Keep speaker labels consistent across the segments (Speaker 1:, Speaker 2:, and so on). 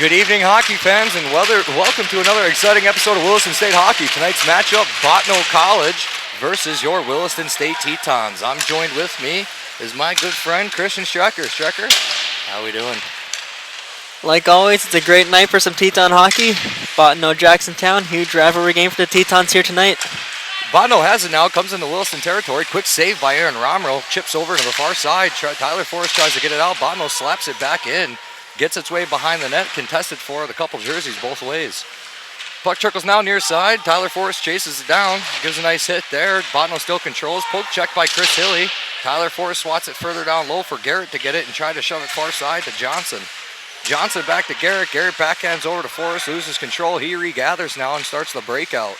Speaker 1: Good evening, hockey fans, and welcome to another exciting episode of Williston State Hockey. Tonight's matchup, Bottineau College versus your Williston State Tetons. I'm joined with me is my good friend, Christian Strecker. Strecker, how we doing?
Speaker 2: Like always, it's a great night for some Teton hockey. Bottineau, Jacksontown, huge rivalry game for the Tetons here tonight.
Speaker 1: Bottineau has it now, comes into Williston territory. Quick save by Aaron Romero, chips over to the far side. Tyler Forrest tries to get it out. Bottineau slaps it back in. Gets its way behind the net, contested for the couple jerseys both ways. Puck trickles now near side. Tyler Forrest chases it down, gives a nice hit there. Bottineau still controls. Poke check by Chris Hilly. Tyler Forrest swats it further down low for Garrett to get it and try to shove it far side to Johnson. Johnson back to Garrett. Garrett backhands over to Forrest, loses control. He regathers now and starts the breakout.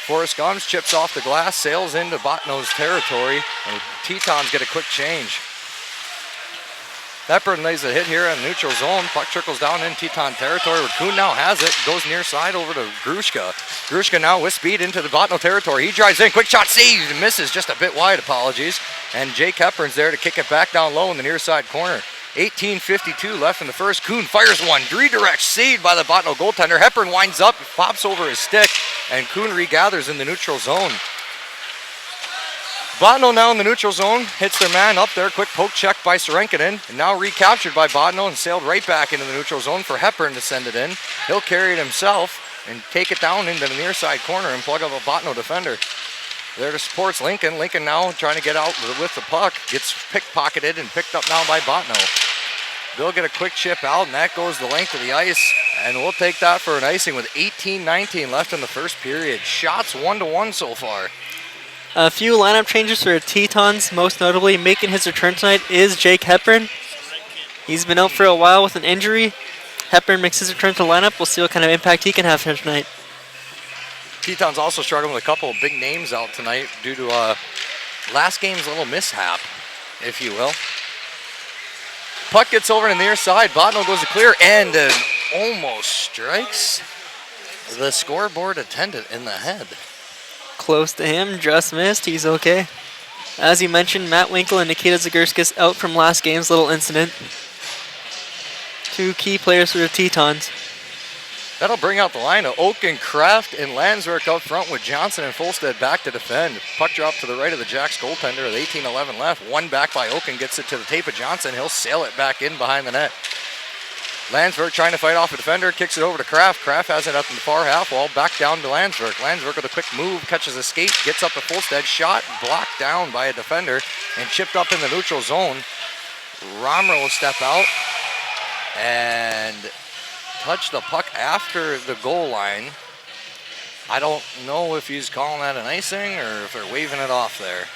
Speaker 1: Forrest comes, chips off the glass, sails into Bottineau's territory, and Tetons get a quick change. Hepburn lays a hit here in the neutral zone. Puck trickles down in Teton territory where Kuhn now has it. Goes near side over to Grushka. Grushka now with speed into the Bottineau territory. He drives in. Quick shot saved and misses just a bit wide. Apologies. And Jake Hepburn's there to kick it back down low in the near side corner. 18:52 left in the first. Kuhn fires one. Redirect saved by the Bottineau goaltender. Hepburn winds up, pops over his stick, and Kuhn regathers in the neutral zone. Bottineau now in the neutral zone, hits their man up there. Quick poke check by Serenkinen, and now recaptured by Bottineau and sailed right back into the neutral zone for Hepburn to send it in. He'll carry it himself and take it down into the near side corner and plug up a Bottineau defender. There to supports Lincoln. Lincoln now trying to get out with the puck. Gets pickpocketed and picked up now by Bottineau. They'll get a quick chip out, and that goes the length of the ice. And we'll take that for an icing with 18:19 left in the first period. Shots 1-1 so far.
Speaker 2: A few lineup changes for the Tetons, most notably making his return tonight is Jake Hepburn. He's been out for a while with an injury. Hepburn makes his return to the lineup. We'll see what kind of impact he can have here tonight.
Speaker 1: Tetons also struggling with a couple of big names out tonight due to last game's little mishap, if you will. Puck gets over to the near side. Bottineau goes to clear and almost strikes the scoreboard attendant in the head.
Speaker 2: Close to him, just missed. He's okay. As you mentioned, Matt Winkle and Nikita Zagurskis out from last game's little incident. Two key players for the Tetons.
Speaker 1: That'll bring out the line of Oaken, Kraft, and Landsberg up front with Johnson and Folstead back to defend. Puck drop to the right of the Jacks goaltender with 18:11 left. One back by Oaken, gets it to the tape of Johnson. He'll sail it back in behind the net. Landsberg trying to fight off a defender, kicks it over to Kraft. Kraft has it up in the far half wall, back down to Landsberg. Landsberg with a quick move, catches a skate, gets up to Folstead, shot, blocked down by a defender, and chipped up in the neutral zone. Romero will step out and touch the puck after the goal line. I don't know if he's calling that an icing or if they're waving it off there.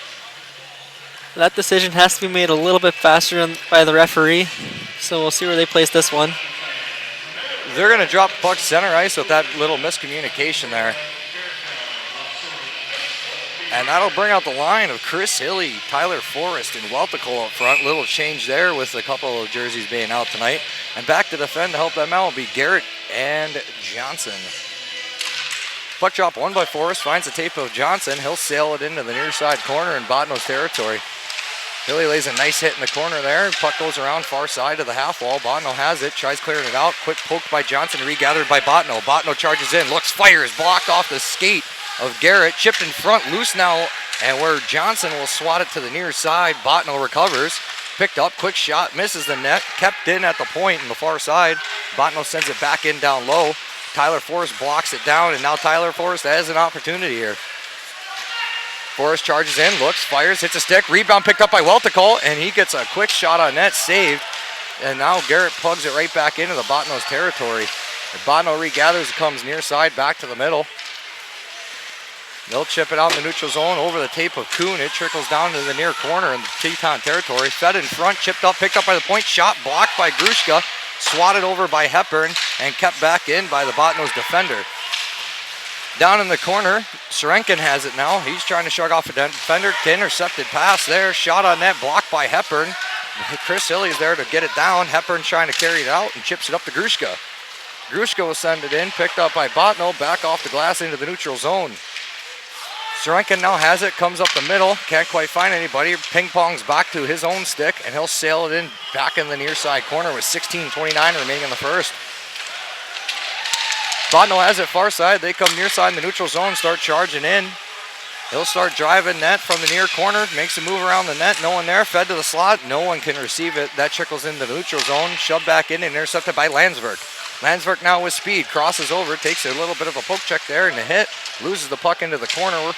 Speaker 2: That decision has to be made a little bit faster by the referee, so we'll see where they place this one.
Speaker 1: They're going to drop the puck center ice with that little miscommunication there. And that'll bring out the line of Chris Hilly, Tyler Forrest, and Weltico up front. Little change there with a couple of jerseys being out tonight. And back to defend to help them out will be Garrett and Johnson. Puck drop one by Forrest, finds the tape of Johnson. He'll sail it into the near side corner in Bottineau's territory. Hilly lays a nice hit in the corner there. Puck goes around far side of the half wall. Bottineau has it, tries clearing it out. Quick poke by Johnson, regathered by Bottineau. Bottineau charges in, looks, fires, blocked off the skate of Garrett. Chipped in front, loose now, and where Johnson will swat it to the near side. Bottineau recovers. Picked up, quick shot, misses the net. Kept in at the point in the far side. Bottineau sends it back in down low. Tyler Forrest blocks it down, and now Tyler Forrest has an opportunity here. Forrest charges in, looks, fires, hits a stick, rebound picked up by Weltico, and he gets a quick shot on net, saved. And now Garrett plugs it right back into the Bottineau's territory. And Bottineau regathers, comes near side, back to the middle. They'll chip it out in the neutral zone over the tape of Kuhn. It trickles down to the near corner in the Teton territory. Fed in front, chipped up, picked up by the point, shot, blocked by Grushka, swatted over by Hepburn, and kept back in by the Bottineau's defender. Down in the corner, Serenkin has it now. He's trying to shrug off a defender. Intercepted pass there. Shot on net, blocked by Hepburn. Chris Hilly is there to get it down. Hepburn trying to carry it out and chips it up to Grushka. Grushka will send it in, picked up by Bottineau, back off the glass into the neutral zone. Sorenkin now has it, comes up the middle, can't quite find anybody. Ping pongs back to his own stick, and he'll sail it in back in the near side corner with 16:29 remaining in the first. Bottineau has it far side. They come near side in the neutral zone, start charging in. He'll start driving net from the near corner, makes a move around the net. No one there, fed to the slot. No one can receive it. That trickles into the neutral zone, shoved back in and intercepted by Landsberg. Landsberg now with speed, crosses over, takes a little bit of a poke check there and a hit. Loses the puck into the corner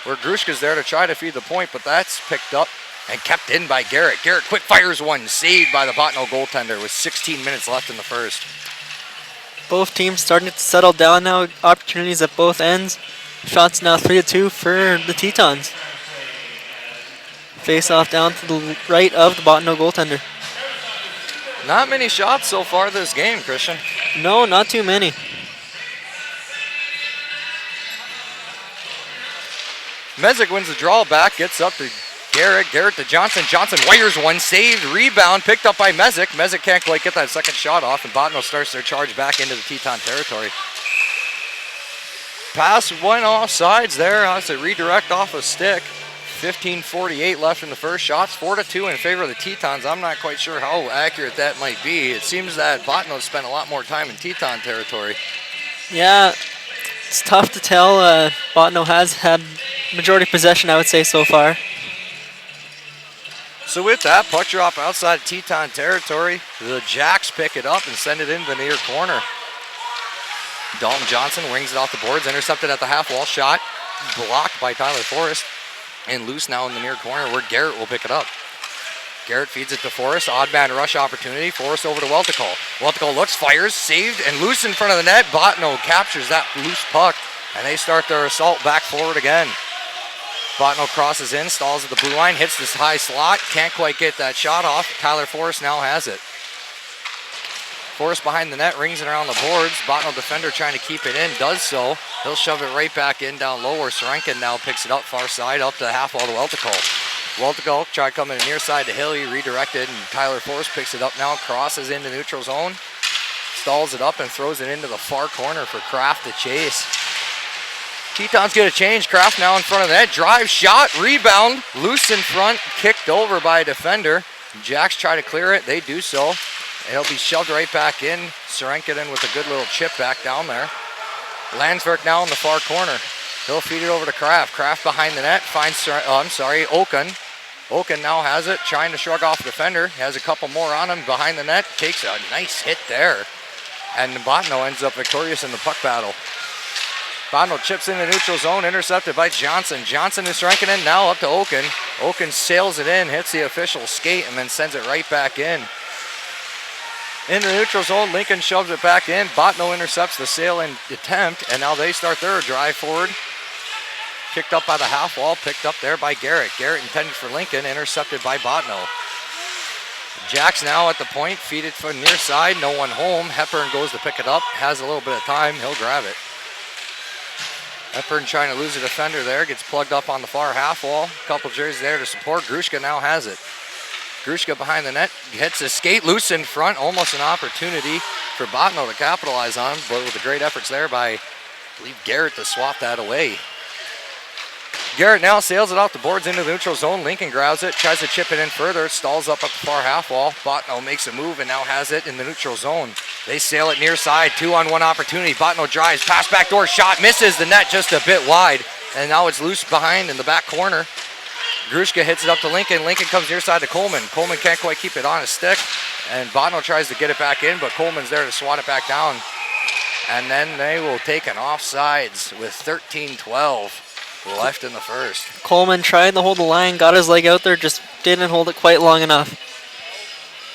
Speaker 1: where Grushka's there to try to feed the point, but that's picked up and kept in by Garrett. Garrett quick fires one, saved by the Bottineau goaltender with 16 minutes left in the first.
Speaker 2: Both teams starting to settle down now. Opportunities at both ends. Shots now 3-2 for the Tetons. Face off down to the right of the Bottineau goaltender.
Speaker 1: Not many shots so far this game, Christian.
Speaker 2: No, not too many.
Speaker 1: Mezek wins the draw back, gets up to Garrett. Garrett to Johnson. Johnson wires one, saved, rebound, picked up by Mezek. Mezek can't quite get that second shot off, and Bottineau starts their charge back into the Teton territory. Pass went off sides there. Has to redirect off a stick. 15:48 left in the first. Shots 4-2 in favor of the Tetons. I'm not quite sure how accurate that might be. It seems that Bottineau spent a lot more time in Teton territory.
Speaker 2: Yeah, it's tough to tell. Bottineau has had majority possession, I would say, so far.
Speaker 1: So with that, puck drop outside Teton territory. The Jacks pick it up and send it into the near corner. Dalton Johnson wings it off the boards, intercepted at the half wall. Shot blocked by Tyler Forrest. And loose now in the near corner where Garrett will pick it up. Garrett feeds it to Forrest. Odd man rush opportunity. Forrest over to Welticall. Welticall looks, fires, saved, and loose in front of the net. Bottineau captures that loose puck, and they start their assault back forward again. Bottineau crosses in, stalls at the blue line, hits this high slot. Can't quite get that shot off. Tyler Forrest now has it. Forrest behind the net, rings it around the boards. Bottineau defender trying to keep it in, does so. He'll shove it right back in down low where Sorenkin now picks it up far side, up to the half wall to Welticall. Welticall tried coming near side to Hilly, redirected, and Tyler Forrest picks it up now, crosses into neutral zone, stalls it up and throws it into the far corner for Kraft to chase. Tetons get a change. Kraft now in front of the net, drive, shot, rebound, loose in front, kicked over by a defender. Jacks try to clear it, they do so. It'll be shoved right back in. Sorenkin in with a good little chip back down there. Landsberg now in the far corner. He'll feed it over to Kraft. Kraft behind the net finds, Oken. Oken now has it, trying to shrug off the defender. Has a couple more on him behind the net. Takes a nice hit there. And Bottineau ends up victorious in the puck battle. Bottineau chips in the neutral zone, intercepted by Johnson. Johnson is striking in now up to Oken. Oken sails it in, hits the official skate, and then sends it right back in. In the neutral zone, Lincoln shoves it back in. Bottineau intercepts the sail-in attempt, and now they start their drive forward. Kicked up by the half wall, picked up there by Garrett. Garrett intended for Lincoln, intercepted by Bottineau. Jacks now at the point, feed it from near side, no one home. Hepburn goes to pick it up, has a little bit of time, he'll grab it. Hepburn trying to lose a defender there, gets plugged up on the far half wall. A couple jerseys there to support. Grushka now has it. Grushka behind the net, hits his skate loose in front, almost an opportunity for Bottineau to capitalize on, but with the great efforts there by, I believe, Garrett to swap that away. Garrett now sails it off the boards into the neutral zone. Lincoln grabs it, tries to chip it in further, stalls up at the far half wall. Bottineau makes a move and now has it in the neutral zone. They sail it near side, 2-on-1 opportunity. Bottineau drives, pass backdoor shot, misses the net just a bit wide, and now it's loose behind in the back corner. Grushka hits it up to Lincoln. Lincoln comes near side to Coleman. Coleman can't quite keep it on his stick, and Bottineau tries to get it back in, but Coleman's there to swat it back down. And then they will take an offsides with 13-12 left in the first.
Speaker 2: Coleman tried to hold the line, got his leg out there, just didn't hold it quite long enough.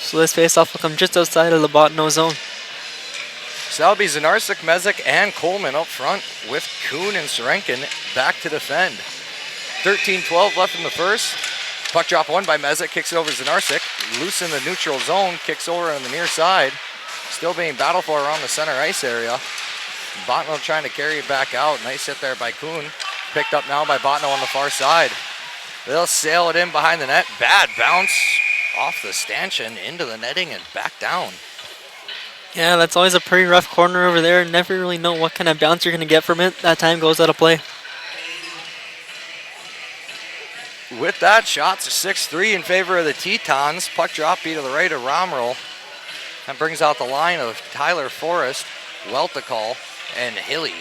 Speaker 2: So this face-off will come just outside of the Bottineau zone.
Speaker 1: So that'll be Zanarsik, Mezek, and Coleman up front with Kuhn and Sorenkin back to defend. 13-12 left in the first. Puck drop one by Mezek, kicks it over to Zanarsik. Loose in the neutral zone, kicks over on the near side. Still being battled for around the center ice area. Bottineau trying to carry it back out. Nice hit there by Kuhn. Picked up now by Bottineau on the far side. They'll sail it in behind the net. Bad bounce off the stanchion into the netting and back down.
Speaker 2: Yeah, that's always a pretty rough corner over there. Never really know what kind of bounce you're going to get from it. That time goes out of play.
Speaker 1: with that, shots are 6-3 in favor of the Tetons. Puck drop be to the right of Romerl. That brings out the line of Tyler Forrest, Weltikal, and Hilly.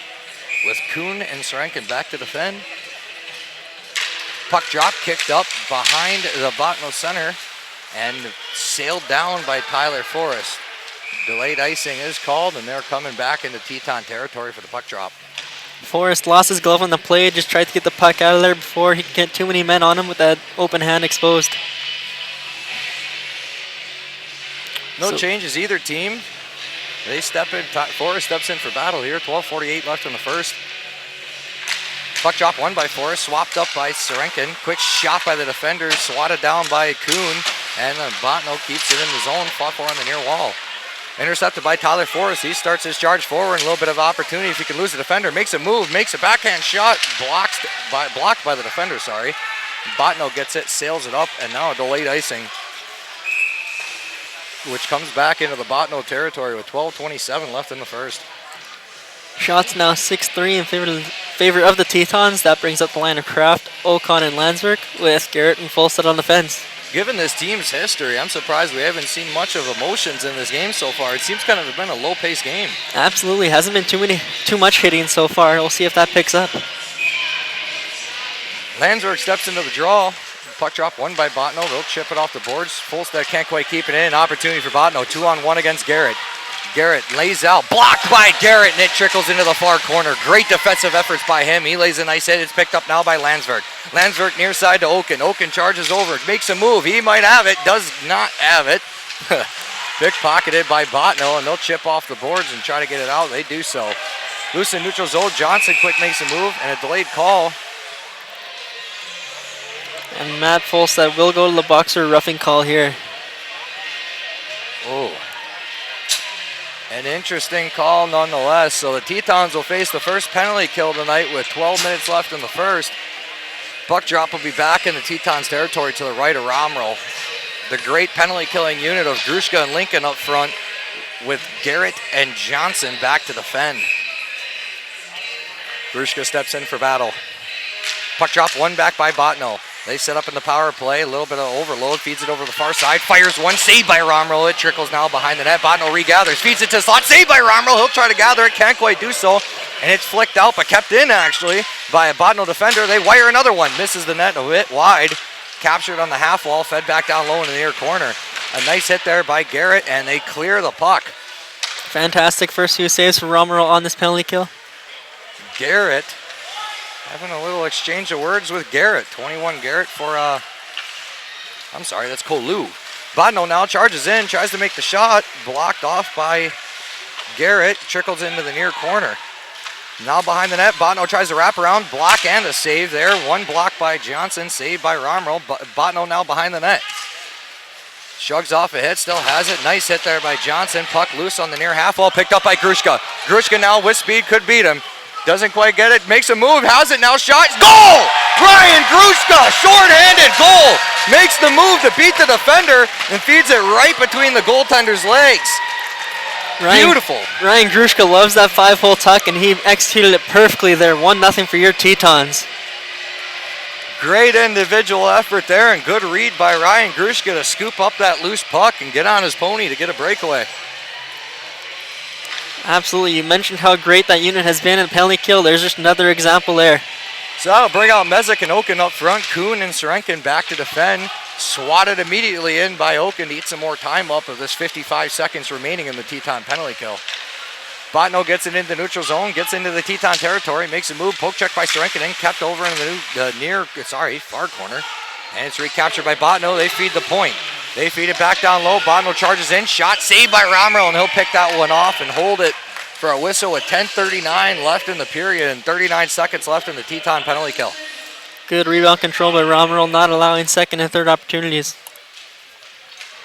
Speaker 1: With Kuhn and Sorenkin back to defend. Puck drop kicked up behind the Bottineau center and sailed down by Tyler Forrest. Delayed icing is called, and they're coming back into Teton territory for the puck drop.
Speaker 2: Forrest lost his glove on the play, just tried to get the puck out of there before he could get too many men on him with that open hand exposed.
Speaker 1: No changes either team. They step in, Forrest steps in for battle here. 12:48 left in the first. Puck drop won by Forrest, swapped up by Sorenkin. Quick shot by the defender, swatted down by Kuhn, and Bottineau keeps it in the zone, fought for on the near wall. Intercepted by Tyler Forrest. He starts his charge forward, a little bit of opportunity if he can lose the defender. Makes a move, makes a backhand shot, blocked by the defender, sorry. Bottineau gets it, sails it up, and now a delayed icing, which comes back into the Bottineau territory with 12:27 left in the first.
Speaker 2: Shots now 6-3 in favor of the Tetons. That brings up the line of Kraft, Ocon, and Landsberg with Garrett and Folstead on the fence.
Speaker 1: Given this team's history, I'm surprised we haven't seen much of emotions in this game so far. It seems kind of been a low-paced game.
Speaker 2: Absolutely, hasn't been too much hitting so far. We'll see if that picks up.
Speaker 1: Landsberg steps into the draw. Puck drop won by Bottineau. They'll chip it off the boards. Folstead can't quite keep it in. Opportunity for Bottineau. 2-on-1 against Garrett. Garrett lays out, blocked by Garrett, and it trickles into the far corner. Great defensive efforts by him. He lays a nice hit. It's picked up now by Landsberg. Landsberg near side to Oken. Oken charges over, makes a move. He might have it, does not have it. Pickpocketed by Bottineau, and they'll chip off the boards and try to get it out. They do so. Loose in neutral zone. Johnson quick makes a move, and a delayed call.
Speaker 2: And Matt Folstead will go to the boxer roughing call here.
Speaker 1: Oh. An interesting call nonetheless. So the Tetons will face the first penalty kill tonight with 12 minutes left in the first. Puck drop will be back in the Tetons territory to the right of Romerl. The great penalty killing unit of Grushka and Lincoln up front with Garrett and Johnson back to defend. Grushka steps in for battle. Puck drop won back by Bottineau. They set up in the power play, a little bit of overload, feeds it over the far side, fires one, saved by Romerl. It trickles now behind the net. Bottineau regathers, feeds it to the slot, saved by Romerl. He'll try to gather it, can't quite do so. And it's flicked out, but kept in actually by a Bottineau defender. They wire another one, misses the net a bit wide. Captured on the half wall, fed back down low in the near corner. A nice hit there by Garrett, and they clear the puck.
Speaker 2: Fantastic first few saves for Romerl on this penalty kill.
Speaker 1: Garrett having a little exchange of words with Garrett. 21 Garrett for, I'm sorry, that's Kolu. Bottineau now charges in, tries to make the shot. Blocked off by Garrett, trickles into the near corner. Now behind the net, Bottineau tries to wrap around, block and a save there. One block by Johnson, saved by Romerl. Bottineau now behind the net. Shrugs off a hit, still has it. Nice hit there by Johnson. Puck loose on the near half wall, picked up by Grushka. Grushka now with speed, could beat him. Doesn't quite get it, makes a move, has it now, shot, goal! Ryan Grushka, short-handed goal! Makes the move to beat the defender and feeds it right between the goaltender's legs. Beautiful.
Speaker 2: Ryan Grushka loves that 5-hole tuck, and he executed it perfectly there. 1-0 for your Tetons.
Speaker 1: Great individual effort there, and good read by Ryan Grushka to scoop up that loose puck and get on his pony to get a breakaway.
Speaker 2: Absolutely. You mentioned how great that unit has been in penalty kill. There's just another example there.
Speaker 1: So that'll bring out Mezek and Oken up front. Kuhn and Sorenkin back to defend. Swatted immediately in by Oken to eat some more time up of this 55 seconds remaining in the Teton penalty kill. Bottineau gets it into neutral zone, gets into the Teton territory, makes a move, poke check by Sorenkin, and kept over in the far corner. And it's recaptured by Bottineau. They feed the point. They feed it back down low. Bottineau charges in, shot saved by Romerl, and he'll pick that one off and hold it for a whistle with 10:39 left in the period and 39 seconds left in the Teton penalty kill.
Speaker 2: Good rebound control by Romerl, not allowing second and third opportunities.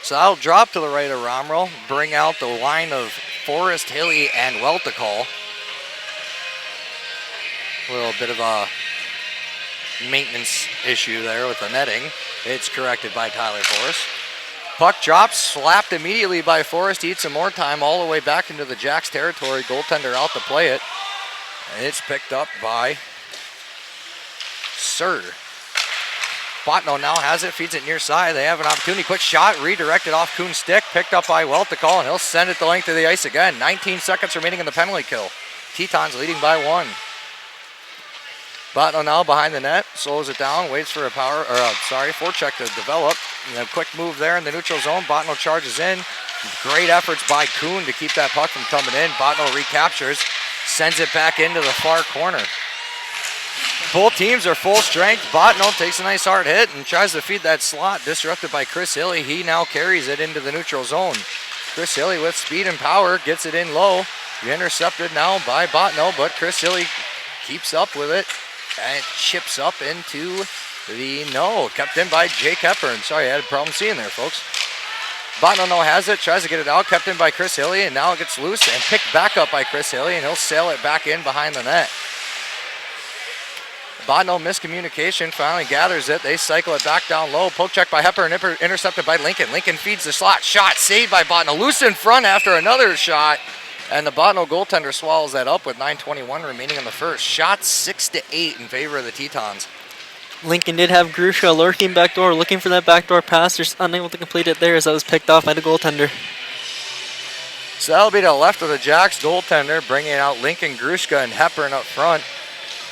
Speaker 1: So that'll drop to the right of Romerl, bring out the line of Forrest, Hilly, and Weltikal. A little bit of a maintenance issue there with the netting. It's corrected by Tyler Forrest. Puck drops, slapped immediately by Forrest, eats some more time all the way back into the Jacks territory. Goaltender out to play it. And it's picked up by Sir. Bottineau now has it, feeds it near side. They have an opportunity. Quick shot, redirected off Kuhn's stick, picked up by Welticall, and he'll send it the length of the ice again. 19 seconds remaining in the penalty kill. Teton's leading by 1. Bottineau now behind the net, slows it down, waits for a forecheck to develop. And a quick move there in the neutral zone. Bottineau charges in. Great efforts by Kuhn to keep that puck from coming in. Bottineau recaptures, sends it back into the far corner. Both teams are full strength. Bottineau takes a nice hard hit and tries to feed that slot, disrupted by Chris Hilly. He now carries it into the neutral zone. Chris Hilly with speed and power gets it in low. Intercepted now by Bottineau, but Chris Hilly keeps up with it and chips up into kept in by Jake Hepburn. Sorry, I had a problem seeing there, folks. Bottineau now has it, tries to get it out, kept in by Chris Hilly, and now it gets loose and picked back up by Chris Hilly, and he'll sail it back in behind the net. Bottineau miscommunication, finally gathers it. They cycle it back down low. Poke check by Hepburn, intercepted by Lincoln. Lincoln feeds the slot. Shot saved by Bottineau. Loose in front after another shot. And the Bottineau goaltender swallows that up with 9:21 remaining in the first. Shot 6-8 in favor of the Tetons.
Speaker 2: Lincoln did have Grusha lurking back door, looking for that backdoor pass. Just unable to complete it there as that was picked off by the goaltender.
Speaker 1: So that'll be the left of the Jacks goaltender, bringing out Lincoln, Grushka, and Hepburn up front.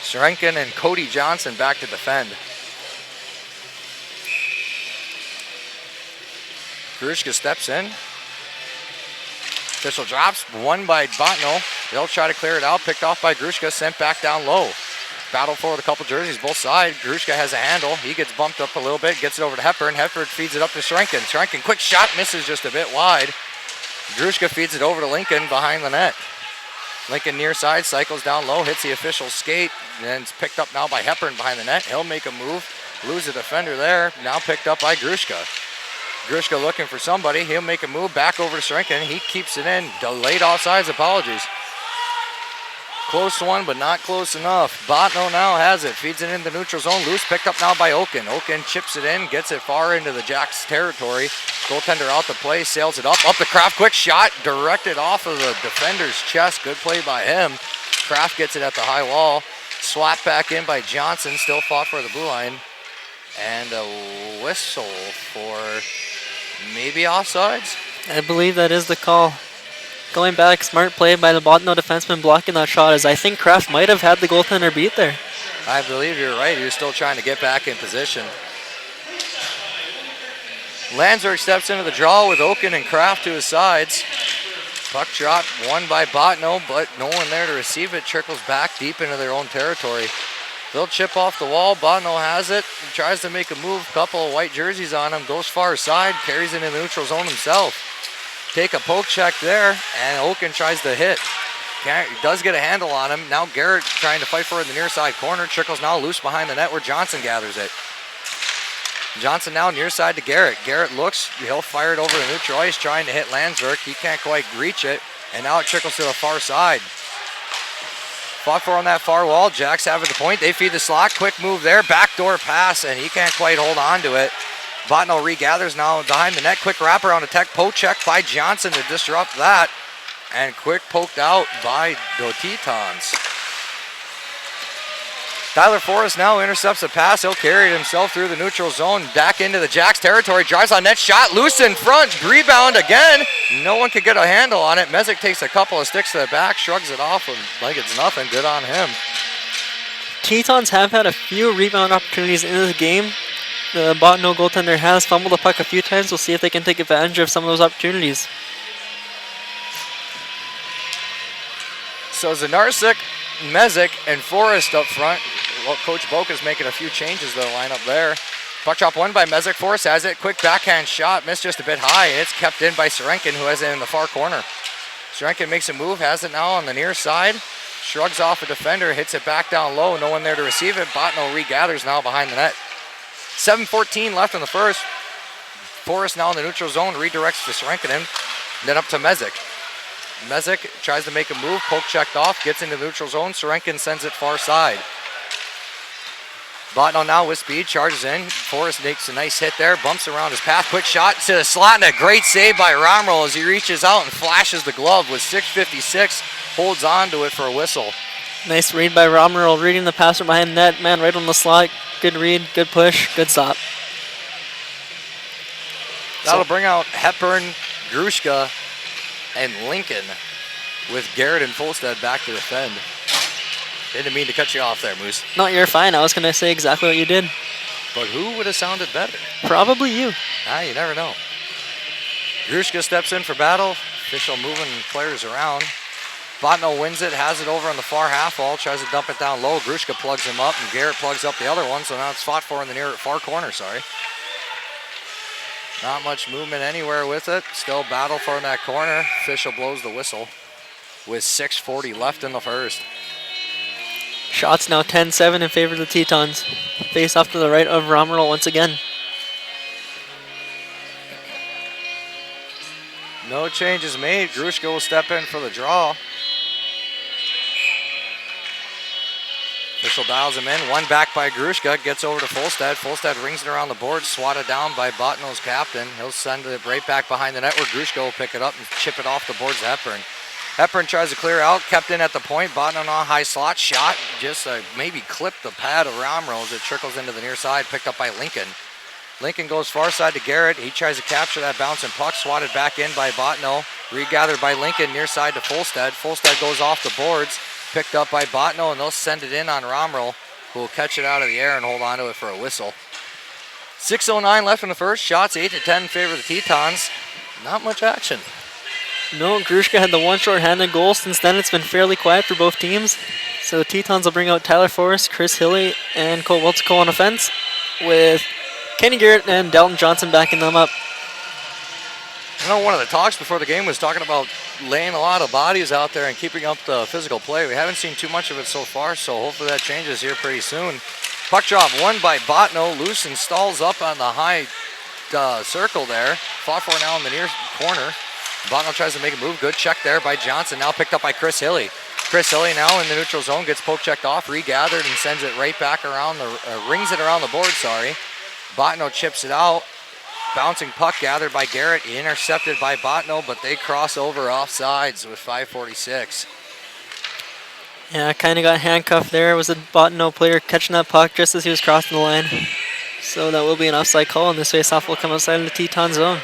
Speaker 1: Srenkin and Cody Johnson back to defend. Grushka steps in. Official drops, won by Bottineau. They'll try to clear it out, picked off by Grushka, sent back down low. Battle for a couple jerseys, both sides. Grushka has a handle. He gets bumped up a little bit, gets it over to Hepburn. Hepburn feeds it up to Srenkin. Srenkin, quick shot, misses just a bit wide. Grushka feeds it over to Lincoln behind the net. Lincoln near side, cycles down low, hits the official skate, and it's picked up now by Hepburn behind the net. He'll make a move, lose a defender there, now picked up by Grushka. Grushka looking for somebody, he'll make a move back over to Srenkin. He keeps it in, delayed offsides, apologies. Close one, but not close enough. Bottineau now has it, feeds it into the neutral zone, loose, picked up now by Oken. Oken chips it in, gets it far into the Jacks territory. Goaltender out the play, sails it up the Kraft, quick shot, directed off of the defender's chest. Good play by him. Kraft gets it at the high wall. Swap back in by Johnson, still fought for the blue line. And a whistle for maybe offsides?
Speaker 2: I believe that is the call. Going back, smart play by the Bottineau defenseman blocking that shot, as I think Kraft might have had the goaltender beat there.
Speaker 1: I believe you're right. He was still trying to get back in position. Landsberg steps into the draw with Oken and Kraft to his sides. Puck drop, won by Bottineau, but no one there to receive it. Trickles back deep into their own territory. They'll chip off the wall. Bottineau has it. He tries to make a move. Couple of white jerseys on him. Goes far side. Carries it in the neutral zone himself. Take a poke check there, and Oken tries to hit. Does get a handle on him. Now Garrett trying to fight for it in the near side corner. Trickles now loose behind the net where Johnson gathers it. Johnson now near side to Garrett. Garrett looks, he'll fire it over the neutral ice, trying to hit Landsberg. He can't quite reach it, and now it trickles to the far side. Fought for on that far wall. Jacks have at the point. They feed the slot. Quick move there. Backdoor pass, and he can't quite hold on to it. Bottineau regathers now behind the net. Quick wrapper on a tech poke check by Johnson to disrupt that. And quick poked out by the Tetons. Tyler Forrest now intercepts a pass. He'll carry it himself through the neutral zone. Back into the Jacks territory. Drives on net. Shot loose in front. Rebound again. No one could get a handle on it. Mezek takes a couple of sticks to the back. Shrugs it off like it's nothing. Good on him.
Speaker 2: Tetons have had a few rebound opportunities in this game. The Bottineau goaltender has fumbled the puck a few times. We'll see if they can take advantage of some of those opportunities.
Speaker 1: So Zanarsik, Mezek, and Forrest up front. Well, Coach Boca's making a few changes to the lineup there. Puck drop won by Mezek. Forrest has it. Quick backhand shot. Missed just a bit high, and it's kept in by Srenkin, who has it in the far corner. Srenkin makes a move, has it now on the near side. Shrugs off a defender, hits it back down low. No one there to receive it. Bottineau regathers now behind the net. 7:14 left in the first. Forrest now in the neutral zone, redirects to Srenkin, then up to Mezek. Mezek tries to make a move, poke checked off, gets into the neutral zone. Srenkin sends it far side. Bottineau now with speed, charges in. Forrest makes a nice hit there, bumps around his path. Quick shot to the slot, and a great save by Romerl as he reaches out and flashes the glove with 6:56. Holds on to it for a whistle.
Speaker 2: Nice read by Romerl, reading the pass from behind net. Man right on the slot. good read, good push, good stop.
Speaker 1: That'll bring out Hepburn, Grushka, and Lincoln with Garrett and Folstead back to defend. Didn't mean to cut you off there, Moose.
Speaker 2: No, you're fine. I was going to say exactly what you did.
Speaker 1: But who would have sounded better?
Speaker 2: Probably you.
Speaker 1: You never know. Grushka steps in for battle. Official moving players around. Bottineau wins it, has it over on the far half wall, tries to dump it down low. Grushka plugs him up, and Garrett plugs up the other one, so now it's fought for in the near far corner, Not much movement anywhere with it. Still battle for in that corner. Official blows the whistle with 6:40 left in the first.
Speaker 2: Shots now 10-7 in favor of the Tetons. Face off to the right of Romerl once again.
Speaker 1: No changes made. Grushka will step in for the draw. Official dials him in. One back by Grushka. Gets over to Folstead. Folstead rings it around the board. Swatted down by Bottineau's captain. He'll send it right back behind the net where Grushka will pick it up and chip it off the boards to Hepburn. Hepburn tries to clear out. Kept in at the point. Bottineau on a high slot. Shot. Just maybe clipped the pad of Romerl as it trickles into the near side. Picked up by Lincoln. Lincoln goes far side to Garrett. He tries to capture that bouncing puck. Swatted back in by Bottineau. Regathered by Lincoln near side to Folstead. Folstead goes off the boards. Picked up by Bottineau, and they'll send it in on Romerl, who will catch it out of the air and hold on to it for a whistle. 6:09 left in the first. Shots 8-10 in favor of the Tetons. Not much action.
Speaker 2: No, Grushka had the one short-handed goal. Since then, it's been fairly quiet for both teams. So the Tetons will bring out Tyler Forrest, Chris Hilly, and Cole Weltico on offense, with Kenny Garrett and Dalton Johnson backing them up.
Speaker 1: I know one of the talks before the game was talking about laying a lot of bodies out there and keeping up the physical play. We haven't seen too much of it so far, so hopefully that changes here pretty soon. Puck drop won by Bottineau. Loose and stalls up on the high circle there. Fought for now in the near corner. Bottineau tries to make a move. Good check there by Johnson. Now picked up by Chris Hilly. Chris Hilly now in the neutral zone. Gets poke checked off. Regathered and sends it right back around rings it around the board, Bottineau chips it out. Bouncing puck gathered by Garrett, intercepted by Bottineau, but they cross over offsides with 5:46.
Speaker 2: Yeah, kind of got handcuffed there. It was a Bottineau player catching that puck just as he was crossing the line. So that will be an offside call, and this face-off will come outside of the Teton zone.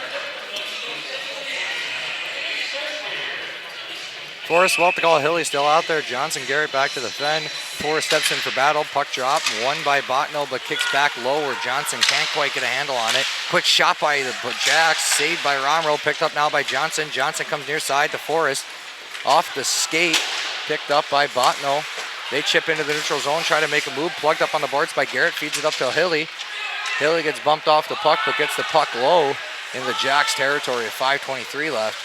Speaker 1: Forrest, Weltico, Hilly still out there. Johnson, Garrett back to defend. Forrest steps in for battle. Puck drop, won by Bottineau, but kicks back low where Johnson can't quite get a handle on it. Quick shot by the Jacks, saved by Romerl, picked up now by Johnson. Johnson comes near side to Forrest. Off the skate, picked up by Bottineau. They chip into the neutral zone, try to make a move. Plugged up on the boards by Garrett, feeds it up to Hilly. Hilly gets bumped off the puck, but gets the puck low in the Jacks territory with 5:23 left.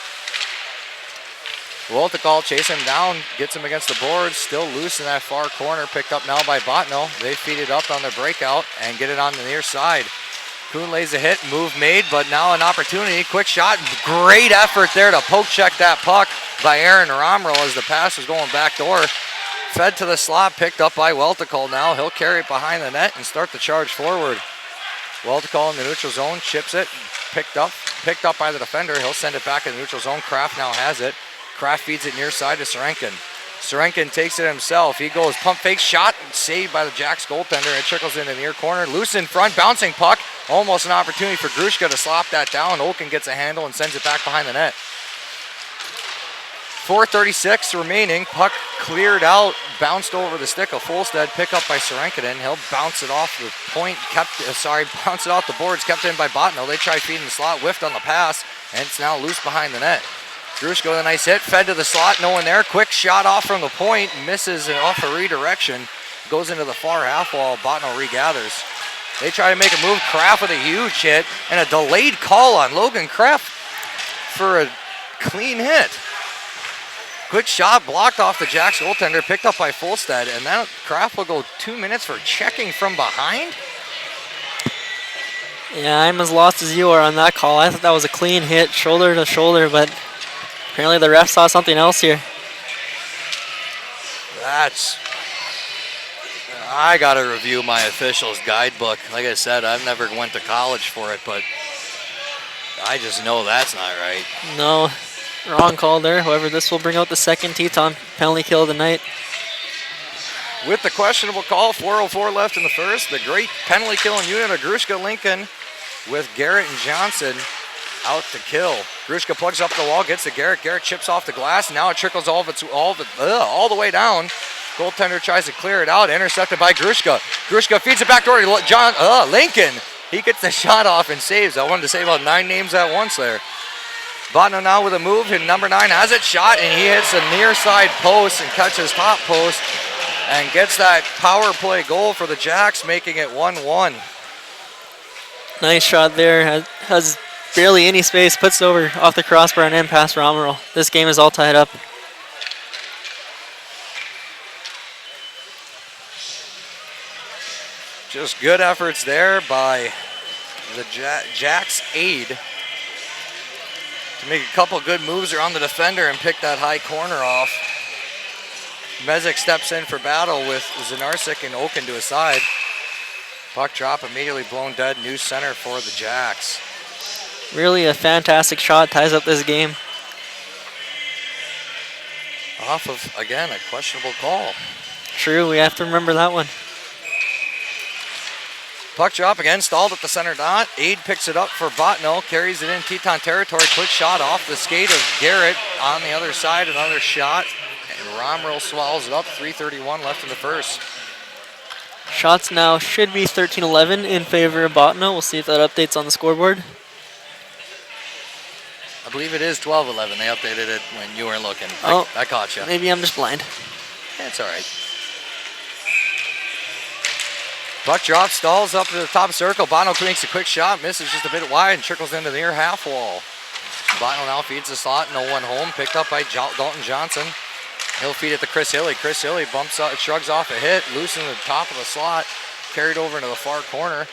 Speaker 1: Weltico chasing him down, gets him against the boards, still loose in that far corner, picked up now by Bottineau. They feed it up on their breakout and get it on the near side. Kuhn lays a hit, move made, but now an opportunity, quick shot, great effort there to poke check that puck by Aaron Romerl as the pass was going back door. Fed to the slot, picked up by Weltico now. He'll carry it behind the net and start the charge forward. Weltico in the neutral zone, chips it, picked up by the defender. He'll send it back in the neutral zone. Kraft now has it. Kraft feeds it near side to Serenkin. Serenkin takes it himself. He goes pump fake shot, saved by the Jacks goaltender. It trickles into the near corner. Loose in front, bouncing puck. Almost an opportunity for Grushka to slop that down. Oaken gets a handle and sends it back behind the net. 4:36 remaining. Puck cleared out, bounced over the stick of Folstead. Pick up by Serenkin. He'll bounce it off the point. Bounce it off the boards. Kept in by Bottineau. They try feeding the slot, whiffed on the pass, and it's now loose behind the net. Grushka with a nice hit, fed to the slot, no one there. Quick shot off from the point, misses off a redirection. Goes into the far half wall, Bottineau regathers. They try to make a move, Kraft with a huge hit, and a delayed call on Logan Kraft for a clean hit. Quick shot blocked off the Jacks goaltender, picked up by Folstead, and then Kraft will go 2 minutes for checking from behind.
Speaker 2: Yeah, I'm as lost as you are on that call. I thought that was a clean hit, shoulder to shoulder, but apparently the ref saw something else here.
Speaker 1: I gotta review my officials guidebook. Like I said, I've never went to college for it, but I just know that's not right.
Speaker 2: No, wrong call there. However, this will bring out the second Teton penalty kill of the night.
Speaker 1: With the questionable call, 4:04 left in the first, the great penalty killing unit of Grushka Lincoln with Garrett and Johnson out to kill. Grushka plugs up the wall, gets to Garrett. Garrett chips off the glass. Now it trickles all the way down. Goaltender tries to clear it out. Intercepted by Grushka. Grushka feeds it back door to Lincoln. He gets the shot off and saves. I wanted to say about 9 names at once there. Bottineau now with a move, and number 9 has it shot, and he hits the near side post and catches top post and gets that power play goal for the Jacks, making it 1-1.
Speaker 2: Nice shot there. Has barely any space. Puts it over off the crossbar and in past Romerl. This game is all tied up.
Speaker 1: Just good efforts there by the Jacks aid to make a couple good moves around the defender and pick that high corner off. Mezek steps in for battle with Zanarsik and Oken to his side. Puck drop immediately blown dead. New center for the Jacks.
Speaker 2: Really a fantastic shot. Ties up this game.
Speaker 1: Off of, again, a questionable call.
Speaker 2: True, we have to remember that one.
Speaker 1: Puck drop again, stalled at the center dot. Aid picks it up for Bottineau, carries it in Teton territory. Quick shot off the skate of Garrett on the other side. Another shot, and Romerl swallows it up. 3:31 left in the first.
Speaker 2: Shots now should be 13-11 in favor of Bottineau. We'll see if that updates on the scoreboard.
Speaker 1: I believe it is 12-11. They updated it when you weren't looking.
Speaker 2: Oh,
Speaker 1: I caught you.
Speaker 2: Maybe I'm just blind.
Speaker 1: That's all right. Puck drop, stalls up to the top circle. Bottineau makes a quick shot, misses just a bit wide and trickles into the near half wall. Bottineau now feeds the slot, no one home. Picked up by Dalton Johnson. He'll feed it to Chris Hilly. Chris Hilly bumps up, shrugs off a hit, loose in the top of the slot, carried over into the far corner.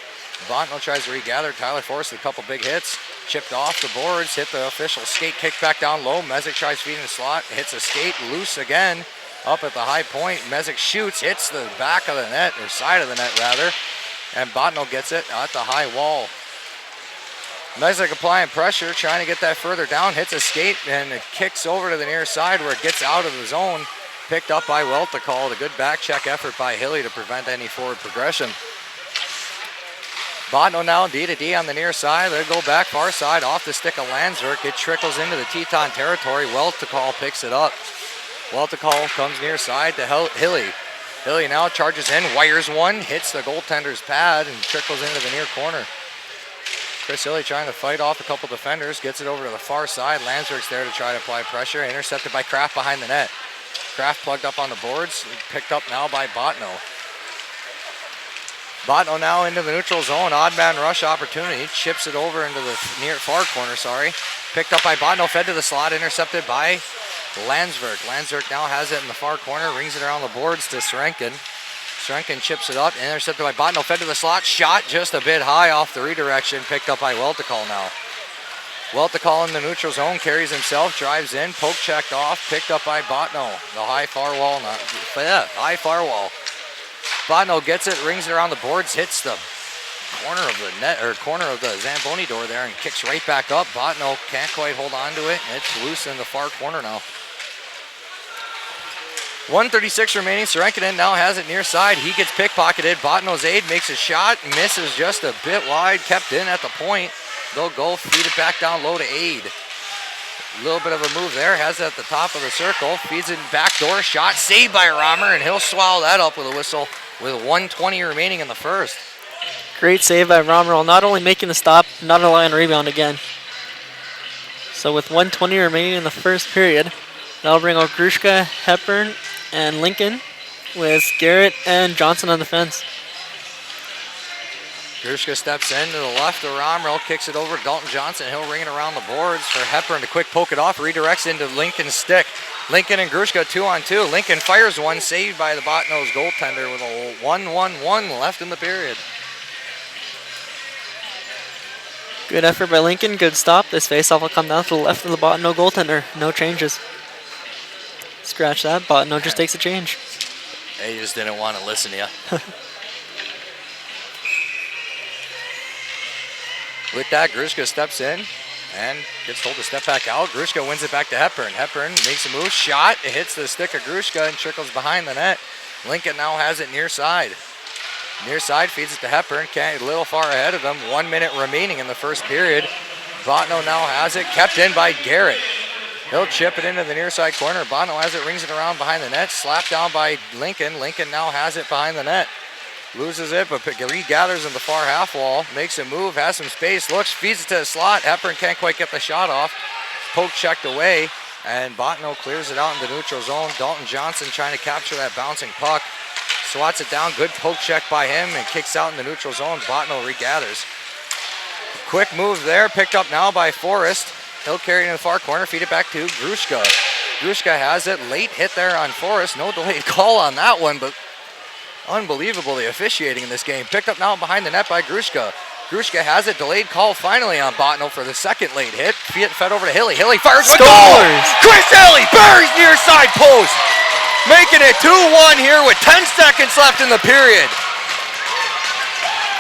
Speaker 1: Bottineau tries to regather. Tyler Forrest with a couple big hits. Chipped off the boards, hit the official skate, kicked back down low. Mezek tries feeding the slot, hits a skate, loose again. Up at the high point, Mezek shoots, hits the back of the net, or side of the net rather, and Bottineau gets it at the high wall. Mezek applying pressure, trying to get that further down, hits a skate, and it kicks over to the near side where it gets out of the zone. Picked up by Welticall. A good back check effort by Hilly to prevent any forward progression. Bottineau now D-to-D on the near side. They go back far side off the stick of Landsverk. It trickles into the Teton territory. Welticall picks it up. Welticall comes near side to Hilly. Hilly now charges in, wires one, hits the goaltender's pad and trickles into the near corner. Chris Hilly trying to fight off a couple defenders, gets it over to the far side. Landsverk's there to try to apply pressure. Intercepted by Kraft behind the net. Kraft plugged up on the boards, picked up now by Bottineau. Bottineau now into the neutral zone, odd man rush opportunity. Chips it over into the near far corner, Picked up by Bottineau, fed to the slot, intercepted by Landsverk. Landsverk now has it in the far corner, rings it around the boards to Srenkin. Srenkin chips it up, intercepted by Bottineau, fed to the slot, shot just a bit high off the redirection, picked up by Welticall now. Welticall in the neutral zone, carries himself, drives in, poke checked off, picked up by Bottineau. The high far wall, high far wall. Bottineau gets it, rings it around the boards, hits the corner of the net, or corner of the Zamboni door there and kicks right back up. Bottineau can't quite hold on to it, and it's loose in the far corner now. 1:36 remaining. Srenkin now has it near side. He gets pickpocketed. Bottineau's aid makes a shot, misses just a bit wide, kept in at the point. They'll go feed it back down low to Aid. A little bit of a move there, has it at the top of the circle, feeds it back door, shot saved by Romer, and he'll swallow that up with a whistle with 1:20 remaining in the first.
Speaker 2: Great save by Romerl, not only making the stop, not allowing a rebound again. So with 1:20 remaining in the first period, that'll bring out Grushka, Hepburn, and Lincoln with Garrett and Johnson on the fence.
Speaker 1: Grushka steps in to the left of Romerl, kicks it over to Dalton Johnson. He'll ring it around the boards for Hepburn to quick poke it off, redirects into Lincoln's stick. Lincoln and Grushka 2-on-2. Lincoln fires one, saved by the Bottineau's goaltender with a 1-1-1 left in the period.
Speaker 2: Good effort by Lincoln, good stop. This faceoff will come down to the left of the Bottineau goaltender. No changes. Scratch that, Bottineau just takes a change.
Speaker 1: They just didn't want to listen to you. With that, Grushka steps in and gets told to step back out. Grushka wins it back to Hepburn. Hepburn makes a move, shot. It hits the stick of Grushka and trickles behind the net. Lincoln now has it near side. Near side feeds it to Hepburn. A little far ahead of them. 1 minute remaining in the first period. Bottineau now has it. Kept in by Garrett. He'll chip it into the near side corner. Bottineau has it, rings it around behind the net. Slapped down by Lincoln. Lincoln now has it behind the net. Loses it, but regathers in the far half wall. Makes a move, has some space, looks, feeds it to the slot. Hepburn can't quite get the shot off. Poke checked away, and Bottineau clears it out in the neutral zone. Dalton Johnson trying to capture that bouncing puck. Swats it down, good poke check by him, and kicks out in the neutral zone. Bottineau regathers. Quick move there, picked up now by Forrest. He'll carry it in the far corner, feed it back to Grushka. Grushka has it, late hit there on Forrest. No delayed call on that one, but unbelievable the officiating in this game. Picked up now behind the net by Grushka. Grushka has it, delayed call finally on Bottineau for the second late hit. Fed over to Hilly. Hilly fires a goal! Chris Hilly buries near side post! Making it 2-1 here with 10 seconds left in the period.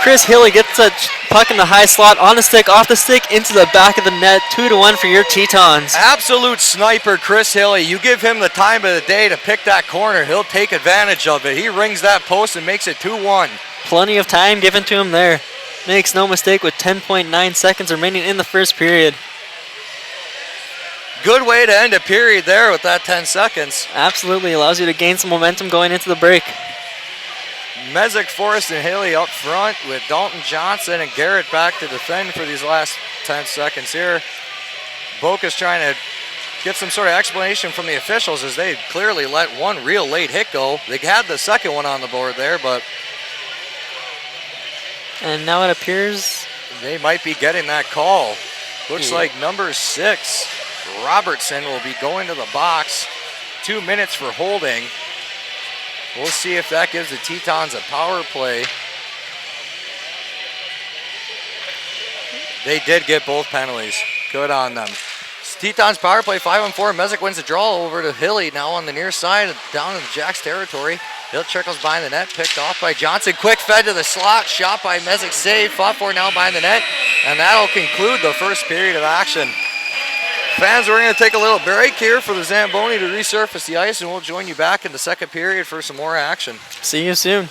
Speaker 2: Chris Hilly gets a puck in the high slot, on the stick, off the stick, into the back of the net. 2-1 for your Tetons.
Speaker 1: Absolute sniper, Chris Hilly. You give him the time of the day to pick that corner, he'll take advantage of it. He rings that post and makes it 2-1.
Speaker 2: Plenty of time given to him there. Makes no mistake with 10.9 seconds remaining in the first period.
Speaker 1: Good way to end a period there with that 10 seconds.
Speaker 2: Absolutely allows you to gain some momentum going into the break.
Speaker 1: Mezek, Forrest, and Haley up front with Dalton Johnson and Garrett back to defend for these last 10 seconds here. Boca's trying to get some sort of explanation from the officials as they clearly let one real late hit go. They had the second one on the board there, but...
Speaker 2: And now it appears...
Speaker 1: they might be getting that call. Looks like number 6, Robertson, will be going to the box. 2 minutes for holding. We'll see if that gives the Tetons a power play. They did get both penalties. Good on them. Tetons power play 5-on-4. Mezek wins the draw over to Hilly now on the near side, down in Jack's territory. Hill trickles behind the net, picked off by Johnson. Quick fed to the slot, shot by Mezek, save, fought for now behind the net. And that'll conclude the first period of action. Fans, we're going to take a little break here for the Zamboni to resurface the ice, and we'll join you back in the second period for some more action.
Speaker 2: See you soon.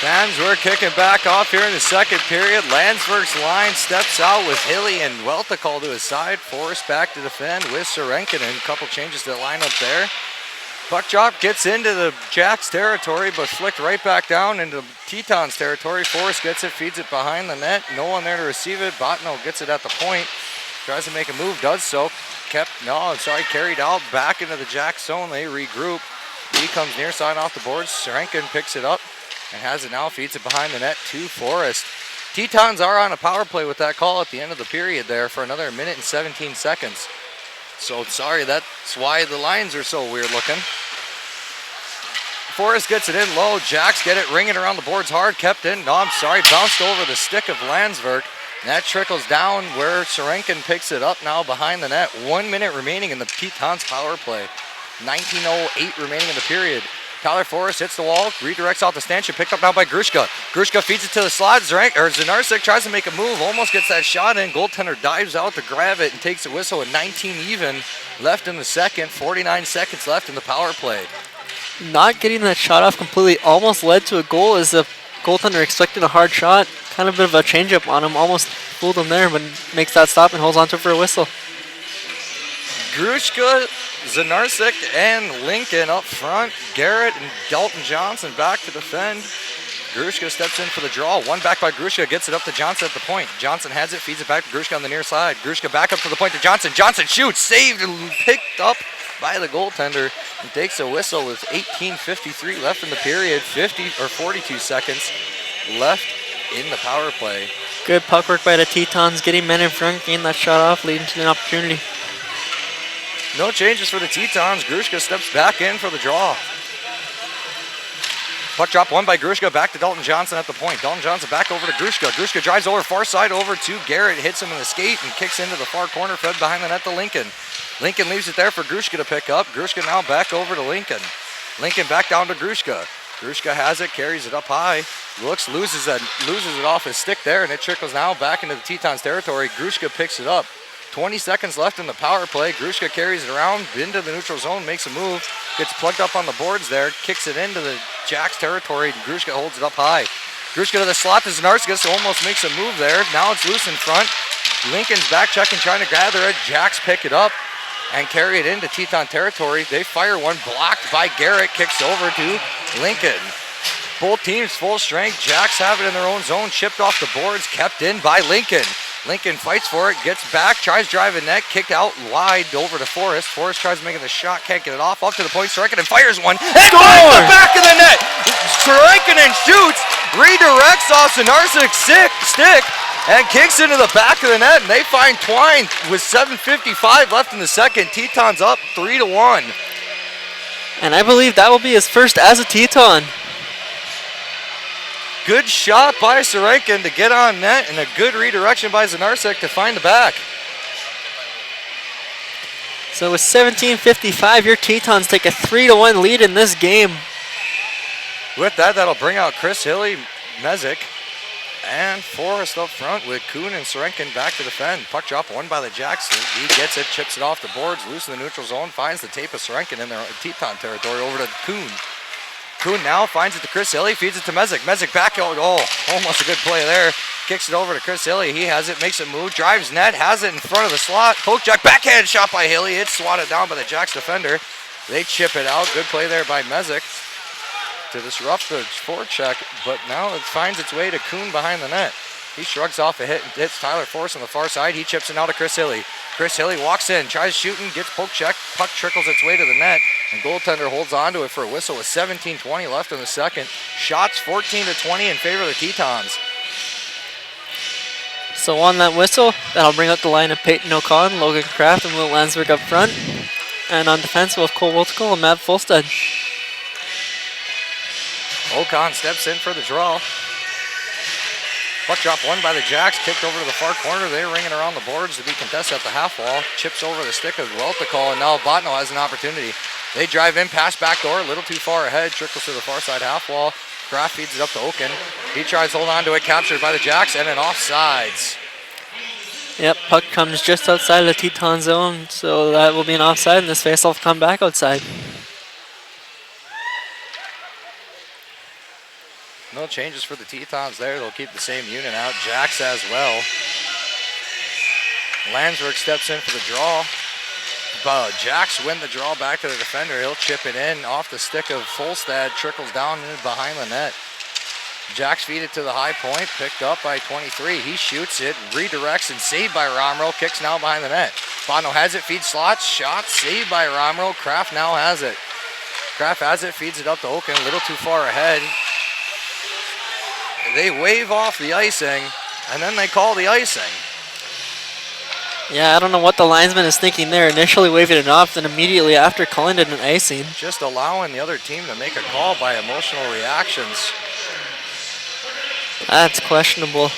Speaker 1: Fans were kicking back off here in the second period. Landsberg's line steps out with Hilly and Welticall to his side. Forrest back to defend with Sorenkin, and a couple changes to the lineup there. Puck drop gets into the Jacks territory, but flicked right back down into Teton's territory. Forrest gets it, feeds it behind the net. No one there to receive it. Bottineau gets it at the point. Tries to make a move, does so. Carried out back into the Jacks zone. They regroup. He comes near side off the boards. Sorenkin picks it up and has it now, feeds it behind the net to Forrest. Tetons are on a power play with that call at the end of the period there for another minute and 17 seconds. So sorry, that's why the lines are so weird looking. Forrest gets it in low. Jacks get it ringing around the boards hard, kept in. Bounced over the stick of Landsberg. And that trickles down where Sorenkin picks it up now behind the net. 1 minute remaining in the Tetons power play. 19:08 remaining in the period. Tyler Forrest hits the wall, redirects off the stanchion, picked up now by Grushka. Grushka feeds it to the slot. Zanarsik tries to make a move, almost gets that shot in. Goaltender dives out to grab it and takes a whistle at 19 even. Left in the second, 49 seconds left in the power play.
Speaker 2: Not getting that shot off completely almost led to a goal as the goaltender expected a hard shot. Kind of a bit of a changeup on him, almost fooled him there, but makes that stop and holds on to it for a whistle.
Speaker 1: Grushka, Zanarsik, and Lincoln up front. Garrett and Dalton Johnson back to defend. Grushka steps in for the draw. One back by Grushka, gets it up to Johnson at the point. Johnson has it, feeds it back to Grushka on the near side. Grushka back up to the point to Johnson. Johnson shoots, saved and picked up by the goaltender and takes a whistle with 18:53 left in the period. 42 seconds left in the power play.
Speaker 2: Good puck work by the Tetons, getting men in front, getting that shot off, leading to an opportunity.
Speaker 1: No changes for the Tetons. Grushka steps back in for the draw. Puck drop won by Grushka, back to Dalton Johnson at the point. Dalton Johnson back over to Grushka. Grushka drives over far side over to Garrett, hits him in the skate and kicks into the far corner, fed behind the net to Lincoln. Lincoln leaves it there for Grushka to pick up. Grushka now back over to Lincoln. Lincoln back down to Grushka. Grushka has it, carries it up high. Loses it off his stick there, and it trickles now back into the Tetons territory. Grushka picks it up. 20 seconds left in the power play. Grushka carries it around into the neutral zone, makes a move, gets plugged up on the boards there, kicks it into the Jacks territory, and Grushka holds it up high. Grushka to the slot to Zanarskas, almost makes a move there. Now it's loose in front. Lincoln's back checking, trying to gather it. Jacks pick it up and carry it into Teton territory. They fire one, blocked by Garrett, kicks over to Lincoln. Both teams full strength. Jacks have it in their own zone, chipped off the boards, kept in by Lincoln. Lincoln fights for it, gets back, tries driving net, kicked out wide over to Forrest. Forrest tries making the shot, can't get it off. Up to the point, Sorenkin fires one, and finds the back of the net. Sorenkin shoots, redirects off Zanarsik's stick, and kicks into the back of the net, and they find Twine with 7:55 left in the second. Tetons up 3-1.
Speaker 2: And I believe that will be his first as a Teton.
Speaker 1: Good shot by Sorenkin to get on net, and a good redirection by Zanarsik to find the back.
Speaker 2: So with 17:55, your Tetons take a 3-1 lead in this game.
Speaker 1: With that, that'll bring out Chris Hilly, Mezek, and Forrest up front with Kuhn and Sorenkin back to defend. Puck drop won by the Jacks. He gets it, chips it off the boards, loose in the neutral zone, finds the tape of Sorenkin in their Teton territory over to Kuhn. Kuhn now finds it to Chris Hilly, feeds it to Mezek. Mezek back out, almost a good play there. Kicks it over to Chris Hilly. He has it, makes a move, drives net, has it in front of the slot. Poke check, backhand shot by Hilly. It's swatted down by the Jacks defender. They chip it out. Good play there by Mezek to disrupt the forecheck, but now it finds its way to Kuhn behind the net. He shrugs off a hit and hits Tyler Forrest on the far side. He chips it now to Chris Hilly. Chris Hilly walks in, tries shooting, gets poke check. Puck trickles its way to the net, and goaltender holds on to it for a whistle with 17:20 left in the second. Shots 14-20 in favor of the Tetons.
Speaker 2: So on that whistle, that'll bring up the line of Peyton O'Con, Logan Kraft, and Will Landsberg up front. And on defense, we'll have Cole Wiltical and Matt Fulstead.
Speaker 1: O'Con steps in for the draw. Puck drop won by the Jacks, kicked over to the far corner. They're ringing around the boards to be contested at the half wall. Chips over the stick of Welticall, and now Bottineau has an opportunity. They drive in, pass back door, a little too far ahead, trickles to the far side half wall. Kraft feeds it up to Oaken. He tries to hold on to it, captured by the Jacks, and then offsides.
Speaker 2: Yep, puck comes just outside of the Teton zone, so that will be an offside, and this faceoff will come back outside.
Speaker 1: No changes for the Tetons there. They'll keep the same unit out. Jacks as well. Landsberg steps in for the draw. Jacks win the draw back to the defender. He'll chip it in off the stick of Folstad. Trickles down in behind the net. Jacks feed it to the high point. Picked up by 23. He shoots it. Redirects and saved by Romero. Kicks now behind the net. Bottineau has it. Feeds slots. Shot. Saved by Romero. Kraft now has it. Kraft has it. Feeds it up to Oaken. A little too far ahead. They wave off the icing. And then they call the icing.
Speaker 2: Yeah, I don't know what the linesman is thinking there. Initially waving it off, then immediately after calling it an icing.
Speaker 1: Just allowing the other team to make a call by emotional reactions.
Speaker 2: That's questionable.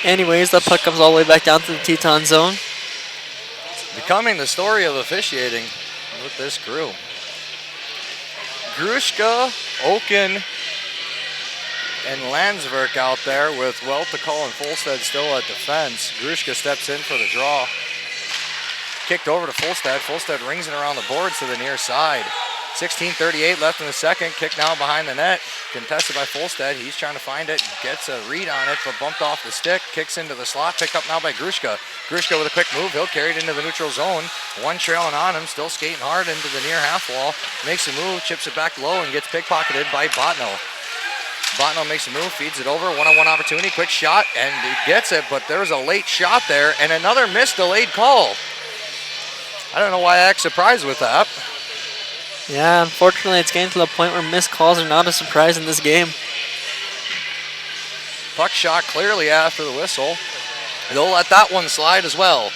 Speaker 2: Anyways, that puck comes all the way back down to the Teton zone.
Speaker 1: Becoming the story of officiating with this crew. Grushka, Oaken, and Landsberg out there with Welticall and Folstad still at defense. Grushka steps in for the draw. Kicked over to Folstad. Folstad rings it around the boards to the near side. 16:38 left in the second. Kick now behind the net. Contested by Folstad. He's trying to find it. Gets a read on it, but bumped off the stick. Kicks into the slot. Picked up now by Grushka. Grushka with a quick move. He'll carry it into the neutral zone. One trailing on him. Still skating hard into the near half wall. Makes a move. Chips it back low and gets pickpocketed by Bottineau. Bottineau makes a move. Feeds it over. One-on-one opportunity. Quick shot. And he gets it, but there's a late shot there. And another missed delayed call. I don't know why I act surprised with that.
Speaker 2: Yeah, unfortunately, it's getting to the point where missed calls are not a surprise in this game.
Speaker 1: Puck shot clearly after the whistle. They'll let that one slide as well.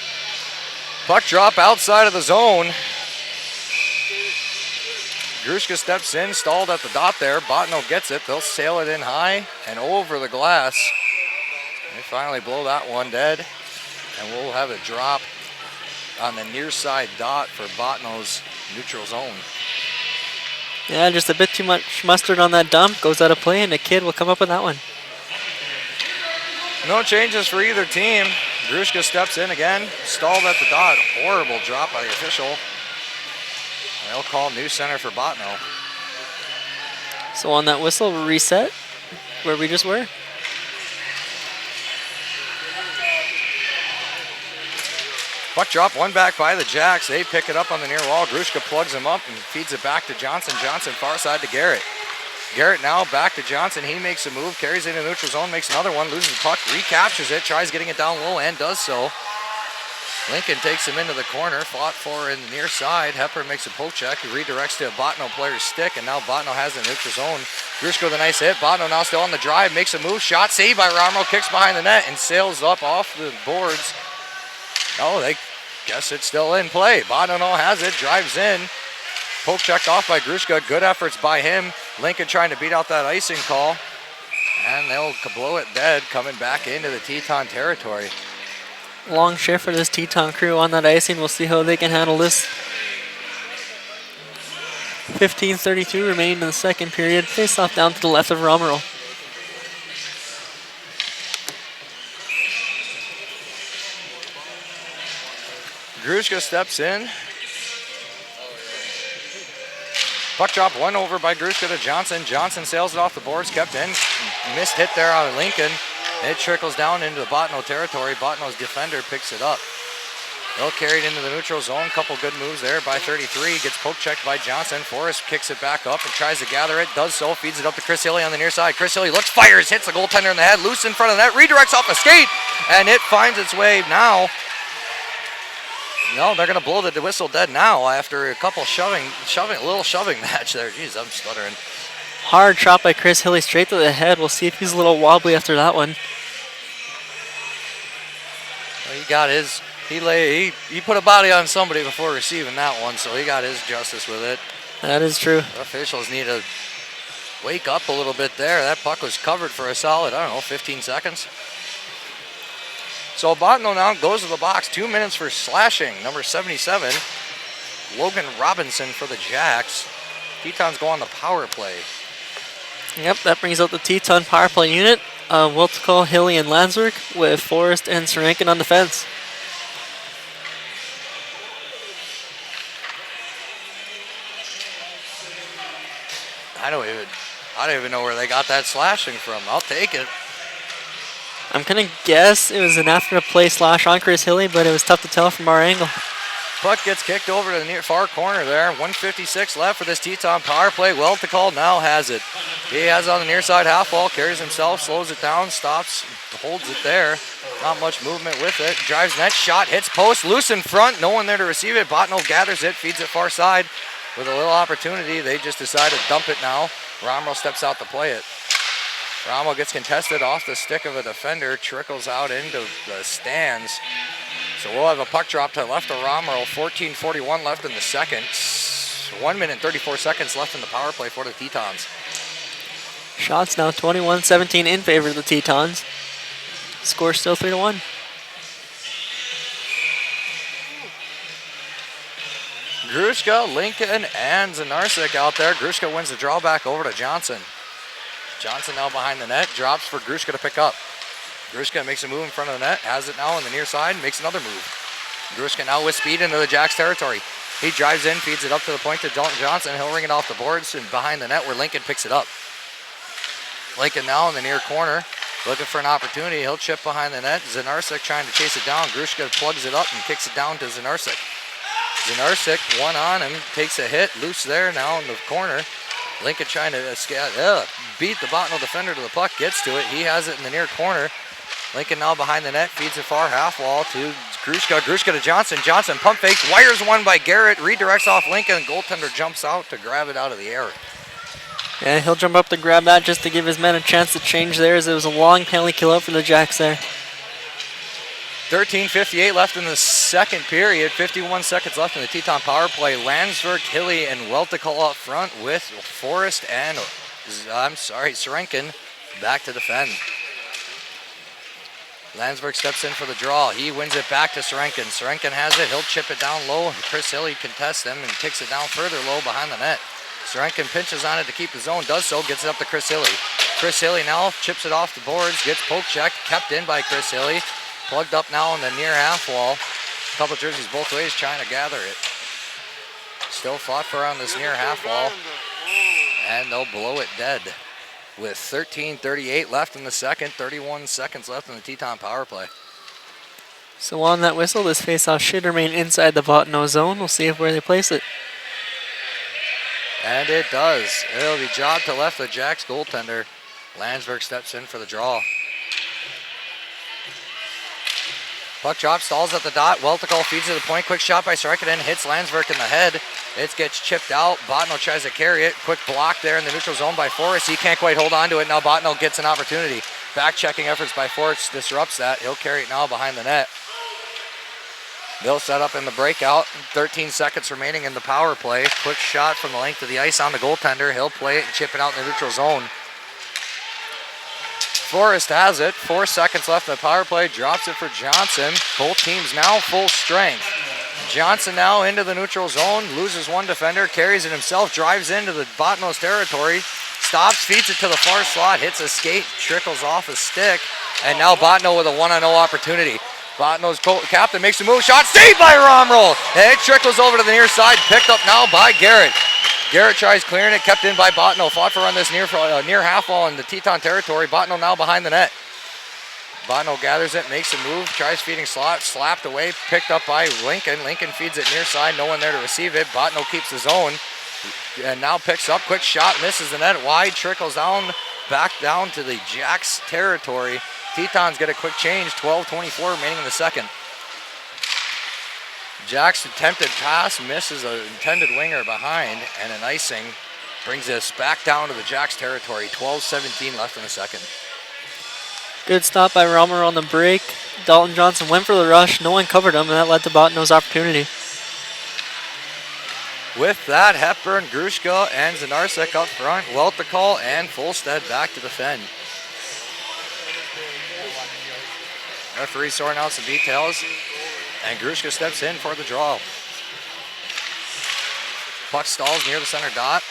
Speaker 1: Puck drop outside of the zone. Grushka steps in, stalled at the dot there. Bottineau gets it. They'll sail it in high and over the glass. They finally blow that one dead. And we'll have a drop on the near side dot for Bottineau's neutral zone.
Speaker 2: Yeah, just a bit too much mustard on that dump. Goes out of play, and the kid will come up with that one.
Speaker 1: No changes for either team. Grushka steps in again. Stalled at the dot. Horrible drop by the official. They'll call new center for Bottineau.
Speaker 2: So on that whistle, we'll reset where we just were.
Speaker 1: Puck drop, one back by the Jacks. They pick it up on the near wall. Grushka plugs him up and feeds it back to Johnson. Johnson far side to Garrett. Garrett now back to Johnson. He makes a move, carries it in the neutral zone, makes another one, loses the puck, recaptures it, tries getting it down low and does so. Lincoln takes him into the corner, fought for in the near side. Hepper makes a poke check. He redirects to a Bottineau player's stick, and now Bottineau has the neutral zone. Grushka with a nice hit. Bottineau now still on the drive, makes a move, shot, saved by Romero, kicks behind the net and sails up off the boards. Oh, they guess it's still in play. Bottineau has it, drives in. Poke checked off by Grushka. Good efforts by him. Lincoln trying to beat out that icing call. And they'll blow it dead, coming back into the Teton territory.
Speaker 2: Long shift for this Teton crew on that icing. We'll see how they can handle this. 15:32 remaining in the second period. Face off down to the left of Romero.
Speaker 1: Grushka steps in. Puck drop, one over by Grushka to Johnson. Johnson sails it off the boards, kept in. Missed hit there out of Lincoln. It trickles down into the Bottineau territory. Bottineau's defender picks it up. They'll carry it into the neutral zone. Couple good moves there by 33. Gets poke checked by Johnson. Forrest kicks it back up and tries to gather it. Does so. Feeds it up to Chris Hilly on the near side. Chris Hilly looks, fires, hits the goaltender in the head. Loose in front of the net. Redirects off a skate. And it finds its way now. No, they're going to blow the whistle dead now after a couple a little shoving match there. Jeez, I'm stuttering.
Speaker 2: Hard shot by Chris Hilly straight to the head. We'll see if he's a little wobbly after that one.
Speaker 1: Well, he got his, he put a body on somebody before receiving that one, so he got his justice with it.
Speaker 2: That is true.
Speaker 1: The officials need to wake up a little bit there. That puck was covered for a solid, 15 seconds. So Bottineau now goes to the box. 2 minutes for slashing. Number 77, Logan Robinson for the Jacks. Tetons go on the power play.
Speaker 2: Yep, that brings out the Teton power play unit. Wilticall, Hilly, and Landsberg with Forrest and Sarankin on defense.
Speaker 1: I don't even know where they got that slashing from. I'll take it.
Speaker 2: I'm going to guess it was an after the play slash on Chris Hilly, but it was tough to tell from our angle.
Speaker 1: Puck gets kicked over to the near far corner there. 1:56 left for this Teton power play. Welticall now has it. He has it on the near side half wall, carries himself, slows it down, stops, holds it there. Not much movement with it. Drives net, shot, hits post, loose in front. No one there to receive it. Bottineau gathers it, feeds it far side. With a little opportunity, they just decide to dump it now. Romero steps out to play it. Romero gets contested off the stick of a defender, trickles out into the stands. So we'll have a puck drop to the left of Romero. 14:41 left in the second. 1 minute and 34 seconds left in the power play for the Tetons.
Speaker 2: Shots now 21-17 in favor of the Tetons. Score still 3-1.
Speaker 1: Gruszka, Lincoln, and Zanarsik out there. Gruszka wins the draw back over to Johnson. Johnson now behind the net, drops for Gruszka to pick up. Gruszka makes a move in front of the net, has it now on the near side, makes another move. Gruszka now with speed into the Jacks territory. He drives in, feeds it up to the point to Dalton Johnson. He'll ring it off the boards and behind the net where Lincoln picks it up. Lincoln now in the near corner, looking for an opportunity. He'll chip behind the net. Zanarsik trying to chase it down. Gruszka plugs it up and kicks it down to Zanarsik. Zanarsik, one on him, takes a hit, loose there now in the corner. Lincoln trying to beat the Bottineau defender to the puck, gets to it. He has it in the near corner. Lincoln now behind the net, feeds it far half wall to Gruszka. Gruszka to Johnson. Johnson pump fakes, wires one by Garrett, redirects off Lincoln. Goaltender jumps out to grab it out of the air.
Speaker 2: Yeah, he'll jump up to grab that just to give his men a chance to change theirs. It was a long penalty kill out for the Jacks there.
Speaker 1: 13:58 left in the second period. 51 seconds left in the Teton power play. Landsberg, Hilly, and Welticall up front with Forrest and, Serenkin back to defend. Landsberg steps in for the draw. He wins it back to Serenkin. Serenkin has it. He'll chip it down low. Chris Hilly contests him and kicks it down further low behind the net. Serenkin pinches on it to keep the zone, does so, gets it up to Chris Hilly. Chris Hilly now chips it off the boards, gets poke checked, kept in by Chris Hilly. Plugged up now on the near half wall. A couple jerseys both ways trying to gather it. Still fought for on this near half wall. And they'll blow it dead. With 13:38 left in the second, 31 seconds left in the Teton power play.
Speaker 2: So on that whistle, this faceoff should remain inside the Bottineau zone. We'll see where they place it.
Speaker 1: And it does. It'll be jobbed to left of Jack's goaltender. Landsberg steps in for the draw. Puck drop, stalls at the dot. Welticall feeds to the point. Quick shot by Sarkinen, hits Landsberg in the head. It gets chipped out. Bottineau tries to carry it. Quick block there in the neutral zone by Forrest. He can't quite hold on to it. Now Bottineau gets an opportunity. Back checking efforts by Forrest disrupts that. He'll carry it now behind the net. They'll set up in the breakout. 13 seconds remaining in the power play. Quick shot from the length of the ice on the goaltender. He'll play it and chip it out in the neutral zone. Forrest has it. 4 seconds left in the power play. Drops it for Johnson. Both teams now full strength. Johnson now into the neutral zone. Loses one defender. Carries it himself. Drives into the Bottineau's territory. Stops. Feeds it to the far slot. Hits a skate. Trickles off a stick. And now Bottineau with a 1-on-0 opportunity. Bottineau's captain makes a move. Shot saved by Romroll. And it trickles over to the near side. Picked up now by Garrett. Garrett tries clearing it, kept in by Bottineau. Fought for on this near half wall in the Teton territory. Bottineau now behind the net. Bottineau gathers it, makes a move, tries feeding slot, slapped away, picked up by Lincoln. Lincoln feeds it near side, no one there to receive it. Bottineau keeps the zone and now picks up, quick shot, misses the net wide, trickles down, back down to the Jacks territory. Tetons get a quick change, 12:24 remaining in the second. Jacks attempted pass, misses an intended winger behind, and an icing brings us back down to the Jacks territory. 12:17 left in the second.
Speaker 2: Good stop by Romer on the break. Dalton Johnson went for the rush. No one covered him, and that led to Bottineau's opportunity.
Speaker 1: With that, Hepburn, Gruszka, and Zanarsik up front. Welticall and Folstead back to defend. Referee sorting out some details. And Gruszka steps in for the draw. Puck stalls near the center dot.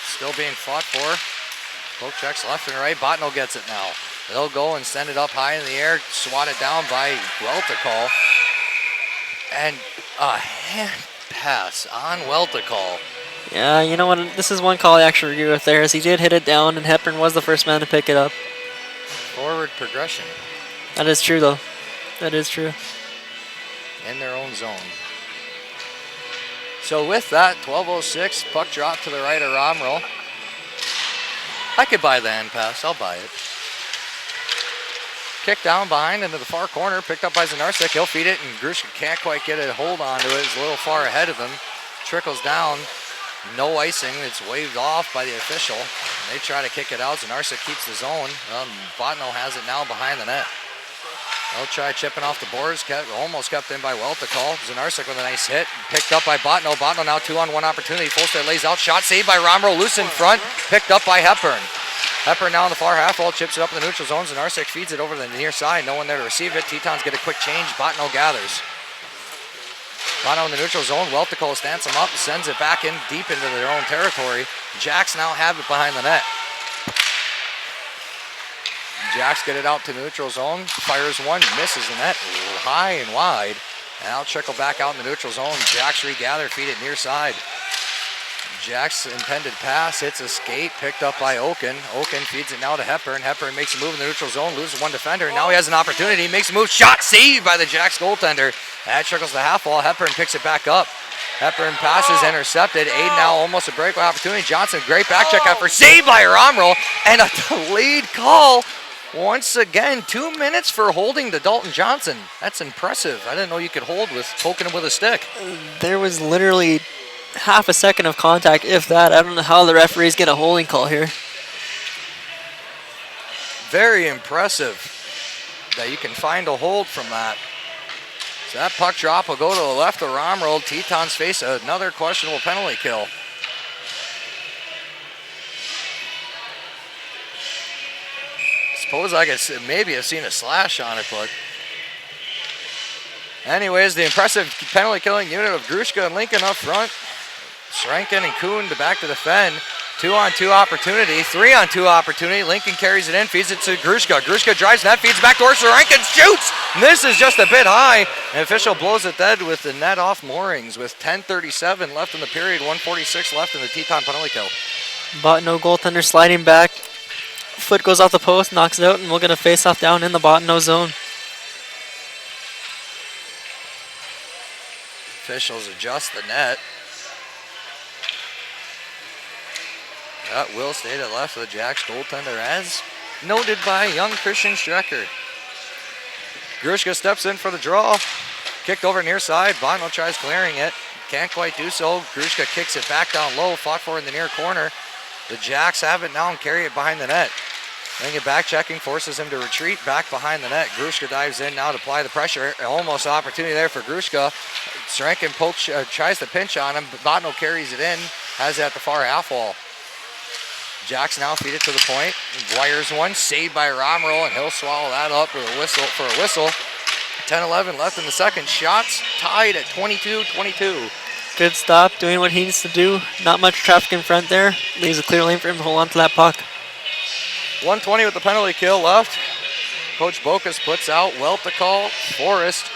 Speaker 1: Still being fought for. Poke checks left and right. Bottineau gets it now. They'll go and send it up high in the air. Swatted down by Welticall. And a hand pass on Welticall.
Speaker 2: Yeah, you know what? This is one call I actually agree with there, as he did hit it down, and Hepburn was the first man to pick it up.
Speaker 1: Forward progression.
Speaker 2: That is true, though. That is true.
Speaker 1: In their own zone. So with that, 12:06, puck drop to the right of Romero. I could buy the end pass. I'll buy it. Kick down behind into the far corner, picked up by Zanarsek. He'll feed it, and Grushka can't quite get a hold onto it. It's a little far ahead of him. Trickles down. No icing. It's waved off by the official. They try to kick it out. Zanarsek keeps the zone. Bottineau has it now behind the net. They'll try chipping off the boards. Almost kept in by Weltikal. Zanarsek with a nice hit. Picked up by Bottineau. Bottineau now 2-on-1 opportunity. Folster lays out. Shot saved by Romero. Loose in front. Picked up by Hepburn. Hepburn now in the far half wall. Chips it up in the neutral zone. Zanarsek feeds it over to the near side. No one there to receive it. Tetons get a quick change. Bottineau gathers. Bottineau in the neutral zone. Weltikal stands him up. Sends it back in deep into their own territory. Jacks now have it behind the net. Jacks get it out to neutral zone. Fires one, misses the net high and wide. And now trickle back out in the neutral zone. Jacks regather, feed it near side. Jacks' intended pass hits a skate, picked up by Oken. Oken feeds it now to Hepburn. Hepburn makes a move in the neutral zone, loses one defender. Now he has an opportunity, makes a move. Shot saved by the Jacks goaltender. That trickles to the half wall. Hepburn picks it back up. Hepburn passes intercepted. Aid now almost a breakaway opportunity. Johnson, great back check effort, saved by Romero. And a delayed call. Once again, 2 minutes for holding to Dalton Johnson. That's impressive. I didn't know you could hold with poking him with a stick.
Speaker 2: There was literally half a second of contact, if that. I don't know how the referees get a holding call here.
Speaker 1: Very impressive that you can find a hold from that. So that puck drop will go to the left of Romero. Tetons face another questionable penalty kill. Suppose I could maybe have seen a slash on it, but anyways, the impressive penalty killing unit of Grushka and Lincoln up front. Srankin and Kuhn to back to defend. 2-on-2 opportunity, 3-on-2 opportunity. Lincoln carries it in, feeds it to Grushka. Grushka drives net, feeds back towards Srankin, shoots! Misses just a bit high. An official blows it dead with the net off moorings with 10:37 left in the period, 1:46 left in the Teton penalty kill.
Speaker 2: Bottineau goaltender sliding back. Foot goes off the post, knocks it out, and we'll get a face-off down in the Bottineau zone.
Speaker 1: Officials adjust the net. That will stay to the left of the Jacks goaltender, as noted by young Christian Strecker. Grushka steps in for the draw. Kicked over near side. Bottineau tries clearing it. Can't quite do so. Grushka kicks it back down low. Fought for in the near corner. The Jacks have it now and carry it behind the net. Lincoln back checking, forces him to retreat back behind the net. Grushka dives in now to apply the pressure. Almost an opportunity there for Grushka. Srankin tries to pinch on him, but Bottineau carries it in. Has it at the far half wall. Jacks now feed it to the point. Wires one, saved by Romero, and he'll swallow that up with a whistle. 10-11 left in the second. Shots tied at 22-22.
Speaker 2: Good stop, doing what he needs to do. Not much traffic in front there. Leaves a clear lane for him to hold on to that puck.
Speaker 1: 1:20 with the penalty kill left. Coach Bokas puts out Weltikal, Forrest,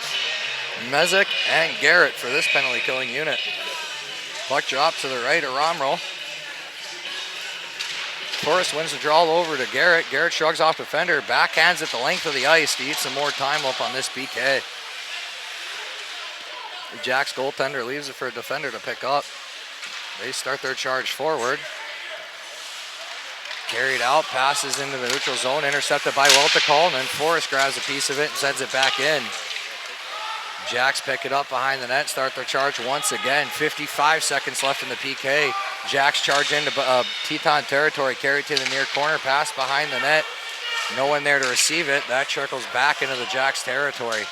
Speaker 1: Mezek, and Garrett for this penalty killing unit. Puck drop to the right of Romero. Forrest wins the draw over to Garrett. Garrett shrugs off defender, backhands it the length of the ice to eat some more time up on this PK. The Jacks goaltender leaves it for a defender to pick up. They start their charge forward. Carried out, passes into the neutral zone, intercepted by Weltikal, and then Forrest grabs a piece of it and sends it back in. Jacks pick it up behind the net, start their charge once again. 55 seconds left in the PK. Jacks charge into Teton territory, carry to the near corner, pass behind the net. No one there to receive it. That trickles back into the Jacks territory.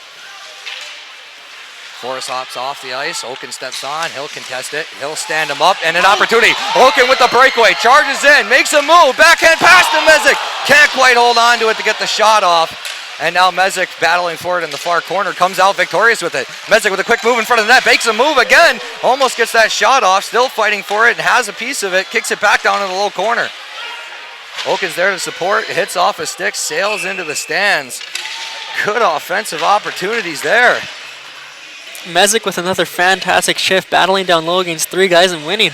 Speaker 1: Forrest hops off the ice. Oken steps on. He'll contest it. He'll stand him up, and an opportunity. Oken with the breakaway. Charges in. Makes a move. Backhand pass to Mezek. Can't quite hold on to it to get the shot off. And now Mezek battling for it in the far corner. Comes out victorious with it. Mezek with a quick move in front of the net. Makes a move again. Almost gets that shot off. Still fighting for it and has a piece of it. Kicks it back down in the low corner. Oken's there to support. Hits off a stick. Sails into the stands. Good offensive opportunities there.
Speaker 2: Mezek with another fantastic shift, battling down low against three guys and winning.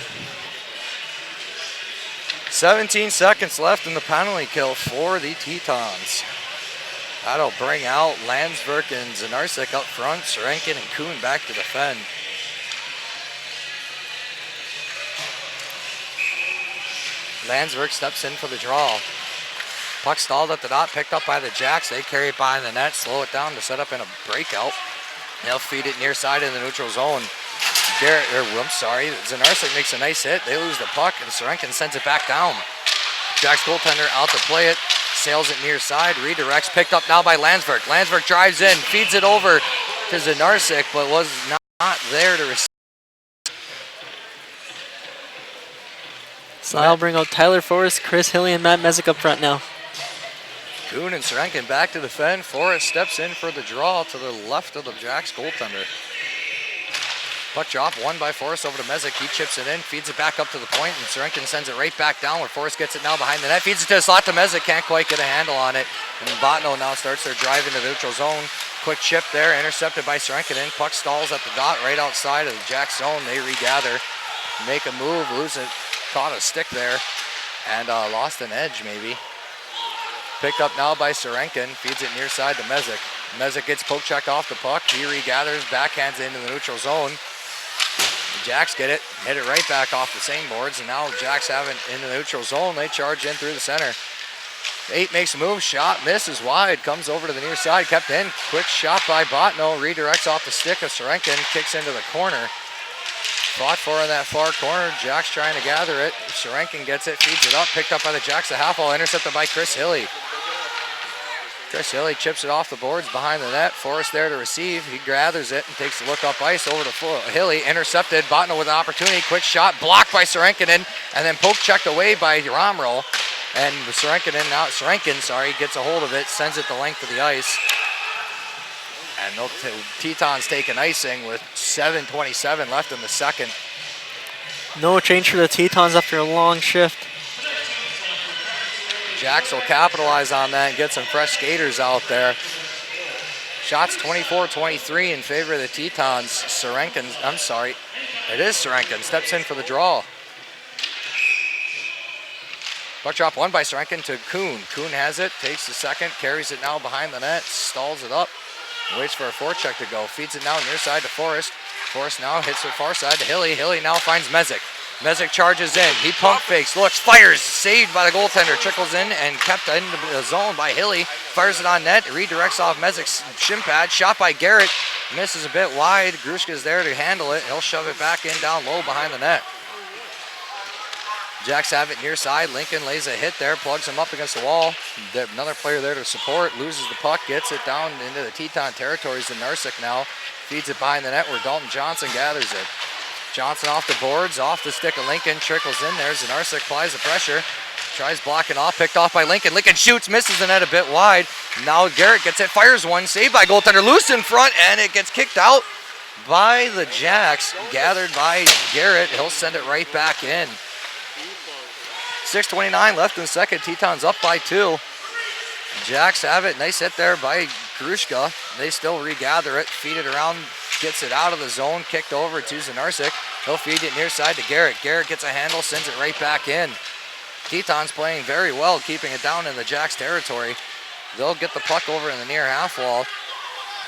Speaker 1: 17 seconds left in the penalty kill for the Tetons. That'll bring out Landsberg and Zanarsik up front. Serenkin and Kuhn back to defend. Landsberg steps in for the draw. Puck stalled at the dot, picked up by the Jacks. They carry it behind the net, slow it down to set up in a breakout. They'll feed it near side in the neutral zone. Zanarsik makes a nice hit. They lose the puck, and Serenkin sends it back down. Jacks goaltender out to play it, sails it near side, redirects, picked up now by Landsberg. Landsberg drives in, feeds it over to Zanarsik, but was not there to receive.
Speaker 2: So I'll bring out Tyler Forrest, Chris Hilly, and Matt Mezek up front now.
Speaker 1: Kuhn and Serenkin back to defend. Forrest steps in for the draw to the left of the Jacks goaltender. Puck drop, won by Forrest over to Mezek. He chips it in, feeds it back up to the point, and Serenkin sends it right back down where Forrest gets it now behind the net. Feeds it to the slot to Mezek, can't quite get a handle on it. And Bottineau now starts their drive into the neutral zone. Quick chip there, intercepted by Serenkin. Puck stalls at the dot right outside of the Jacks zone. They regather, make a move, lose it, caught a stick there, and lost an edge maybe. Picked up now by Serenkin, feeds it near side to Mezek. Mezek gets poke checked off the puck. He regathers, backhands it into the neutral zone. The Jacks get it, hit it right back off the same boards, and now the Jacks have it in the neutral zone. They charge in through the center. 8 makes a move, shot, misses wide, comes over to the near side, kept in. Quick shot by Bottineau, redirects off the stick of Serenkin, kicks into the corner. Fought for in that far corner. Jacks trying to gather it. Serenkin gets it, feeds it up, picked up by the Jacks. A half wall, intercepted by Chris Hilly. Chris Hilly chips it off the boards behind the net. Forrest there to receive. He gathers it and takes a look up ice over to Hilly. Intercepted. Bottineau with an opportunity. Quick shot blocked by Serenkin, and then poke checked away by Romero. And Serenkin gets a hold of it, sends it the length of the ice. And Tetons take an icing with 7:27 left in the second.
Speaker 2: No change for the Tetons after a long shift.
Speaker 1: Jacks will capitalize on that and get some fresh skaters out there. Shots 24-23 in favor of the Tetons. It is Serenkin, steps in for the draw. Puck drop won by Serenkin to Kuhn. Kuhn has it, takes the second, carries it now behind the net, stalls it up, waits for a forecheck to go. Feeds it now near side to Forrest. Forrest now hits the far side to Hilly. Hilly now finds Mezek. Mezek charges in. He pump fakes, looks, fires. Saved by the goaltender. Trickles in and kept in the zone by Hilly. Fires it on net. Redirects off Mezek's shin pad. Shot by Garrett. Misses a bit wide. Grushka's there to handle it. He'll shove it back in down low behind the net. Jacks have it near side. Lincoln lays a hit there. Plugs him up against the wall. Another player there to support. Loses the puck. Gets it down into the Teton territories. Zanarsik now feeds it behind the net where Dalton Johnson gathers it. Johnson off the boards, off the stick of Lincoln, trickles in there. Zanarsik applies the pressure, tries blocking off, picked off by Lincoln. Lincoln shoots, misses the net a bit wide. Now Garrett gets it, fires one, saved by goaltender, loose in front, and it gets kicked out by the Jacks. Gathered by Garrett, he'll send it right back in. 6:29 left in the second, Tetons up by 2. Jacks have it, nice hit there by Grushka. They still regather it, feed it around, gets it out of the zone, kicked over to Zanarsik. He'll feed it near side to Garrett. Garrett gets a handle, sends it right back in. Tetons playing very well, keeping it down in the Jacks territory. They'll get the puck over in the near half wall.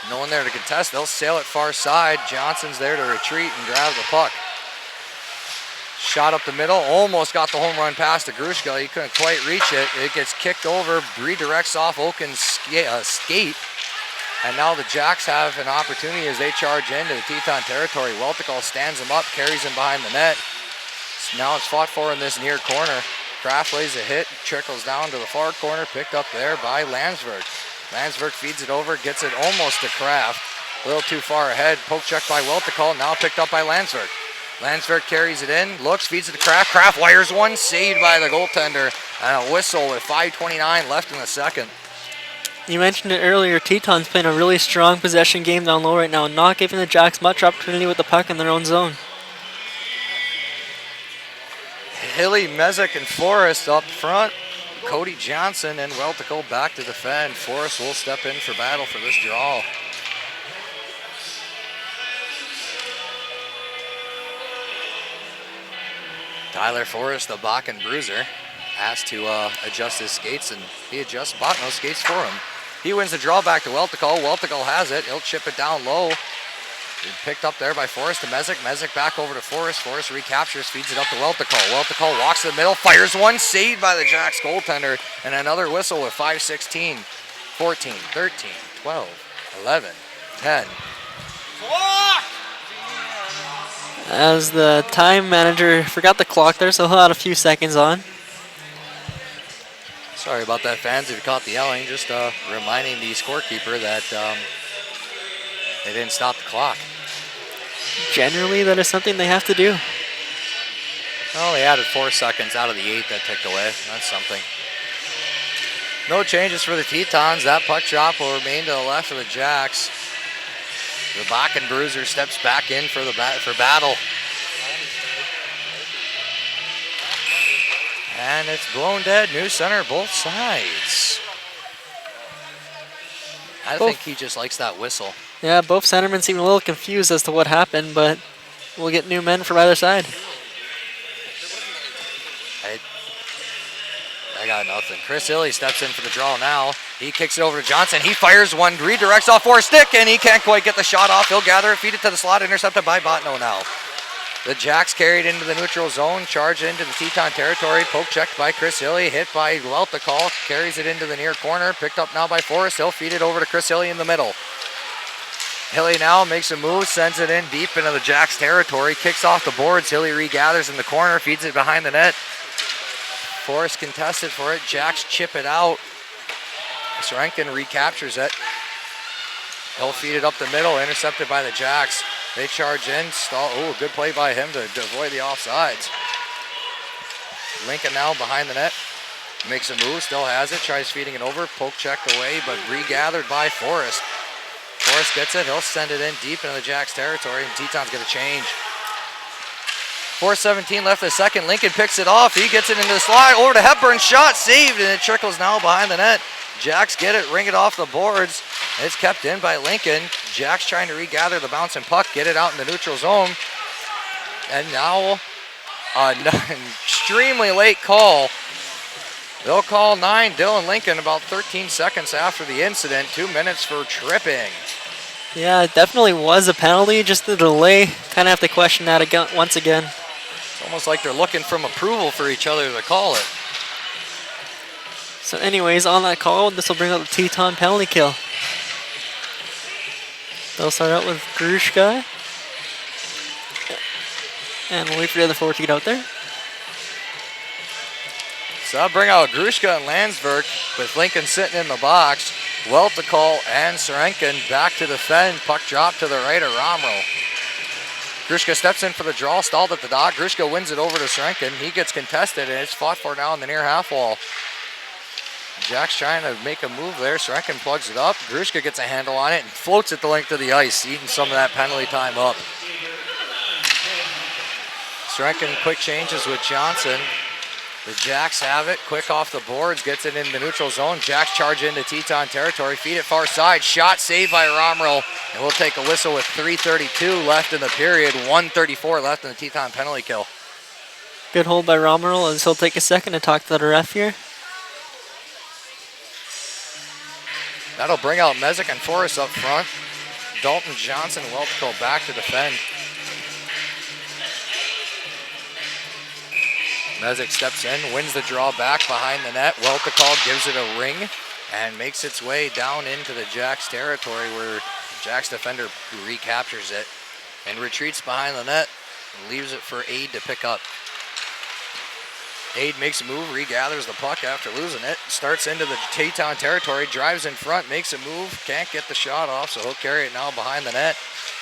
Speaker 1: No one there to contest. They'll sail it far side. Johnson's there to retreat and grab the puck. Shot up the middle, almost got the home run pass to Grushka. He couldn't quite reach it. It gets kicked over, redirects off Oaken's skate. And now the Jacks have an opportunity as they charge into the Teton territory. Weltikal stands him up, carries him behind the net. Now it's fought for in this near corner. Kraft lays a hit, trickles down to the far corner, picked up there by Landsberg. Landsberg feeds it over, gets it almost to Kraft. A little too far ahead, poke check by Weltikal, now picked up by Landsberg. Landsberg carries it in, looks, feeds it to Kraft. Kraft wires one, saved by the goaltender. And a whistle with 5:29 left in the second.
Speaker 2: You mentioned it earlier, Teton's playing a really strong possession game down low right now, not giving the Jacks much opportunity with the puck in their own zone.
Speaker 1: Hilly, Mezek, and Forrest up front. Cody Johnson and Weltikal back to defend. Forrest will step in for battle for this draw. Tyler Forrest, the Bakken bruiser. asked to adjust his skates, and he adjusts Bottineau's skates for him. He wins the draw back to Weltico. Weltico has it. He'll chip it down low. Picked up there by Forrest to Mezek. Mezek back over to Forrest. Forrest recaptures, feeds it up to Weltico. Weltico walks to the middle, fires one, saved by the Jacks goaltender, and another whistle with 5:16, 14, 13, 12, 11, 10.
Speaker 2: As the time manager forgot the clock there, so he'll add a few seconds on.
Speaker 1: Sorry about that, fans, if you caught the yelling. Just reminding the scorekeeper that they didn't stop the clock.
Speaker 2: Generally, that is something they have to do.
Speaker 1: Well, they added 4 seconds out of the 8 that ticked away. That's something. No changes for the Tetons. That puck drop will remain to the left of the Jacks. The Bakken Bruiser steps back in for battle. And it's blown dead. New center, both sides. I think he just likes that whistle.
Speaker 2: Yeah, both centermen seem a little confused as to what happened, but we'll get new men from either side.
Speaker 1: I got nothing. Chris Hilly steps in for the draw now. He kicks it over to Johnson. He fires one, redirects off for a stick, and he can't quite get the shot off. He'll gather it, feed it to the slot, intercepted by Bottineau now. The Jacks carried into the neutral zone, charged into the Teton territory, poke checked by Chris Hilly, hit by Weltico, carries it into the near corner, picked up now by Forrest. He'll feed it over to Chris Hilly in the middle. Hilly now makes a move, sends it in deep into the Jacks territory, kicks off the boards. Hilly regathers in the corner, feeds it behind the net. Forrest contested for it. Jacks chip it out. Sorenkin recaptures it. He'll feed it up the middle, intercepted by the Jacks. They charge in, stall. Oh, good play by him to avoid the offsides. Lincoln now behind the net. Makes a move, still has it, tries feeding it over. Poke checked away, but regathered by Forrest. Forrest gets it, he'll send it in deep into the Jacks territory, and Teton's gonna change. 4:17 left the second. Lincoln picks it off. He gets it into the slide. Over to Hepburn. Shot saved, and it trickles now behind the net. Jacks get it, ring it off the boards. It's kept in by Lincoln. Jacks trying to regather the bouncing puck, get it out in the neutral zone. And now an extremely late call. They'll call 9 Dylan Lincoln about 13 seconds after the incident. 2 minutes for tripping.
Speaker 2: Yeah, it definitely was a penalty. Just the delay. Kind of have to question that again, once again.
Speaker 1: It's almost like they're looking from approval for each other to call it.
Speaker 2: So anyways, on that call, this will bring up the Teton penalty kill. They'll start out with Grushka. And we'll wait for the other forward to get out there.
Speaker 1: So I'll bring out Grushka and Landsberg with Lincoln sitting in the box. Weltico and Sorenkin back to defend. Puck drop to the right of Romero. Grushka steps in for the draw, stalled at the dot. Grushka wins it over to Sorenkin. He gets contested, and it's fought for now in the near half wall. Jack's trying to make a move there. Sorenkin plugs it up. Grushka gets a handle on it and floats it the length of the ice, eating some of that penalty time up. Sorenkin quick changes with Johnson. The Jacks have it, quick off the boards, gets it in the neutral zone. Jacks charge into Teton territory, feed it far side, shot saved by Romero. And we'll take a whistle with 3:32 left in the period, 1:34 left in the Teton penalty kill.
Speaker 2: Good hold by Romero, as he'll take a second to talk to the ref here.
Speaker 1: That'll bring out Mezek and Forrest up front. Dalton, Johnson, and Weltico back to defend. Mezek steps in, wins the draw back behind the net. Weltico gives it a ring and makes its way down into the Jacks territory where the Jacks defender recaptures it and retreats behind the net and leaves it for Aid to pick up. Aid makes a move, regathers the puck after losing it, starts into the Teton territory, drives in front, makes a move, can't get the shot off, so he'll carry it now behind the net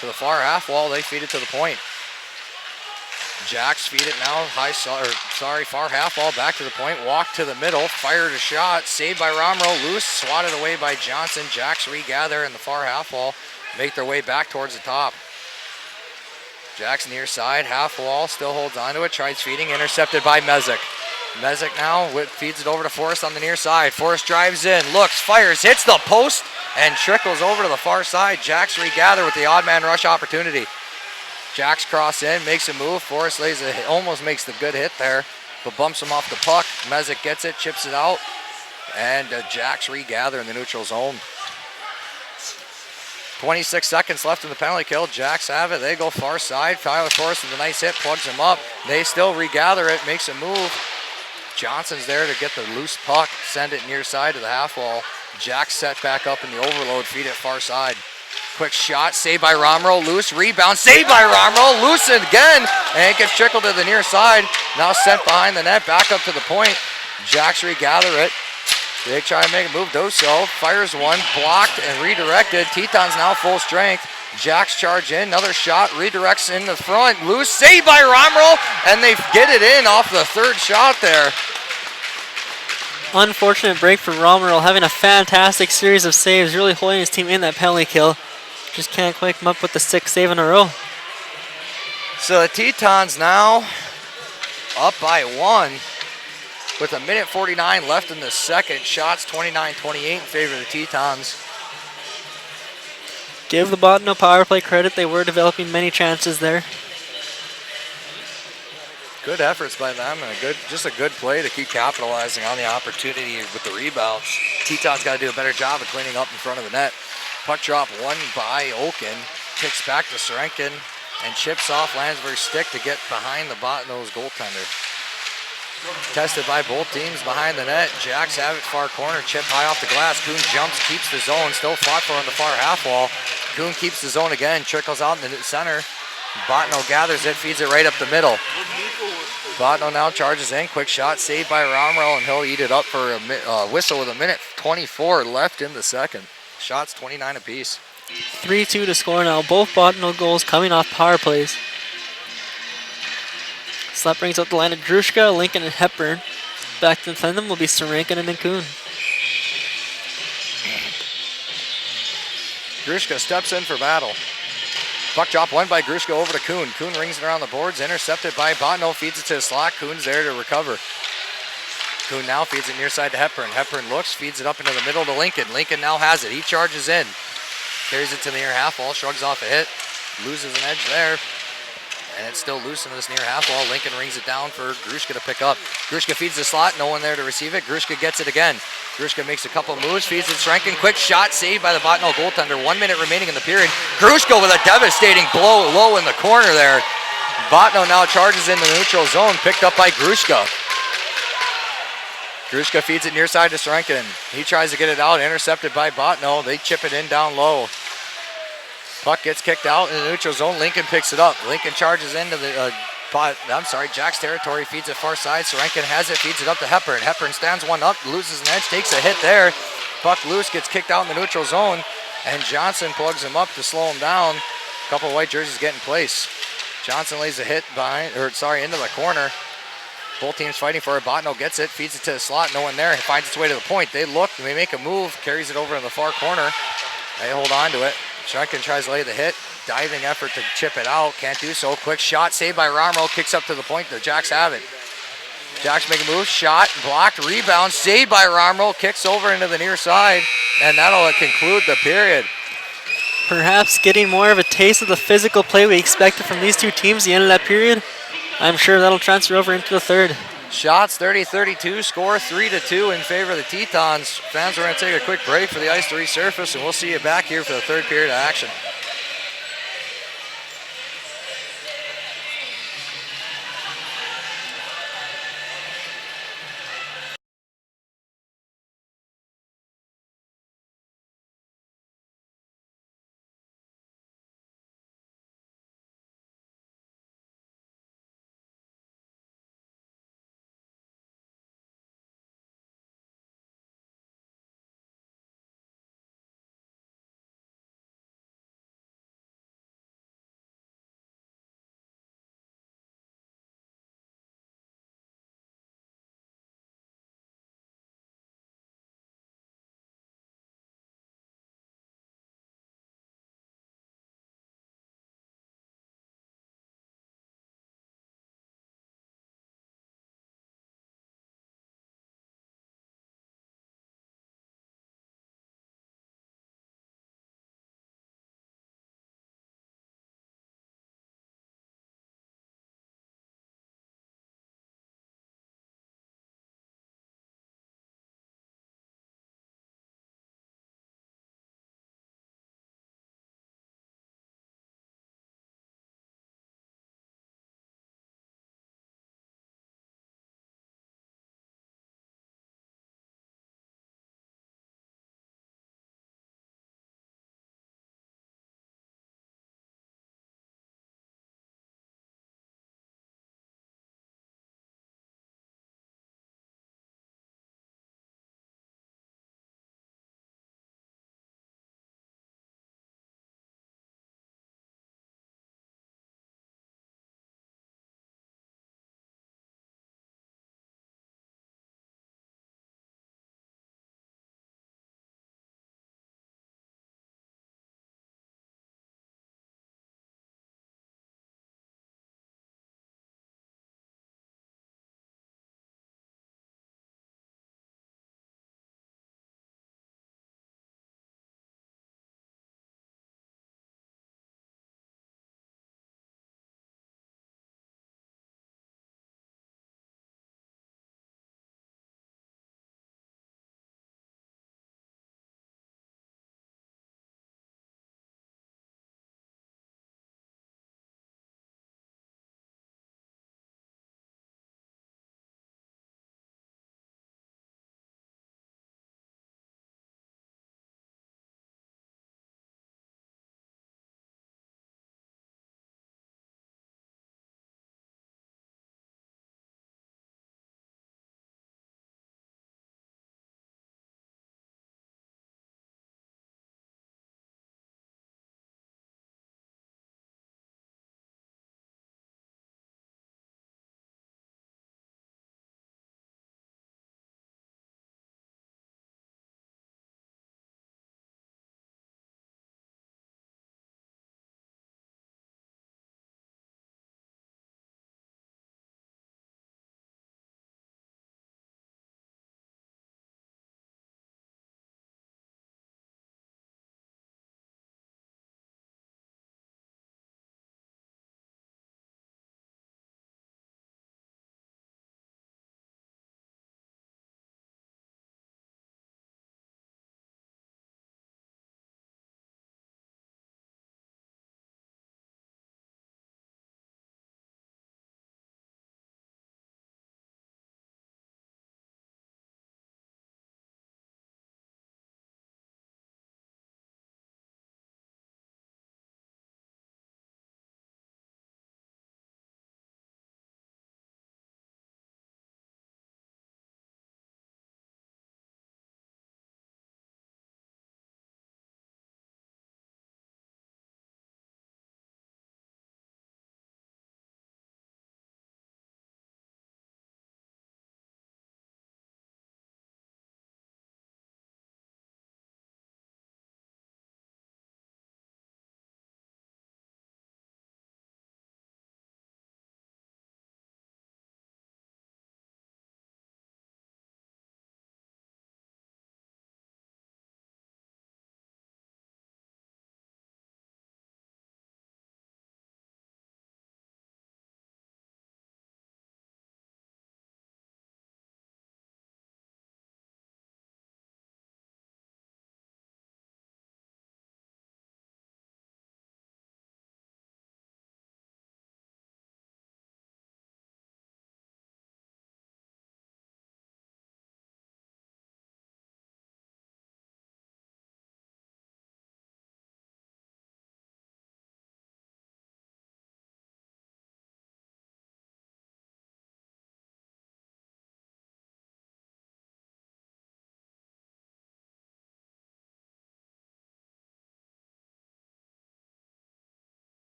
Speaker 1: to the far half wall. They feed it to the point. Jacks feed it now, far half wall, back to the point, walk to the middle, fired a shot, saved by Romero, loose, swatted away by Johnson. Jacks regather in the far half wall, make their way back towards the top. Jacks near side, half wall, still holds onto it, tries feeding, intercepted by Mezek. Mezek now feeds it over to Forrest on the near side. Forrest drives in, looks, fires, hits the post, and trickles over to the far side. Jacks regather with the odd man rush opportunity. Jacks cross in, makes a move. Forrest almost makes the good hit there. but bumps him off the puck. Mezek gets it, chips it out, and Jacks regather in the neutral zone. 26 seconds left in the penalty kill. Jacks have it. They go far side. Tyler Forrest with a nice hit, plugs him up. They still regather it, makes a move. Johnson's there to get the loose puck, send it near side to the half wall. Jacks set back up in the overload, feed it far side. Quick shot, saved by Romero, loose, rebound, saved by Romero, loose again, and it gets trickled to the near side. Now sent behind the net, back up to the point. Jacks regather it. They try to make a move, does so. Fires one, blocked and redirected. Teton's now full strength. Jacks charge in, another shot, redirects in the front. Loose, saved by Romero, and they get it in off the third shot there.
Speaker 2: Unfortunate break for Romero, having a fantastic series of saves, really holding his team in that penalty kill. Just can't quite come up with the 6th save in a row.
Speaker 1: So the Tetons now up by 1. With 1:49 left in the second. Shots 29-28 in favor of the Tetons.
Speaker 2: Give the Bottineau power play credit. They were developing many chances there.
Speaker 1: Good efforts by them and just a good play to keep capitalizing on the opportunity with the rebounds. Tetons got to do a better job of cleaning up in front of the net. Puck drop won by Oken. Kicks back to Sorenkin and chips off Landsberg's stick to get behind the Bottineau's goaltender. Tested by both teams behind the net. Jacks have it far corner, chip high off the glass. Kuhn jumps, keeps the zone, still fought for on the far half wall. Kuhn keeps the zone again, trickles out in the center. Bottineau gathers it, feeds it right up the middle. Bottineau now charges in, quick shot, saved by Romero, and he'll eat it up for a whistle with 1:24 left in the second. Shots 29 apiece.
Speaker 2: 3-2 to score now. Both Bottineau goals coming off power plays. So that brings up the line of Drushka, Lincoln, and Hepburn. Back to defend them will be Sorenkin and Kuhn.
Speaker 1: Grushka steps in for battle. Puck drop won by Grushka over to Kuhn. Kuhn rings it around the boards, intercepted by Bottineau, feeds it to the slot. Kuhn's there to recover. Kuhn now feeds it near side to Hepburn. Hepburn looks, feeds it up into the middle to Lincoln. Lincoln now has it. He charges in. Carries it to the near half wall, shrugs off a hit. Loses an edge there. And it's still loose in this near half wall. Lincoln rings it down for Grushka to pick up. Grushka feeds the slot, no one there to receive it. Grushka gets it again. Grushka makes a couple moves, feeds it Sorenkin. Quick shot, saved by the Bottineau goaltender. 1 minute remaining in the period. Grushka with a devastating blow low in the corner there. Bottineau now charges in the neutral zone, picked up by Grushka. Grushka feeds it near side to Sorenkin. He tries to get it out, intercepted by Bottineau. They chip it in down low. Puck gets kicked out in the neutral zone. Lincoln picks it up. Lincoln charges into the Jack's territory, feeds it far side. Sorenkin has it, feeds it up to Hepburn. Hepburn stands one up, loses an edge, takes a hit there. Puck loose, gets kicked out in the neutral zone, and Johnson plugs him up to slow him down. A couple of white jerseys get in place. Johnson lays a hit into the corner. Both teams fighting for it. Bottineau gets it, feeds it to the slot, no one there. It finds its way to the point. They look, they make a move, carries it over in the far corner. They hold on to it. Sorenkin tries to lay the hit. Diving effort to chip it out. Can't do so. Quick shot saved by Romero. Kicks up to the point. The Jacks have it. Jacks make a move. Shot. Blocked. Rebound. Saved by Romero. Kicks over into the near side. And that'll conclude the period.
Speaker 2: Perhaps getting more of a taste of the physical play we expected from these two teams at the end of that period. I'm sure that'll transfer over into the third.
Speaker 1: Shots 30-32, score 3-2 in favor of the Tetons. Fans, we're going to take a quick break for the ice to resurface, and we'll see you back here for the third period of action.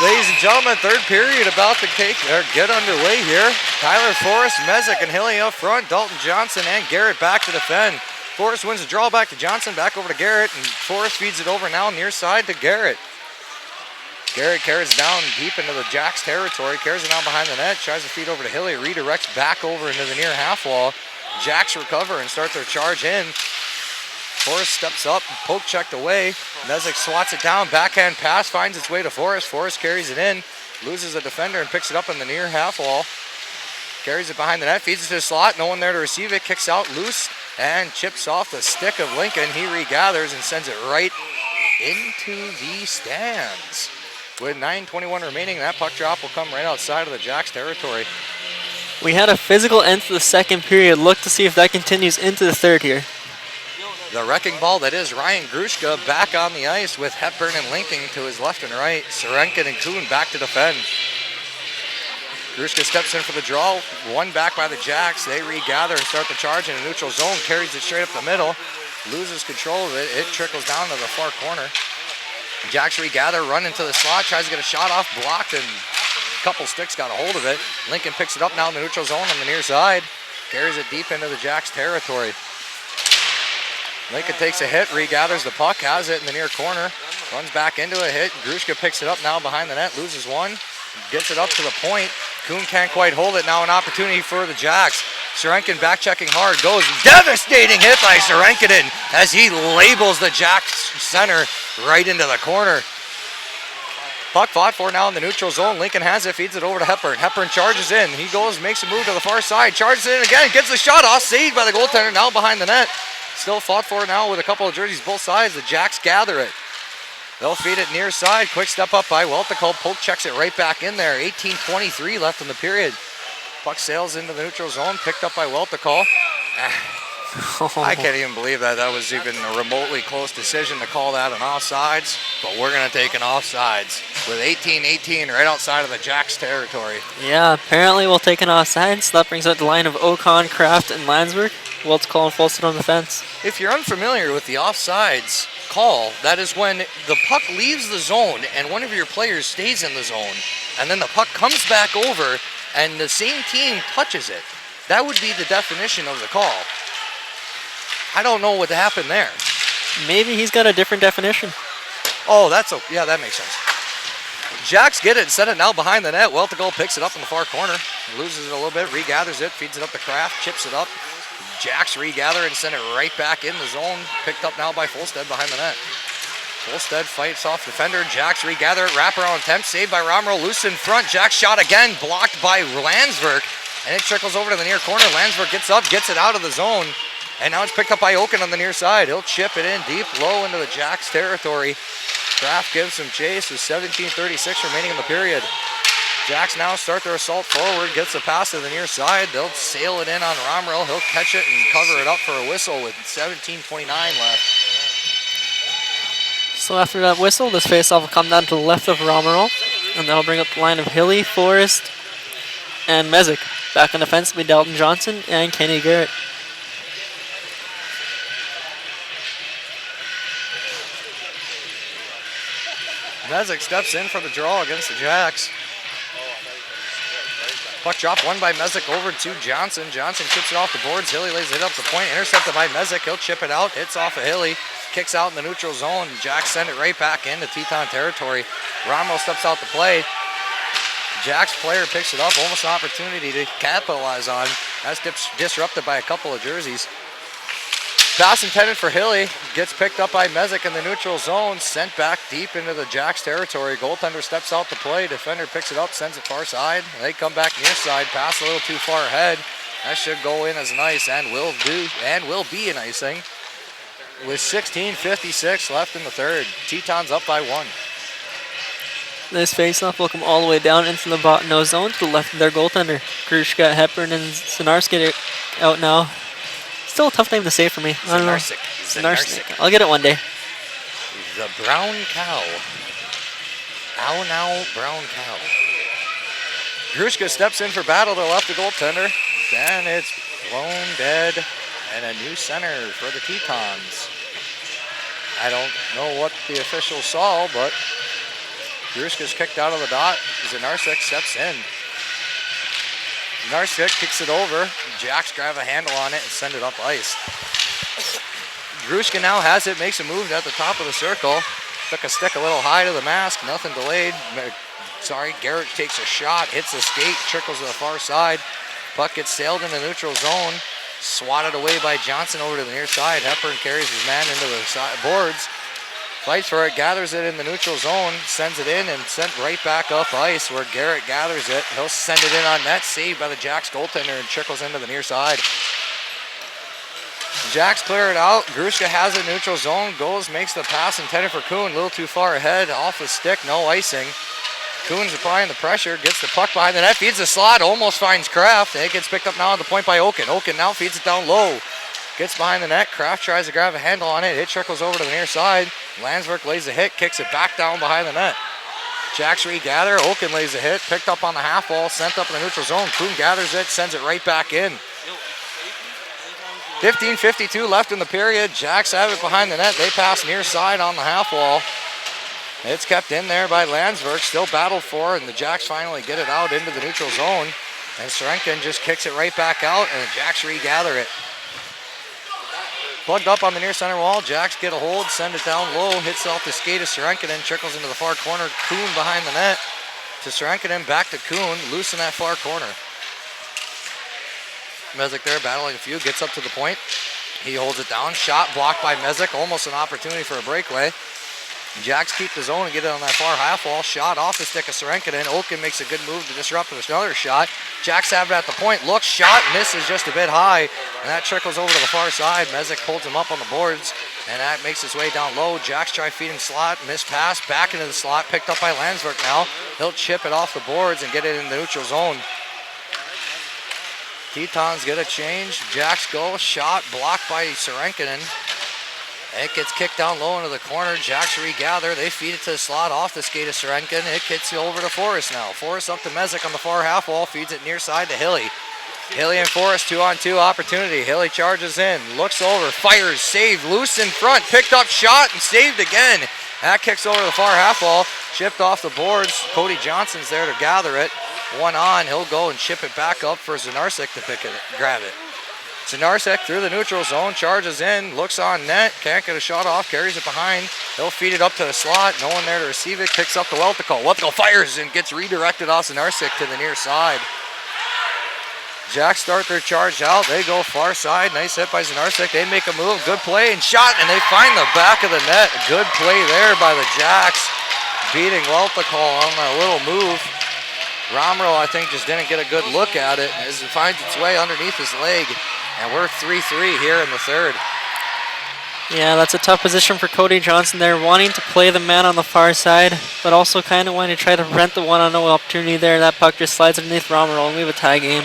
Speaker 1: Ladies and gentlemen, third period about to get underway here. Tyler Forrest, Mezek, and Hilly up front. Dalton Johnson and Garrett back to defend. Forrest wins the draw back to Johnson, back over to Garrett, and Forrest feeds it over now near side to Garrett. Garrett carries down deep into the Jacks territory, carries it down behind the net, tries to feed over to Hilly, redirects back over into the near half wall. Jacks recover and start their charge in. Forrest steps up, poke checked away. Mezek swats it down, backhand pass, finds its way to Forrest. Forrest carries it in, loses a defender and picks it up in the near half wall. Carries it behind the net, feeds it to the slot, no one there to receive it, kicks out loose and chips off the stick of Lincoln. He regathers and sends it right into the stands. With 9:21 remaining, that puck drop will come right outside of the Jacks territory.
Speaker 2: We had a physical end to the second period. Look to see if that continues into the third here.
Speaker 1: The wrecking ball that is Ryan Grushka back on the ice with Hepburn and Lincoln to his left and right. Sorenkin and Kuhn back to defend. Grushka steps in for the draw, one back by the Jacks. They regather and start the charge in a neutral zone, carries it straight up the middle, loses control of it. It trickles down to the far corner. Jacks regather, run into the slot, tries to get a shot off, blocked, and a couple sticks got a hold of it. Lincoln picks it up now in the neutral zone on the near side, carries it deep into the Jacks territory. Lincoln takes a hit, regathers the puck, has it in the near corner, runs back into a hit. Grushka picks it up now behind the net, loses one, gets it up to the point. Kuhn can't quite hold it. Now an opportunity for the Jacks. Sorenkin back checking hard, goes devastating hit by Sorenkin as he labels the Jacks center right into the corner. Puck fought for now in the neutral zone. Lincoln has it, feeds it over to Hepburn. Hepburn charges in. He goes, makes a move to the far side, charges in again, gets the shot off, saved by the goaltender, now behind the net. Still fought for now with a couple of jerseys both sides. The Jacks gather it. They'll feed it near side. Quick step up by Weltico. Poke checks it right back in there. 18:23 left in the period. Puck sails into the neutral zone, picked up by Weltico. I can't even believe that was even a remotely close decision to call that an offsides, but we're going to take an offsides with 18-18 right outside of the Jacks territory.
Speaker 2: Yeah, apparently we'll take an offsides. That brings out the line of Ocon, Kraft, and Landsberg. Weltico and Folston on the fence.
Speaker 1: If you're unfamiliar with the offsides call, that is when the puck leaves the zone and one of your players stays in the zone, and then the puck comes back over and the same team touches it. That would be the definition of the call. I don't know what happened there.
Speaker 2: Maybe he's got a different definition.
Speaker 1: Oh, yeah, that makes sense. Jacks get it and set it now behind the net. Weltico picks it up in the far corner, loses it a little bit, regathers it, feeds it up to Kraft, chips it up. Jacks regather and send it right back in the zone. Picked up now by Folstead behind the net. Folstead fights off defender. Jacks regather it. Wraparound attempt. Saved by Romero. Loose in front. Jacks shot again. Blocked by Landsberg. And it trickles over to the near corner. Landsberg gets up. Gets it out of the zone. And now it's picked up by Oken on the near side. He'll chip it in deep low into the Jacks territory. Kraft gives some chase with 17:36 remaining in the period. Jacks now start their assault forward, gets a pass to the near side. They'll sail it in on Romero. He'll catch it and cover it up for a whistle with 17:29 left.
Speaker 2: So after that whistle, this faceoff will come down to the left of Romero, and that'll bring up the line of Hilly, Forrest, and Mezek. Back on the fence will be Dalton Johnson and Kenny Garrett.
Speaker 1: Mezek steps in for the draw against the Jacks. Puck drop, won by Mezek over to Johnson. Johnson chips it off the boards. Hilly lays it up the point. Intercepted by Mezek. He'll chip it out. Hits off of Hilly. Kicks out in the neutral zone. Jacks send it right back into Teton territory. Romero steps out to play. Jacks player picks it up. Almost an opportunity to capitalize on. That's disrupted by a couple of jerseys. Pass intended for Hilly. Gets picked up by Mezek in the neutral zone. Sent back deep into the Jacks territory. Goaltender steps out to play. Defender picks it up. Sends it far side. They come back near side. Pass a little too far ahead. That should go in as an ice and will be an icing. With 16:56 left in the third. Teton's up by 1.
Speaker 2: This faceoff will come all the way down into the Bottineau zone to the left of their goaltender. Grushka, Hepburn, and Zanarski out now. Still a tough name to say for me. I don't know. Zanarski. I'll get it one day.
Speaker 1: The brown cow. Ow now, brown cow. Grushka steps in for battle to left the goaltender. Then it's blown dead and a new center for the Tetons. I don't know what the officials saw, but Grushka's kicked out of the dot. Zanarsek steps in. Zanarsek kicks it over. Jacks grab a handle on it and send it up ice. Grushka now has it, makes a move at the top of the circle. Took a stick a little high to the mask, nothing delayed. Garrett takes a shot, hits the skate, trickles to the far side. Puck gets sailed in the neutral zone. Swatted away by Johnson over to the near side. Hepburn carries his man into the boards. Fights for it, gathers it in the neutral zone, sends it in and sent right back up ice where Garrett gathers it. He'll send it in on net, saved by the Jacks goaltender and trickles into the near side. Jacks clear it out. Grushka has it neutral zone, goes, makes the pass intended for Kuhn, a little too far ahead, off the stick, no icing. Kuhn's applying the pressure, gets the puck behind the net, feeds the slot, almost finds Kraft. It gets picked up now at the point by Oken. Oken now feeds it down low. Gets behind the net, Kraft tries to grab a handle on it, it trickles over to the near side. Landsberg lays a hit, kicks it back down behind the net. Jacks regather, Oken lays a hit, picked up on the half wall, sent up in the neutral zone. Kuhn gathers it, sends it right back in. 15:52 left in the period. Jacks have it behind the net. They pass near side on the half wall. It's kept in there by Landsberg, still battled for, and the Jacks finally get it out into the neutral zone. And Serenkin just kicks it right back out, and the Jacks regather it. Plugged up on the near center wall. Jacks get a hold, send it down low, hits off the skate of Serenkin and trickles into the far corner. Kuhn behind the net to Serenkin, back to Kuhn, loose in that far corner. Mezek there battling a few, gets up to the point. He holds it down, shot blocked by Mezek, almost an opportunity for a breakaway. Jacks keep the zone and get it on that far half wall. Shot off the stick of Serenkin. Oken makes a good move to disrupt with another shot. Jacks have it at the point. Looks, shot, misses just a bit high. And that trickles over to the far side. Mezek holds him up on the boards. And that makes his way down low. Jacks try feeding slot. Missed pass. Back into the slot. Picked up by Landsberg now. He'll chip it off the boards and get it in the neutral zone. Tetons get a change. Jacks go. Shot blocked by Serenkin. It gets kicked down low into the corner. Jacks regather. They feed it to the slot off the skate of Serenkin. It gets over to Forrest now. Forrest up to Mezek on the far half wall. Feeds it near side to Hilly. Hilly and Forrest 2-on-2 opportunity. Hilly charges in. Looks over. Fires. Saved. Loose in front. Picked up shot and saved again. That kicks over to the far half wall. Chipped off the boards. Cody Johnson's there to gather it. One on. He'll go and chip it back up for Zanarsek to grab it. Zanarsek through the neutral zone, charges in, looks on net, can't get a shot off, carries it behind. He'll feed it up to the slot, no one there to receive it, kicks up to Weltico. Weltico fires and gets redirected off Zanarsek to the near side. Jacks start their charge out, they go far side, nice hit by Zanarsek. They make a move, good play and shot, and they find the back of the net. Good play there by the Jacks, beating Weltico on a little move. Romero, I think, just didn't get a good look at it as it finds its way underneath his leg. And we're 3-3 here in the third.
Speaker 2: Yeah, that's a tough position for Cody Johnson there, wanting to play the man on the far side, but also kind of wanting to try to prevent the one-on-one opportunity there. That puck just slides underneath Romero, and we have a tie game.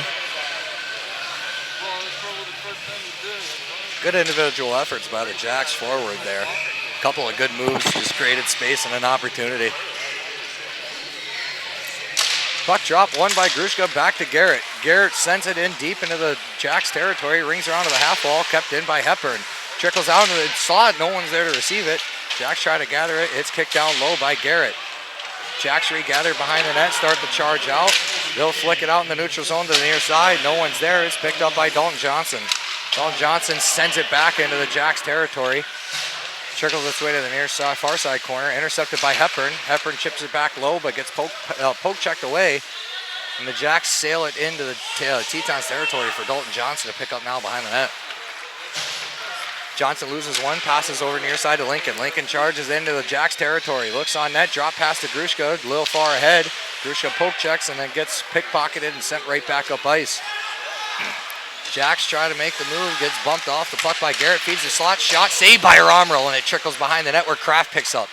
Speaker 1: Good individual efforts by the Jacks forward there. A couple of good moves, just created space and an opportunity. Puck drop, won by Grushka, back to Garrett. Garrett sends it in deep into the Jacks territory, rings around to the half wall, kept in by Hepburn. Trickles out into the slot, no one's there to receive it. Jacks try to gather it, it's kicked down low by Garrett. Jacks regather behind the net, start the charge out. They'll flick it out in the neutral zone to the near side, no one's there, it's picked up by Dalton Johnson. Dalton Johnson sends it back into the Jacks territory. Trickles its way to the near side, far side corner, intercepted by Hepburn. Hepburn chips it back low, but gets poke checked away. And the Jacks sail it into the Tetons territory for Dalton Johnson to pick up now behind the net. Johnson loses one, passes over near side to Lincoln. Lincoln charges into the Jacks territory, looks on net, drop pass to Grushka, a little far ahead. Grushka poke checks and then gets pickpocketed and sent right back up ice. Jacks try to make the move, gets bumped off the puck by Garrett, feeds the slot, shot, saved by Romero, and it trickles behind the net where Kraft picks up.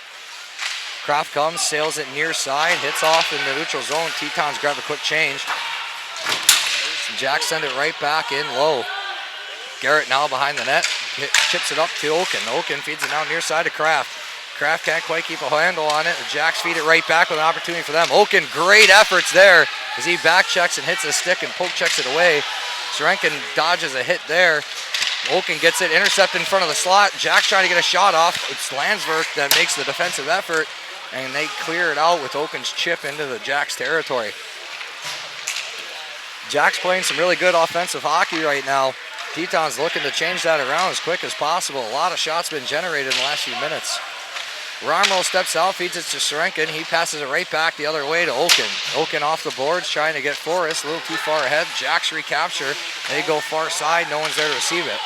Speaker 1: Kraft comes, sails it near side, hits off in the neutral zone. Tetons grab a quick change. Jacks send it right back in low. Garrett now behind the net, chips it up to Oken. Oken feeds it now near side to Kraft. Kraft can't quite keep a handle on it. The Jacks feed it right back with an opportunity for them. Oken, great efforts there as he back checks and hits the stick and poke checks it away. Serenkin dodges a hit there. Oken gets it, intercepted in front of the slot. Jacks trying to get a shot off. It's Landsberg that makes the defensive effort. and they clear it out with Oaken's chip into the Jacks territory. Jacks playing some really good offensive hockey right now. Teton's looking to change that around as quick as possible. A lot of shots been generated in the last few minutes. Romero steps out, feeds it to Serenkin. He passes it right back the other way to Oaken. Oaken off the boards, trying to get Forrest, a little too far ahead. Jacks recapture. They go far side, no one's there to receive it.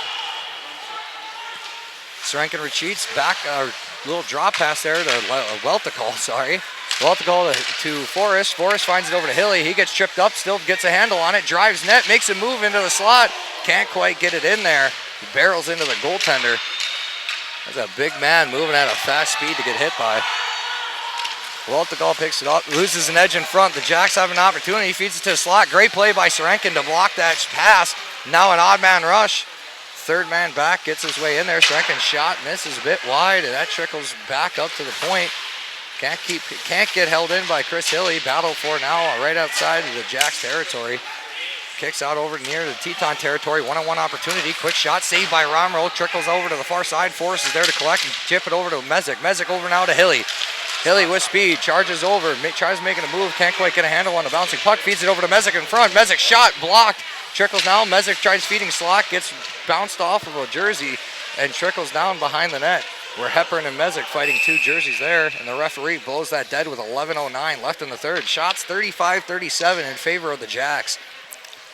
Speaker 1: Serenkin retreats back, a little drop pass there to Welticall, sorry. Welticall to Forrest. Forrest finds it over to Hilly. He gets tripped up, still gets a handle on it, drives net, makes a move into the slot. Can't quite get it in there. He barrels into the goaltender. That's a big man moving at a fast speed to get hit by. Welticall picks it up, loses an edge in front. The Jacks have an opportunity, feeds it to the slot. Great play by Serenkin to block that pass. Now an odd man rush. Third man back, gets his way in there. Serenkin shot, misses a bit wide, and that trickles back up to the point. Can't get held in by Chris Hilly. Battle for now right outside of the Jacks territory. Kicks out over near the Teton territory. One-on-one opportunity. Quick shot saved by Romero. Trickles over to the far side. Forrest is there to collect and chip it over to Mezek. Mezek over now to Hilly. Hilly with speed. Charges over. Tries making a move. Can't quite get a handle on the bouncing puck. Feeds it over to Mezek in front. Mezek shot. Blocked. Trickles now. Mezek tries feeding slot. Gets bounced off of a jersey and trickles down behind the net. Where Hepburn and Mezek fighting two jerseys there, and the referee blows that dead with 11:09 left in the third. Shots 35-37 in favor of the Jacks.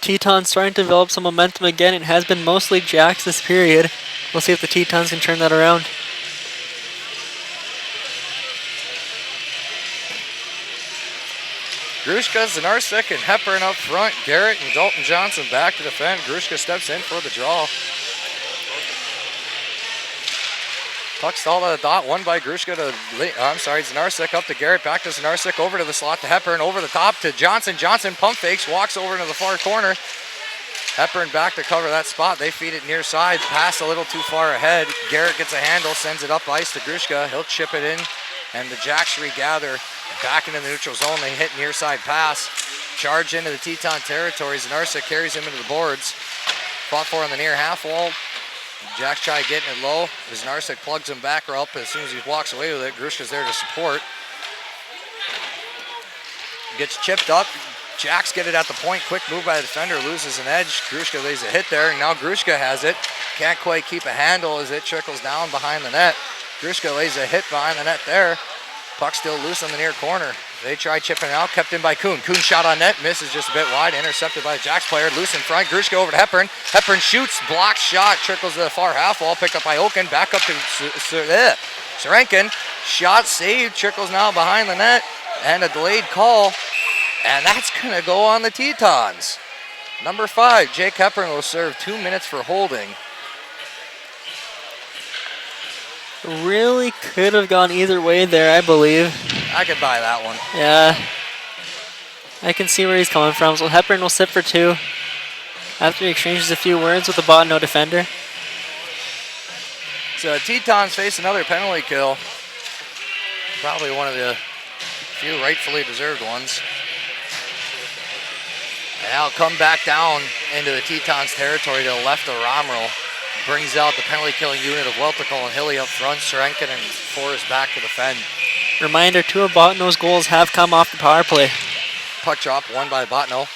Speaker 2: Teton's starting to develop some momentum again. It has been mostly Jacks this period. We'll see if the Tetons can turn that around.
Speaker 1: Grushka, Zanarsik, and Hepburn up front. Garrett and Dalton Johnson back to defend. Grushka steps in for the draw. Puck stalled at the dot, won by Grushka to, Zanarsik up to Garrett, back to Zanarsik, over to the slot to Hepburn, over the top to Johnson. Johnson pump fakes, walks over into the far corner. Hepburn back to cover that spot. They feed it near side, pass a little too far ahead. Garrett gets a handle, sends it up ice to Grushka. He'll chip it in, and the Jacks regather back into the neutral zone. They hit near side pass, charge into the Teton territory. Zanarsik carries him into the boards. Fought for on the near half wall. Jacks try getting it low. Zanarsik plugs him back up as soon as he walks away with it. Grushka's there to support. Gets chipped up. Jacks get it at the point. Quick move by the defender. Loses an edge. Grushka lays a hit there. And now Grushka has it. Can't quite keep a handle as it trickles down behind the net. Grushka lays a hit behind the net there. Puck still loose on the near corner. They try chipping it out, kept in by Kuhn. Kuhn shot on net, misses just a bit wide, intercepted by the Jacks player. Loose in front, Grushka over to Hepburn. Hepburn shoots, blocked shot, trickles to the far half wall, picked up by Oaken, back up to Serenkin. Shot saved, trickles now behind the net, and a delayed call. And that's gonna go on the Tetons. Number 5, Jake Hepburn will serve 2 minutes for holding.
Speaker 2: Really could have gone either way there, I believe.
Speaker 1: I could buy that one.
Speaker 2: Yeah. I can see where he's coming from. So Hepburn will sit for 2 after he exchanges a few words with the Bottineau defender.
Speaker 1: So Tetons face another penalty kill. Probably one of the few rightfully deserved ones. And now come back down into the Tetons territory to the left of Romero. Brings out the penalty killing unit of Welticall and Hilly up front. Serenkin and Forrest back to defend.
Speaker 2: Reminder, 2 of Bottineau's goals have come off the power play.
Speaker 1: Puck drop won by Bottineau.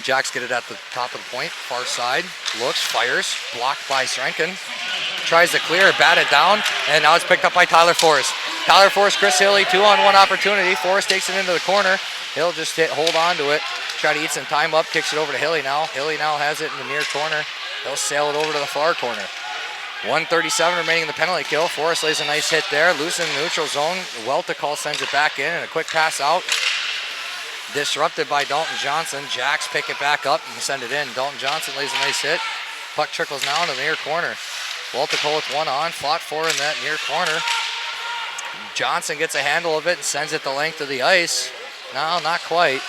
Speaker 1: Jacks get it at the top of the point, far side. Looks, fires, blocked by Serenkin. Tries to clear, bat it down, and now it's picked up by Tyler Forrest. Tyler Forrest, Chris Hilly, 2-on-1 opportunity. Forrest takes it into the corner. He'll just hold on to it. Try to eat some time up, kicks it over to Hilly now. Hilly now has it in the near corner. He'll sail it over to the far corner. 1:37 remaining in the penalty kill. Forrest lays a nice hit there. Loose in the neutral zone. Welticall sends it back in, and a quick pass out. Disrupted by Dalton Johnson. Jacks pick it back up and send it in. Dalton Johnson lays a nice hit. Puck trickles now into the near corner. Welticall with one on. Fought for in that near corner. Johnson gets a handle of it and sends it the length of the ice. No, not quite.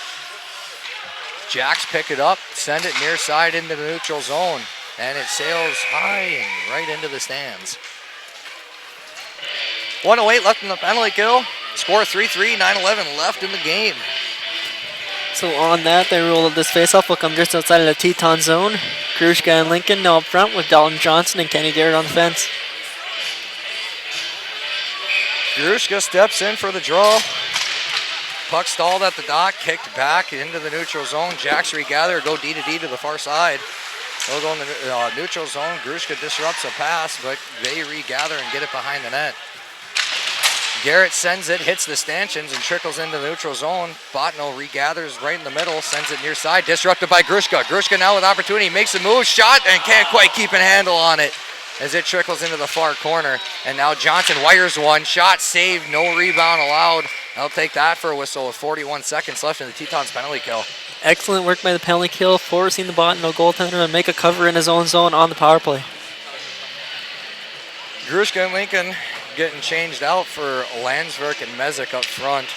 Speaker 1: Jacks pick it up, send it near side into the neutral zone, and it sails high and right into the stands. 1:08 left in the penalty kill. Score 3-3, 9:11 left in the game.
Speaker 2: So on that, they rule that this faceoff will come just outside of the Teton zone. Grushka and Lincoln now up front with Dalton Johnson and Kenny Garrett on the fence.
Speaker 1: Grushka steps in for the draw. Puck stalled at the dot, kicked back into the neutral zone. Jacks regather, go D to the far side. They'll go in the neutral zone. Grushka disrupts a pass, but they regather and get it behind the net. Garrett sends it, hits the stanchions, and trickles into the neutral zone. Bottineau regathers right in the middle, sends it near side, disrupted by Grushka. Grushka now with opportunity, makes a move, shot, and can't quite keep a handle on it as it trickles into the far corner. And now Johnson wires one, shot saved, no rebound allowed. I'll take that for a whistle with 41 seconds left in the Tetons penalty kill.
Speaker 2: Excellent work by the penalty kill, forcing the Bottineau goaltender to make a cover in his own zone on the power play.
Speaker 1: Grushka and Lincoln getting changed out for Landsberg and Mezek up front.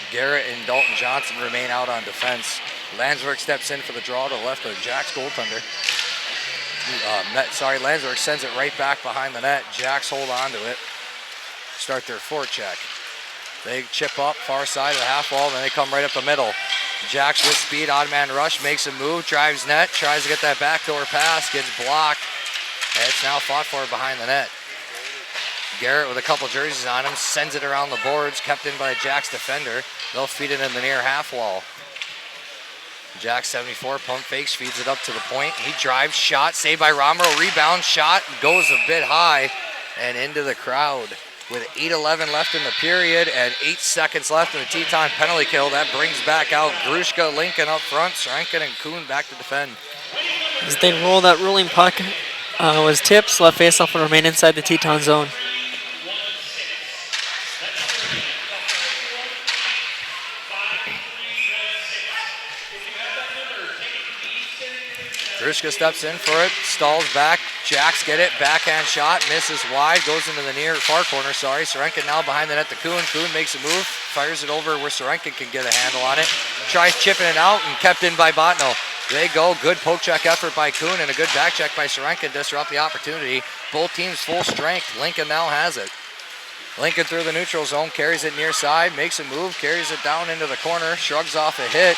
Speaker 1: Garrett and Dalton Johnson remain out on defense. Landsberg steps in for the draw to the left of Jack's goaltender. Landsberg sends it right back behind the net. Jacks hold on to it. Start their forecheck. They chip up far side of the half wall, then they come right up the middle. Jacks with speed, odd man rush, makes a move, drives net, tries to get that backdoor pass, gets blocked. And it's now fought for behind the net. Garrett with a couple jerseys on him, sends it around the boards, kept in by Jack's defender. They'll feed it in the near half wall. Jack 74, pump fakes, feeds it up to the point. He drives, shot, saved by Romero, rebound, shot, goes a bit high and into the crowd. With 8:11 left in the period and 8 seconds left in the Teton penalty kill, that brings back out Grushka, Lincoln up front, Srenkin and Kuhn back to defend.
Speaker 2: As they roll, that rolling puck was tipped, left faceoff will remain inside the Teton zone.
Speaker 1: Grushka steps in for it, stalls back, Jacks get it, backhand shot, misses wide, goes into the far corner, Sorenkin now behind the net to Kuhn. Kuhn makes a move, fires it over where Sorenkin can get a handle on it, tries chipping it out and kept in by Bottineau. They go, good poke check effort by Kuhn and a good back check by Sorenkin, disrupt the opportunity. Both teams full strength, Lincoln now has it. Lincoln through the neutral zone, carries it near side, makes a move, carries it down into the corner, shrugs off a hit,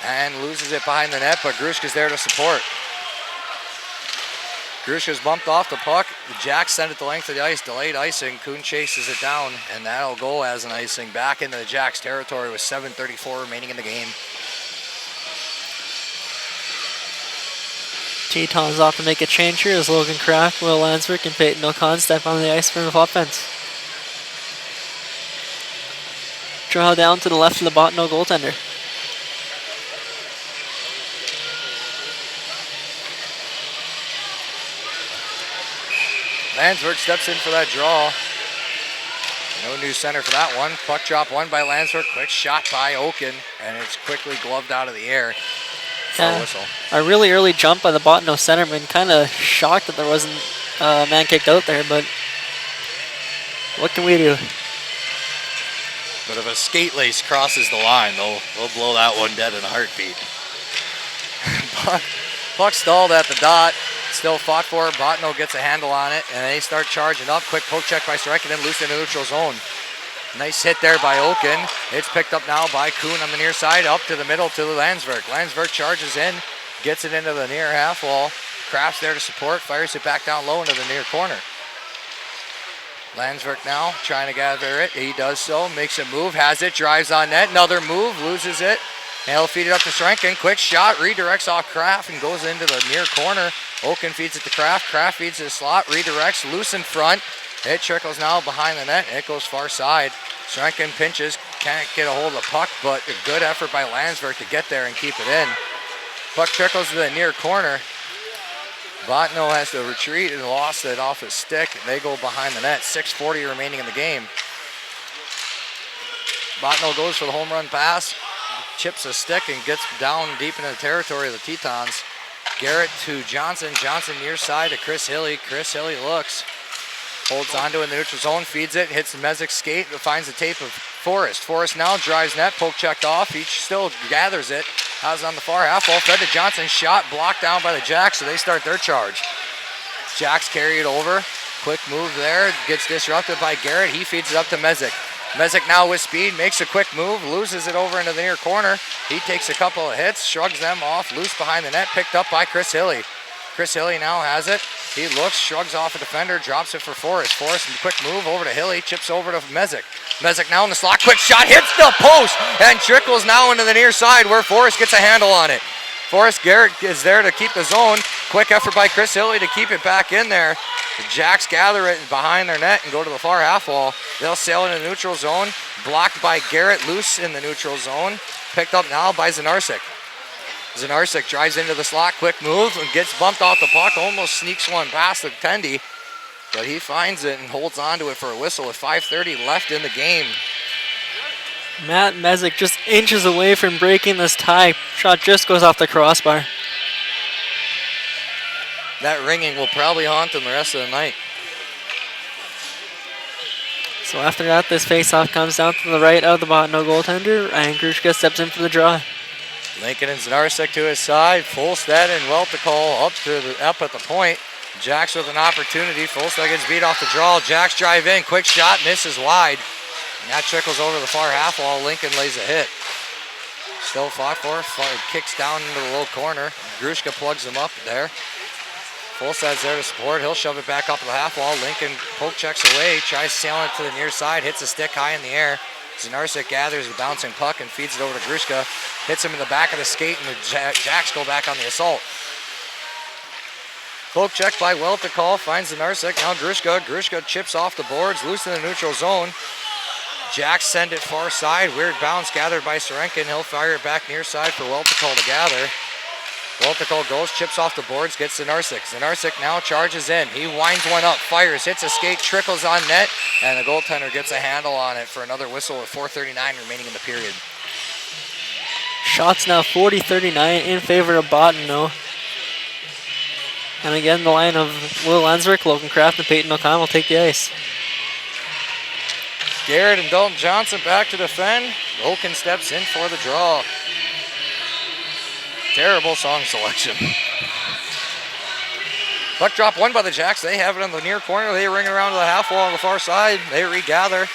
Speaker 1: and loses it behind the net, but Grushka's there to support. Grushka's bumped off the puck. The Jacks send it the length of the ice, delayed icing. Kuhn chases it down, and that'll go as an icing back into the Jacks territory with 7:34 remaining in the game.
Speaker 2: Tetons off to make a change here as Logan Kraft, Will Landsberg, and Peyton O'Con step on the ice for the offense. Draw down to the left of the Bottineau goaltender.
Speaker 1: Landsberg steps in for that draw. No new center for that one. Puck drop won by Landsberg. Quick shot by Oaken, and it's quickly gloved out of the air.
Speaker 2: Yeah,
Speaker 1: whistle. A
Speaker 2: really early jump by the Bottineau centerman. Kind of shocked that there wasn't a man kicked out there, but what can we do?
Speaker 1: But if a skate lace crosses the line, they'll blow that one dead in a heartbeat. Puck stalled at the dot. Still fought for. Bottineau gets a handle on it, and they start charging up. Quick poke check by Sorenkin, and loose in the neutral zone. Nice hit there by Oaken. It's picked up now by Kuhn on the near side, up to the middle to the Landsberg. Landsberg charges in, gets it into the near half wall. Kraft's there to support, fires it back down low into the near corner. Landsberg now trying to gather it. He does so, makes a move, has it, drives on net. Another move, loses it. And he'll feed it up to Sorenkin. Quick shot, redirects off Kraft and goes into the near corner. Oaken feeds it to Kraft. Kraft feeds it to slot, redirects, loose in front. It trickles now behind the net. It goes far side. Sorenkin pinches, can't get a hold of the puck, but a good effort by Landsberg to get there and keep it in. Puck trickles to the near corner. Bottineau has to retreat and lost it off his stick. They go behind the net. 6:40 remaining in the game. Bottineau goes for the home run pass, chips a stick and gets down deep into the territory of the Tetons. Garrett to Johnson. Johnson near side to Chris Hilly. Chris Hilly looks, holds onto it in the neutral zone, feeds it, hits the Mezek's skate, finds the tape of Forrest. Forrest now drives net, poke checked off. He still gathers it. Has it on the far half wall, fed to Johnson. Shot blocked down by the Jacks, so they start their charge. Jacks carry it over. Quick move there. Gets disrupted by Garrett. He feeds it up to Mezek. Mezek now with speed, makes a quick move, loses it over into the near corner. He takes a couple of hits, shrugs them off, loose behind the net, picked up by Chris Hilly. Chris Hilly now has it. He looks, shrugs off a defender, drops it for Forrest. Forrest, quick move over to Hilly, chips over to Mezek. Mezek now in the slot, quick shot, hits the post, and trickles now into the near side where Forrest gets a handle on it. Forrest Garrett is there to keep the zone. Quick effort by Chris Hilly to keep it back in there. The Jacks gather it behind their net and go to the far half wall. They'll sail into the neutral zone. Blocked by Garrett, loose in the neutral zone. Picked up now by Zanarsik. Zanarsik drives into the slot, quick move, and gets bumped off the puck. Almost sneaks one past the Tendy, but he finds it and holds on to it for a whistle with 5:30 left in the game.
Speaker 2: Matt Mezek just inches away from breaking this tie. Shot just goes off the crossbar.
Speaker 1: That ringing will probably haunt him the rest of the night.
Speaker 2: So after that, this face-off comes down to the right of the Bottineau goaltender, and Grushka steps in for the draw.
Speaker 1: Lincoln and Zanarsik to his side. Fulstead and Welticall up at the point. Jacks with an opportunity. Fulstead gets beat off the draw. Jacks drive in. Quick shot. Misses wide. And that trickles over the far half wall. Lincoln lays a hit. Still fought for. Kicks down into the low corner. Grushka plugs him up there. Fulstead's there to support. He'll shove it back up to the half wall. Lincoln poke checks away. Tries sailing it to the near side. Hits a stick high in the air. Zanarsik gathers the bouncing puck and feeds it over to Grushka. Hits him in the back of the skate, and the Jacks go back on the assault. Poke check by Welticall, finds Zanarsik. Now Grushka. Grushka chips off the boards, loose in the neutral zone. Jacks send it far side. Weird bounce gathered by Sorenkin. He'll fire it back near side for Welticall to gather. Welticall goes, chips off the boards, gets Zanarsik. Zanarsik now charges in. He winds one up, fires, hits a skate, trickles on net, and the goaltender gets a handle on it for another whistle with 4:39 remaining in the period.
Speaker 2: Shots now 40-39 in favor of Bottineau. And again, the line of Will Lanswick, Logan Kraft, and Peyton O'Connell will take the ice.
Speaker 1: Garrett and Dalton Johnson back to defend. Oaken steps in for the draw. Terrible song selection. Puck drop won by the Jacks. They have it on the near corner. They ring around to the half wall on the far side. They regather.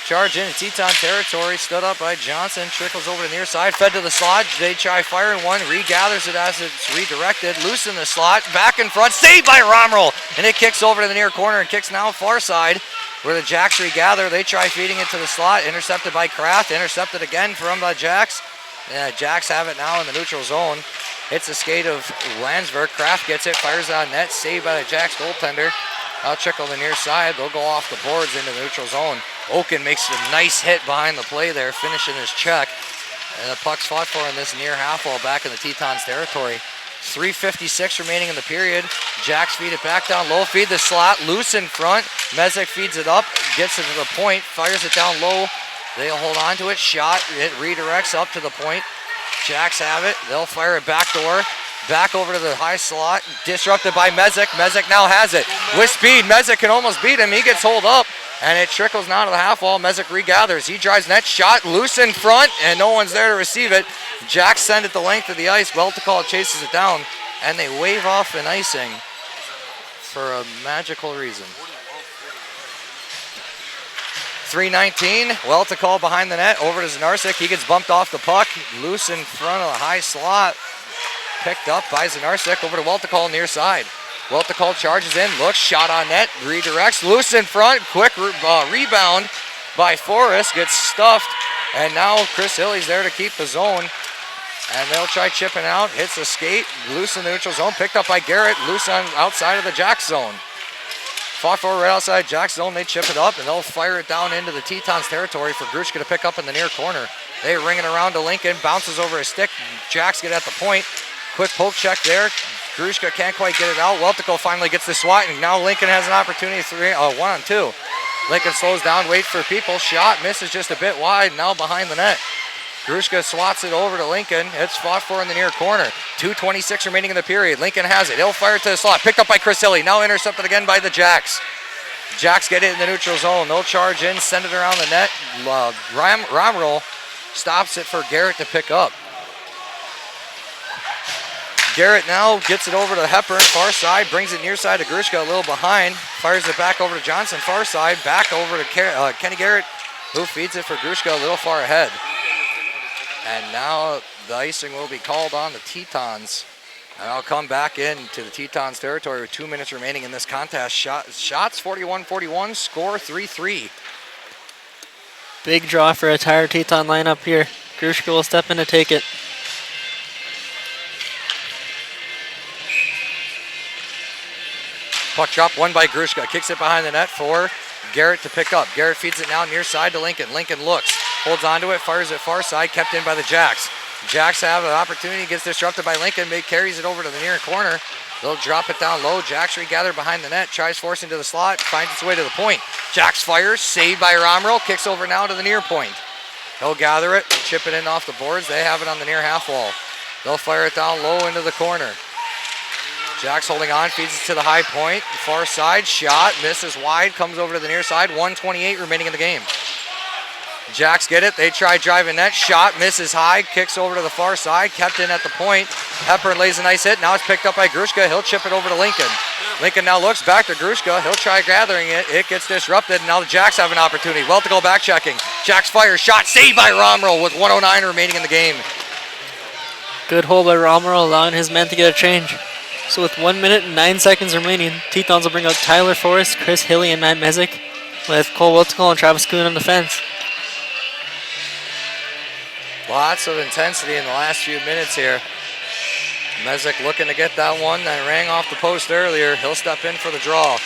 Speaker 1: Charge in Teton territory. Stood up by Johnson. Trickles over to the near side. Fed to the slot. They try firing one. Regathers it as it's redirected. Loose in the slot. Back in front. Saved by Romrel. And it kicks over to the near corner and kicks now far side where the Jacks regather. They try feeding it to the slot. Intercepted by Kraft. Intercepted again from the Jacks. Jacks have it now in the neutral zone. Hits the skate of Landsberg. Kraft gets it, fires it on net. Saved by the Jacks goaltender. I'll trickle the near side. They'll go off the boards into the neutral zone. Oaken makes a nice hit behind the play there, finishing his check. And the puck's fought for in this near half wall back in the Tetons territory. 3:56 remaining in the period. Jacks feed it back down low, feed the slot, loose in front. Mezek feeds it up, gets it to the point, fires it down low. They'll hold on to it, shot, it redirects up to the point. Jacks have it, they'll fire it backdoor. Back over to the high slot, disrupted by Mezek. Mezek now has it. With speed, Mezek can almost beat him. He gets holed up, and it trickles down to the half wall. Mezek regathers. He drives net, shot, loose in front, and no one's there to receive it. Jacks send it the length of the ice. Welticall chases it down, and they wave off an icing for a magical reason. 3:19, Welticall behind the net, over to Zanarsik. He gets bumped off the puck, loose in front of the high slot. Picked up by Zanarsik, over to Welticall near side. Welticall charges in, looks, shot on net, redirects, loose in front, quick rebound by Forrest, gets stuffed, and now Chris Hilly's there to keep the zone. And they'll try chipping out, hits the skate, loose in the neutral zone, picked up by Garrett, loose on outside of the Jacks zone. Fought forward right outside Jacks zone, they chip it up, and they'll fire it down into the Tetons territory for Grushka to pick up in the near corner. They ring it around to Lincoln, bounces over his stick, Jacks get at the point. Quick poke check there. Grushka can't quite get it out. Welticall finally gets the swat, and now Lincoln has an opportunity, 1-on-2. Lincoln slows down, waits for people. Shot, misses just a bit wide, now behind the net. Grushka swats it over to Lincoln. It's fought for in the near corner. 2:26 remaining in the period. Lincoln has it. He'll fire it to the slot. Picked up by Chris Hilly. Now intercepted again by the Jacks. Jacks get it in the neutral zone. They'll charge in, send it around the net. Romrel stops it for Garrett to pick up. Garrett now gets it over to Hepburn, far side, brings it near side to Grushka, a little behind, fires it back over to Johnson, far side, back over to Kenny Garrett, who feeds it for Grushka a little far ahead. And now the icing will be called on the Tetons. And I'll come back into the Tetons territory with 2 minutes remaining in this contest. Shots 41-41, score 3-3.
Speaker 2: Big draw for a tired Teton lineup here. Grushka will step in to take it.
Speaker 1: Puck drop, won by Grushka. Kicks it behind the net for Garrett to pick up. Garrett feeds it now near side to Lincoln. Lincoln looks, holds onto it, fires it far side, kept in by the Jacks. Jacks have an opportunity, gets disrupted by Lincoln, carries it over to the near corner. They'll drop it down low. Jacks regather behind the net, tries forcing to the slot, finds its way to the point. Jacks fires, saved by Romero, kicks over now to the near point. He'll gather it, chip it in off the boards. They have it on the near half wall. They'll fire it down low into the corner. Jacks holding on, feeds it to the high point. Far side, shot, misses wide, comes over to the near side. 1:28 remaining in the game. Jacks get it, they try driving net, shot, misses high, kicks over to the far side, kept in at the point. Hepburn lays a nice hit, now it's picked up by Grushka, he'll chip it over to Lincoln. Lincoln now looks back to Grushka, he'll try gathering it, it gets disrupted, and now the Jacks have an opportunity. Well to go back checking. Jacks fires, shot, saved by Romero with 1:09 remaining in the game.
Speaker 2: Good hold by Romero, allowing his men to get a change. So with 1 minute and 9 seconds remaining, Tetons will bring out Tyler Forrest, Chris Hilly, and Matt Mezek, with Cole Wiltical and Travis Kuhn on defense.
Speaker 1: Lots of intensity in the last few minutes here. Mezek looking to get that one that rang off the post earlier. He'll step in for the draw.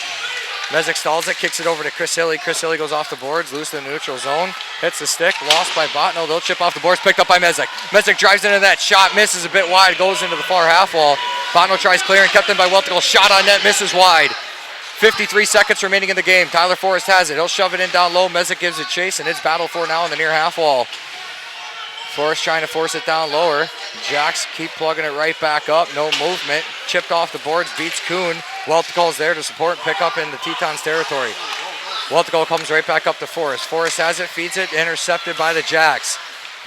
Speaker 1: Mezek stalls it, kicks it over to Chris Hilly. Chris Hilly goes off the boards, loose in the neutral zone. Hits the stick, lost by Bottineau. They'll chip off the boards, picked up by Mezek. Mezek drives into that shot, misses a bit wide, goes into the far half wall. Bottineau tries clearing, kept in by Weltical. Shot on net, misses wide. 53 seconds remaining in the game. Tyler Forrest has it. He'll shove it in down low. Mezek gives it chase, and it's battle for now in the near half wall. Forrest trying to force it down lower. Jacks keep plugging it right back up. No movement. Chipped off the boards. Beats Kuhn. Weltigal's there to support and pick up in the Tetons territory. Weltigal comes right back up to Forrest. Forrest has it, feeds it, intercepted by the Jacks.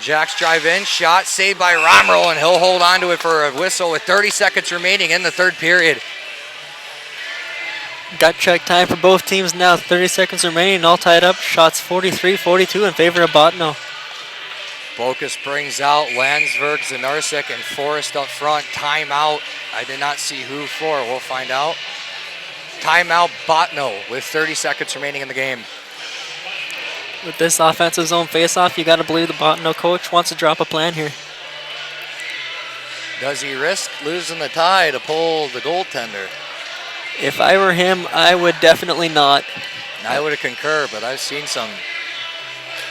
Speaker 1: Jacks drive in. Shot saved by Romero, and he'll hold on to it for a whistle with 30 seconds remaining in the third period.
Speaker 2: Gut check time for both teams now. 30 seconds remaining, all tied up. Shots 43-42 in favor of Bottineau.
Speaker 1: Bokus brings out Landsberg, Zanarsik, and Forrest up front. Timeout. I did not see who for. We'll find out. Timeout Bottineau with 30 seconds remaining in the game.
Speaker 2: With this offensive zone faceoff, you got to believe the Bottineau coach wants to drop a plan here.
Speaker 1: Does he risk losing the tie to pull the goaltender?
Speaker 2: If I were him, I would definitely not.
Speaker 1: I would concur, but I've seen some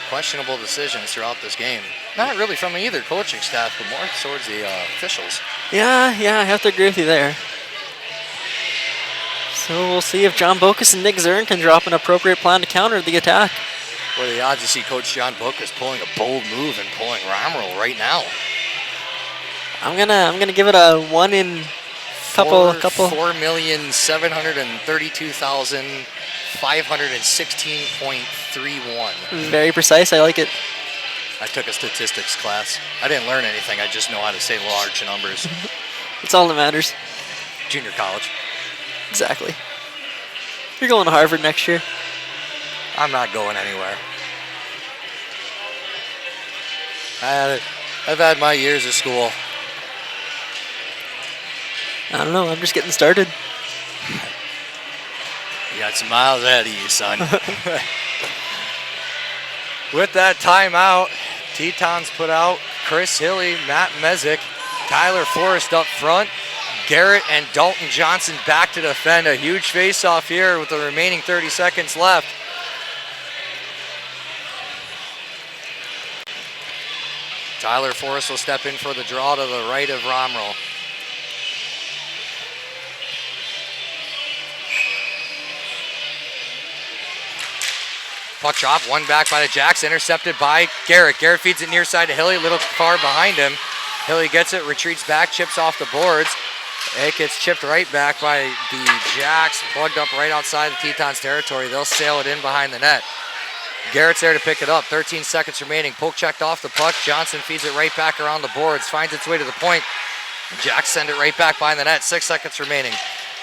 Speaker 1: questionable decisions throughout this game. Not really from either coaching staff, but more towards the officials.
Speaker 2: Yeah, I have to agree with you there. So we'll see if John Bokus and Nick Zern can drop an appropriate plan to counter the attack.
Speaker 1: What are the odds to see Coach John Bokus pulling a bold move and pulling Romero right now?
Speaker 2: I'm gonna give it a 1 in couple.
Speaker 1: 4,732,516.31.
Speaker 2: Very precise. I like it.
Speaker 1: I took a statistics class. I didn't learn anything. I just know how to say large numbers.
Speaker 2: It's all that matters.
Speaker 1: Junior college.
Speaker 2: Exactly. You're going to Harvard next year.
Speaker 1: I'm not going anywhere. I've had my years of school.
Speaker 2: I don't know. I'm just getting started.
Speaker 1: You got some miles ahead of you, son. With that timeout, Tetons put out Chris Hilly, Matt Mezek, Tyler Forrest up front, Garrett and Dalton Johnson back to defend. A huge face-off here with the remaining 30 seconds left. Tyler Forrest will step in for the draw to the right of Romero. Puck drop, one back by the Jacks, intercepted by Garrett. Garrett feeds it near side to Hilly, a little far behind him. Hilly gets it, retreats back, chips off the boards. It gets chipped right back by the Jacks, plugged up right outside the Tetons territory. They'll sail it in behind the net. Garrett's there to pick it up, 13 seconds remaining. Poke checked off the puck. Johnson feeds it right back around the boards, finds its way to the point. Jacks send it right back behind the net, 6 seconds remaining.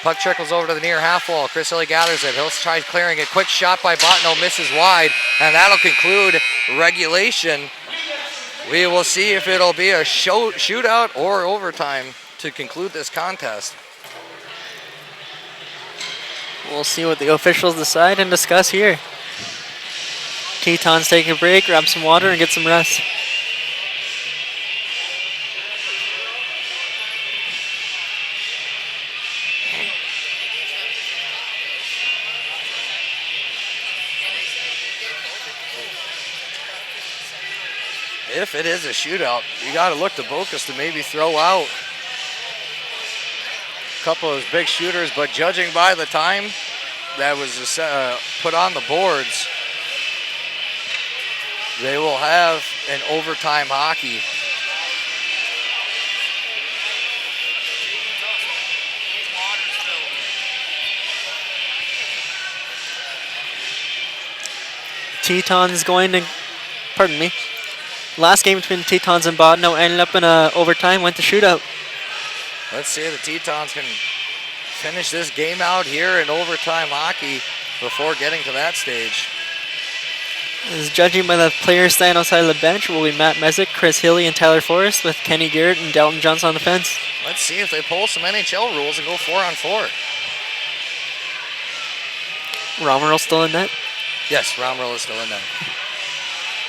Speaker 1: Puck trickles over to the near half wall. Chris Hilly gathers it. He'll try clearing it. Quick shot by Bottineau, misses wide, and that'll conclude regulation. We will see if it'll be a shootout or overtime. to conclude this contest.
Speaker 2: We'll see what the officials decide and discuss here. Teton's taking a break, grab some water, and get some rest.
Speaker 1: If it is a shootout, you got to look to Bocas to maybe throw out a couple of those big shooters, but judging by the time that was put on the boards, they will have an overtime hockey.
Speaker 2: Teton's going to, pardon me, last game between Tetons and Bottineau ended up in a overtime, went to shootout.
Speaker 1: Let's see if the Tetons can finish this game out here in overtime hockey before getting to that stage.
Speaker 2: As judging by the players standing outside of the bench will be Matt Mezek, Chris Hilly, and Tyler Forrest, with Kenny Garrett and Dalton Johnson on the fence.
Speaker 1: Let's see if they pull some NHL rules and go 4-on-4.
Speaker 2: Romerl still in net?
Speaker 1: Yes, Romerl is still in net.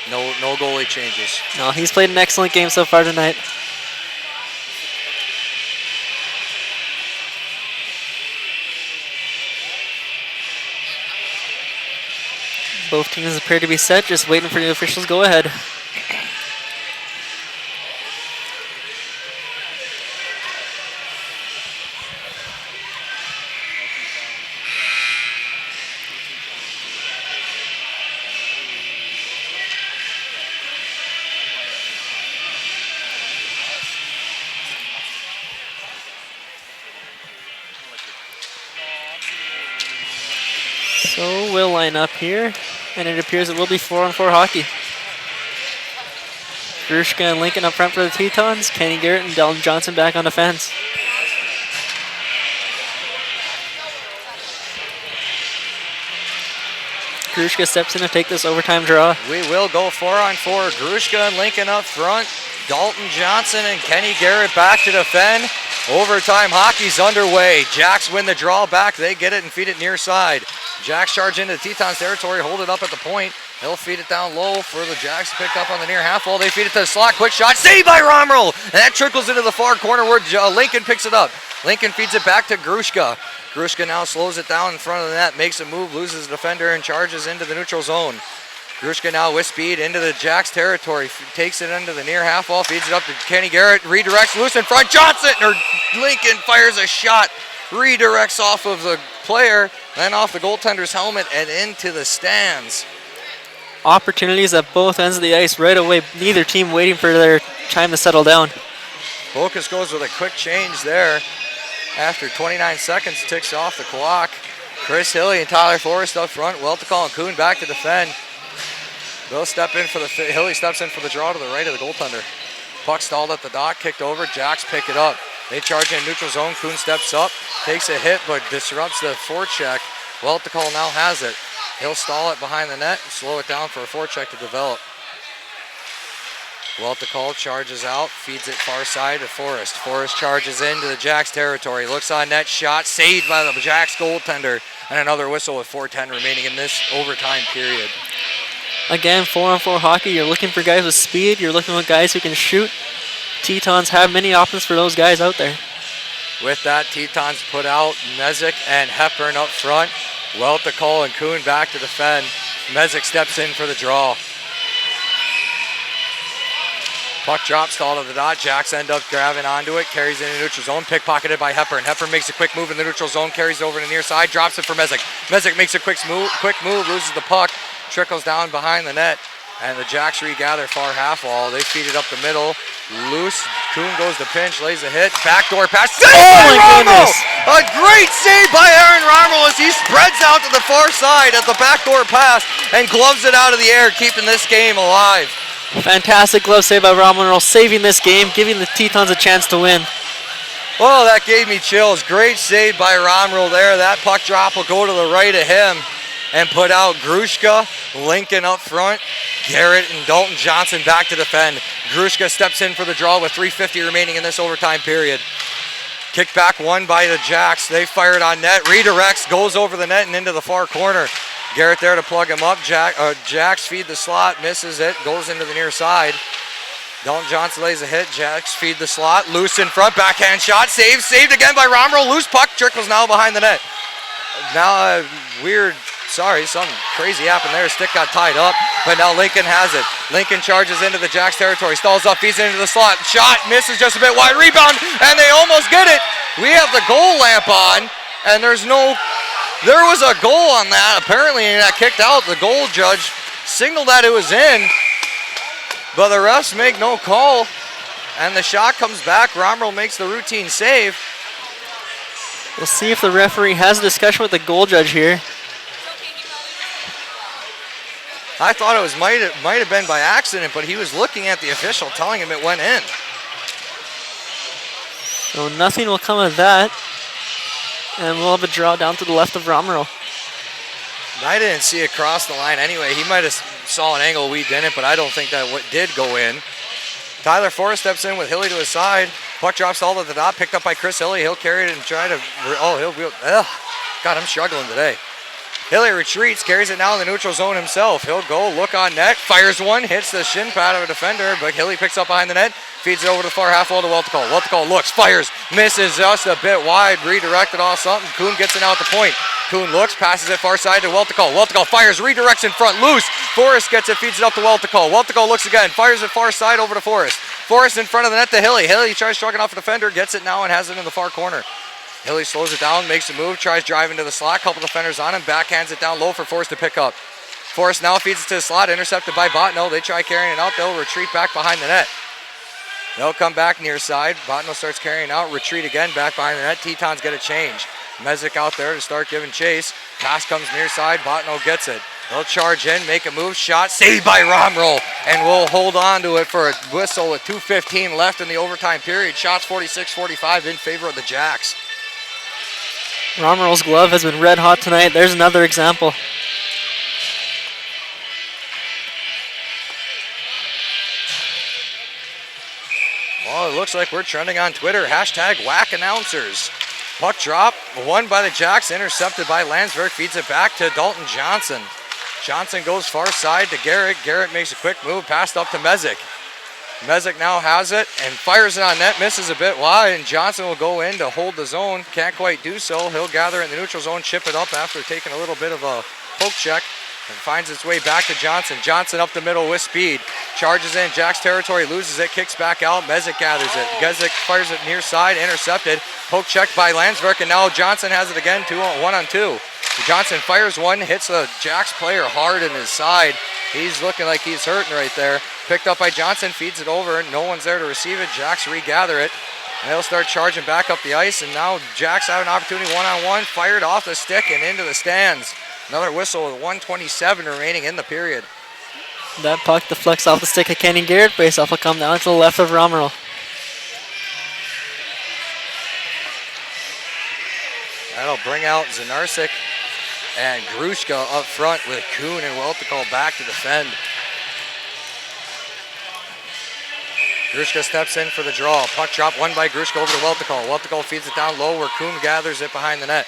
Speaker 1: No goalie changes.
Speaker 2: No, he's played an excellent game so far tonight. Both teams appear to be set, just waiting for the officials' go ahead. So we'll line up here, and it appears it will be 4-on-4 hockey. Grushka and Lincoln up front for the Tetons, Kenny Garrett and Dalton Johnson back on the fence. Grushka steps in to take this overtime draw.
Speaker 1: We will go 4-on-4. Grushka and Lincoln up front. Dalton Johnson and Kenny Garrett back to defend. Overtime hockey's underway. Jacks win the draw back. They get it and feed it near side. Jacks charge into Teton's territory, hold it up at the point. They'll feed it down low for the Jacks to pick up on the near half wall. They feed it to the slot. Quick shot. Saved by Romerl. And that trickles into the far corner where Lincoln picks it up. Lincoln feeds it back to Grushka. Grushka now slows it down in front of the net, makes a move, loses the defender, and charges into the neutral zone. Grushka now with speed into the Jacks territory, takes it into the near half wall, feeds it up to Kenny Garrett, redirects loose in front. Lincoln fires a shot, redirects off of the player, then off the goaltender's helmet and into the stands.
Speaker 2: Opportunities at both ends of the ice right away. Neither team waiting for their time to settle down.
Speaker 1: Bocas goes with a quick change there. After 29 seconds, ticks off the clock. Chris Hilly and Tyler Forrest up front. Weltecall and Kuhn back to defend. They'll step in for the Hilly steps in for the draw to the right of the goaltender. Puck stalled at the dot, kicked over. Jacks pick it up. They charge in neutral zone. Kuhn steps up, takes a hit, but disrupts the forecheck. Weltecall now has it. He'll stall it behind the net and slow it down for a forecheck to develop. Weltecall charges out, feeds it far side to Forrest. Forrest charges into the Jacks territory, looks on net, shot saved by the Jacks goaltender, and another whistle with 4:10 remaining in this overtime period.
Speaker 2: Again, 4-on-4 hockey, you're looking for guys with speed, you're looking for guys who can shoot. Tetons have many options for those guys out there.
Speaker 1: With that, Tetons put out Mezek and Hepburn up front. Weltecall and Kuhn back to defend. Mezek steps in for the draw. Puck drop, stall to the dot. Jacks end up grabbing onto it, carries it in the neutral zone, pickpocketed by Hepburn. Hepburn makes a quick move in the neutral zone, carries it over to the near side, drops it for Mezek. Mezek makes a quick move, loses the puck, trickles down behind the net, and the Jacks regather far half wall. They feed it up the middle, loose. Kuhn goes to pinch, lays a hit, backdoor pass. Save by Romerl! A great save by Aaron Romerl as he spreads out to the far side at the backdoor pass and gloves it out of the air, keeping this game alive.
Speaker 2: Fantastic glove save by Romerl, saving this game, giving the Tetons a chance to win.
Speaker 1: Oh, that gave me chills. Great save by Romerl there. That puck drop will go to the right of him. and put out Grushka. Lincoln up front. Garrett and Dalton Johnson back to defend. Grushka steps in for the draw with 3:50 remaining in this overtime period. Kick back one by the Jacks. They fire it on net. Redirects, goes over the net and into the far corner. Garrett there to plug him up. Jacks feed the slot, misses it, goes into the near side. Dalton Johnson lays a hit. Jacks feed the slot. Loose in front. Backhand shot. Saved again by Romero. Loose puck. Trickles now behind the net. Now something crazy happened there. Stick got tied up, but now Lincoln has it. Lincoln charges into the Jacks territory. Stalls up. Feeds it into the slot. Shot. Misses just a bit wide. Rebound. And they almost get it. We have the goal lamp on. And there was a goal on that. Apparently it got kicked out. The goal judge signaled that it was in. But the refs make no call, and the shot comes back. Romero makes the routine save.
Speaker 2: We'll see if the referee has a discussion with the goal judge here.
Speaker 1: I thought it might have been by accident, but he was looking at the official telling him it went in.
Speaker 2: So nothing will come of that, and we'll have a draw down to the left of Romero.
Speaker 1: I didn't see it cross the line anyway. He might have saw an angle we didn't, but I don't think that did go in. Tyler Forrest steps in with Hilly to his side. Puck drops all to the dot, picked up by Chris Hilly. He'll carry it and try to, God, I'm struggling today. Hilly retreats, carries it now in the neutral zone himself. He'll go, look on net, fires one, hits the shin pad of a defender, but Hilly picks up behind the net, feeds it over to the far half wall to Welticall. Welticall looks, fires, misses just a bit wide, redirected off something. Kuhn gets it out the point. Kuhn looks, passes it far side to Welticall. Welticall fires, redirects in front, loose. Forrest gets it, feeds it up to Welticall. Welticall looks again, fires it far side over to Forrest. Forrest in front of the net to Hilly. Hilly tries shrugging off a defender, gets it now and has it in the far corner. Hilly slows it down, makes a move, tries driving to the slot. Couple defenders on him, backhands it down low for Forrest to pick up. Forrest now feeds it to the slot, intercepted by Bottineau. They try carrying it out. They'll retreat back behind the net. They'll come back near side. Bottineau starts carrying out, retreat again back behind the net. Tetons get a change. Mezek out there to start giving chase. Pass comes near side. Bottineau gets it. They'll charge in, make a move, shot, saved by Romero, and we'll hold on to it for a whistle with 2:15 left in the overtime period. Shots 46-45 in favor of the Jacks.
Speaker 2: Romero's glove has been red hot tonight. There's another example.
Speaker 1: Well, it looks like we're trending on Twitter. Hashtag whack announcers. Puck drop, won by the Jacks, intercepted by Landsberg, feeds it back to Dalton Johnson. Johnson goes far side to Garrett. Garrett makes a quick move, passed up to Mezek. Mezek now has it and fires it on net, misses a bit wide, and Johnson will go in to hold the zone. Can't quite do so. He'll gather in the neutral zone, chip it up after taking a little bit of a poke check, and finds its way back to Johnson. Johnson up the middle with speed. Charges in Jack's territory, loses it, kicks back out. Mezek gathers it. Mezek fires it near side, intercepted. Poke checked by Landsberg, and now Johnson has it again, 1-on-2. Johnson fires one, hits the Jacks player hard in his side. He's looking like he's hurting right there. Picked up by Johnson, feeds it over. No one's there to receive it. Jacks regather it. And they'll start charging back up the ice, and now Jacks have an opportunity one-on-one. Fired off the stick and into the stands. Another whistle with 1:27 remaining in the period.
Speaker 2: That puck deflects off the stick of Kenny Garrett. Faceoff will come down to the left of Romero.
Speaker 1: That'll bring out Zanarsik and Grushka up front with Kuhn and Welticall back to defend. Grushka steps in for the draw. Puck drop, won by Grushka over to Welticall. Welticall feeds it down low where Kuhn gathers it behind the net.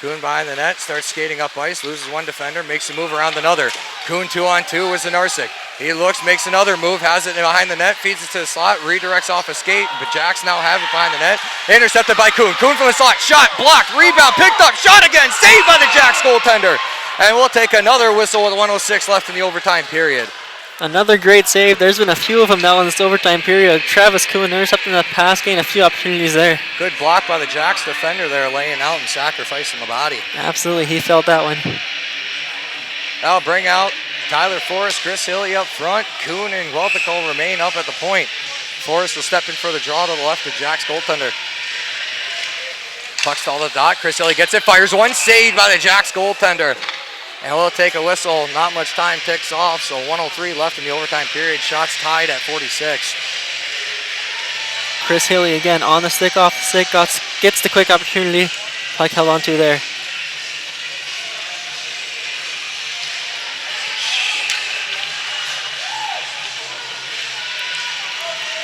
Speaker 1: Kuhn behind the net, starts skating up ice, loses one defender, makes a move around another. Kuhn 2-on-2 with Zanarsik. He looks, makes another move, has it behind the net, feeds it to the slot, redirects off a skate, but Jacks now have it behind the net. Intercepted by Kuhn. Kuhn from the slot, shot, blocked, rebound, picked up, shot again, saved by the Jacks goaltender. And we'll take another whistle with 1:06 left in the overtime period.
Speaker 2: Another great save. There's been a few of them now in this overtime period. Travis Kuhn intercepting that pass, getting a few opportunities there.
Speaker 1: Good block by the Jacks defender there, laying out and sacrificing the body.
Speaker 2: Absolutely, he felt that one.
Speaker 1: That'll bring out Tyler Forrest, Chris Hilly up front. Kuhn and Welticall remain up at the point. Forrest will step in for the draw to the left of Jacks goaltender. Puck's to the dot. Chris Hilly gets it, fires one, saved by the Jacks goaltender. And we'll take a whistle. Not much time ticks off, so 1:03 left in the overtime period. Shots tied at 46.
Speaker 2: Chris Hilly again on the stick, off the stick, gets the quick opportunity. Puck held on to there.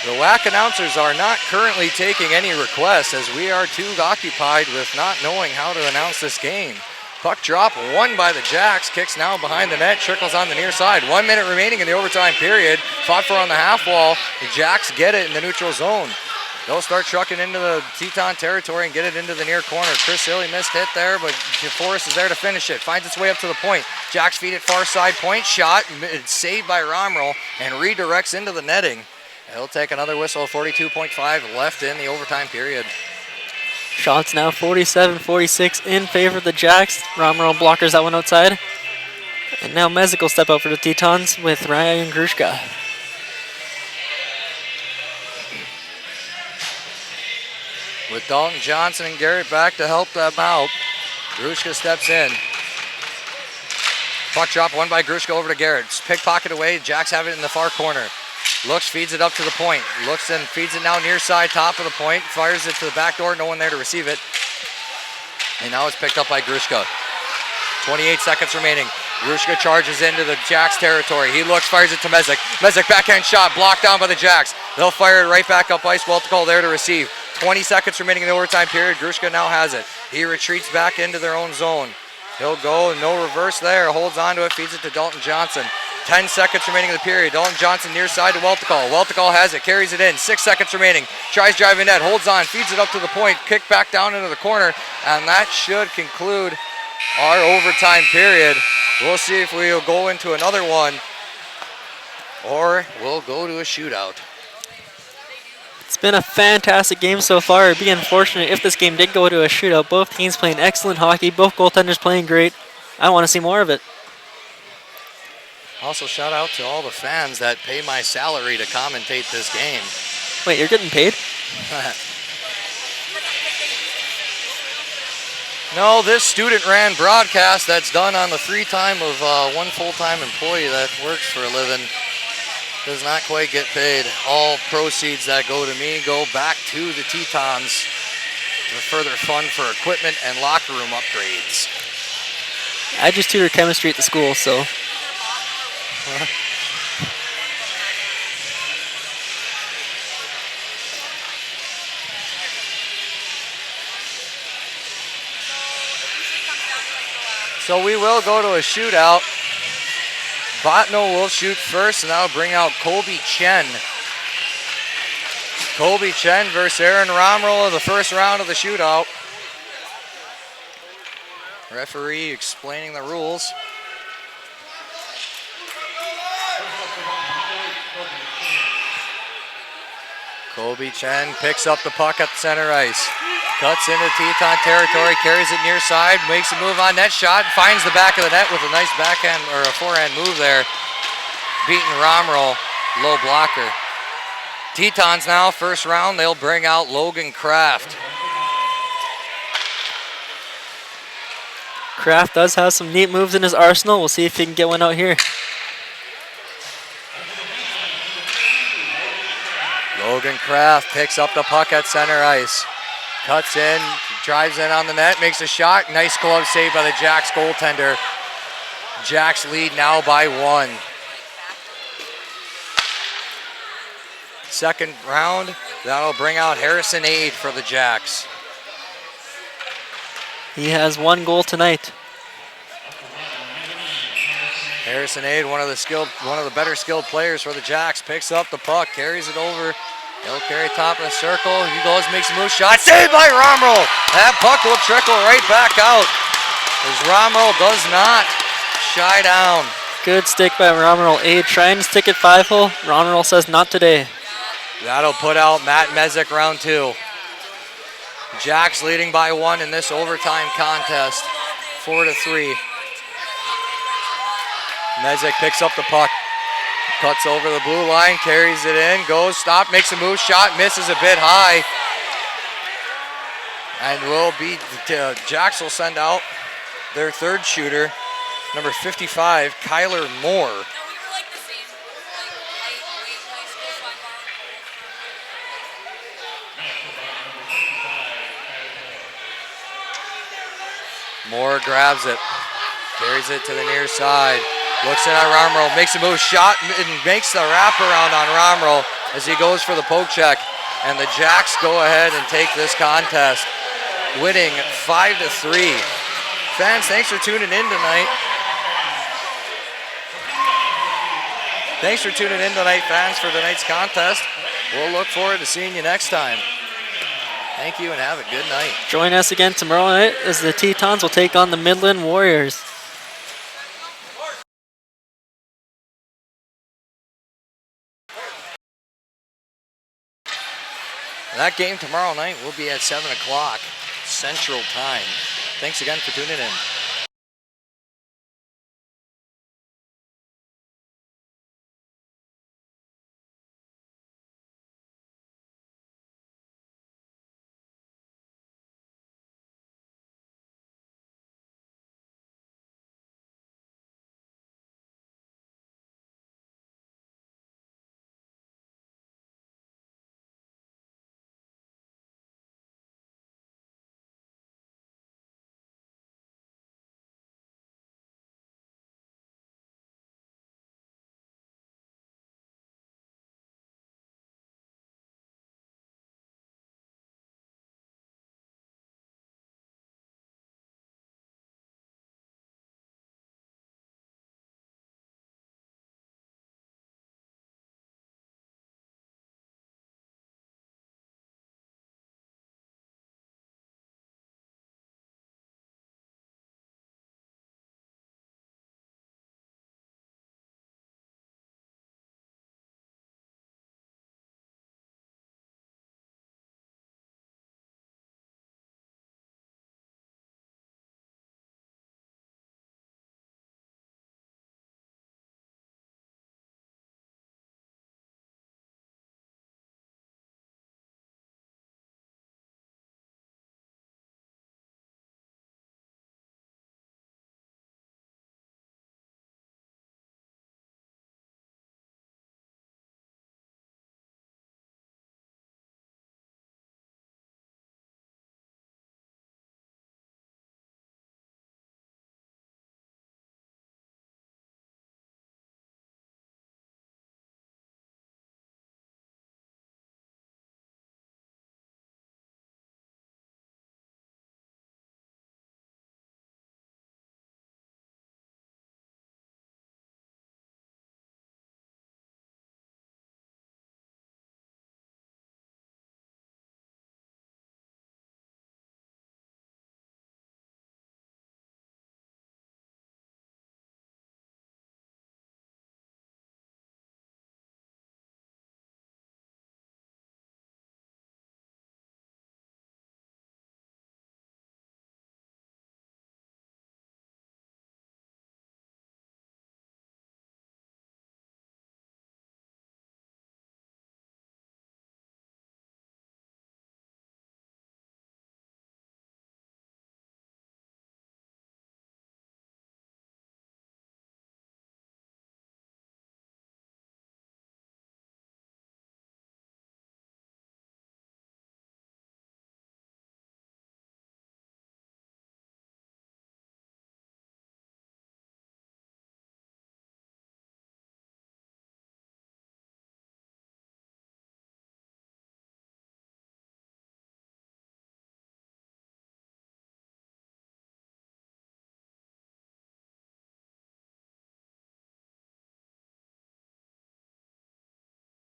Speaker 1: The WAC announcers are not currently taking any requests as we are too occupied with not knowing how to announce this game. Puck drop, won by the Jacks. Kicks now behind the net, trickles on the near side. 1 minute remaining in the overtime period. Fought for on the half wall. The Jacks get it in the neutral zone. They'll start trucking into the Teton territory and get it into the near corner. Chris Hilly missed hit there, but Forrest is there to finish it. Finds its way up to the point. Jacks feed it far side point. Shot, saved by Romrell, and redirects into the netting. He'll take another whistle. 42.5 left in the overtime period.
Speaker 2: Shots now 47-46 in favor of the Jacks. Romero blockers that one outside. And now Mezek will step out for the Tetons with Ryan Grushka.
Speaker 1: With Dalton Johnson and Garrett back to help them out. Grushka steps in. Puck drop, won by Grushka over to Garrett. Pickpocket away, Jacks have it in the far corner. Looks, feeds it up to the point. Looks and feeds it now near side, top of the point. Fires it to the back door, no one there to receive it. And now it's picked up by Grushka. 28 seconds remaining. Grushka charges into the Jacks territory. He looks, fires it to Mezek. Mezek backhand shot, blocked down by the Jacks. They'll fire it right back up ice. Weltecall there to receive. 20 seconds remaining in the overtime period. Grushka now has it. He retreats back into their own zone. He'll go, no reverse there. Holds onto it, feeds it to Dalton Johnson. 10 seconds remaining in the period. Dalton Johnson near side to Weltecall. Weltecall has it, carries it in. 6 seconds remaining. Tries driving net, holds on, feeds it up to the point. Kick back down into the corner. And that should conclude our overtime period. We'll see if we'll go into another one or we'll go to a shootout.
Speaker 2: It's been a fantastic game so far. It'd be unfortunate if this game did go to a shootout. Both teams playing excellent hockey. Both goaltenders playing great. I want to see more of it.
Speaker 1: Also, shout out to all the fans that pay my salary to commentate this game.
Speaker 2: Wait, you're getting paid?
Speaker 1: No, this student-ran broadcast that's done on the free time of one full-time employee that works for a living does not quite get paid. All proceeds that go to me go back to the Tetons for further fund for equipment and locker room upgrades.
Speaker 2: I just tutor chemistry at the school, so.
Speaker 1: So we will go to a shootout. Bottineau will shoot first, and that'll bring out Colby Chen. Colby Chen versus Aaron Romrell in the first round of the shootout. Referee explaining the rules. Colby Chen picks up the puck at the center ice. Cuts into Teton territory, carries it near side, makes a move on net shot, finds the back of the net with a nice backhand or a forehand move there. Beating Romrell, low blocker. Tetons now, first round, they'll bring out Logan Kraft.
Speaker 2: Kraft does have some neat moves in his arsenal. We'll see if he can get one out here.
Speaker 1: Logan Kraft picks up the puck at center ice. Cuts in, drives in on the net, makes a shot. Nice glove save by the Jacks goaltender. Jacks lead now by 1. Second round, that'll bring out Harrison Aid for the Jacks.
Speaker 2: He has 1 goal tonight.
Speaker 1: Harrison Aid, one of the better skilled players for the Jacks, picks up the puck, carries it over. He'll carry top of the circle. He goes, makes a move, shot, saved by Romrell. That puck will trickle right back out as Romrell does not shy down.
Speaker 2: Good stick by Romrell. Aid trying to stick it 5-hole. Romrell says not today.
Speaker 1: That'll put out Matt Mezek round 2. Jacks leading by 1 in this overtime contest, 4-3. Mezek picks up the puck. Cuts over the blue line, carries it in, goes, stop, makes a move, shot, misses a bit high. And Jacks will send out their third shooter, number 55, Kyler Moore. Moore grabs it, carries it to the near side. Looks in on Romrell, makes a move, shot, and makes the wraparound on Romrell. as he goes for the poke check. And the Jacks go ahead and take this contest, winning 5-3. Fans, thanks for tuning in tonight. Thanks for tuning in tonight, fans, for tonight's contest. We'll look forward to seeing you next time. Thank you and have a good night.
Speaker 2: Join us again tomorrow night as the Tetons will take on the Midland Warriors.
Speaker 1: That game tomorrow night will be at 7 o'clock Central Time. Thanks again for tuning in.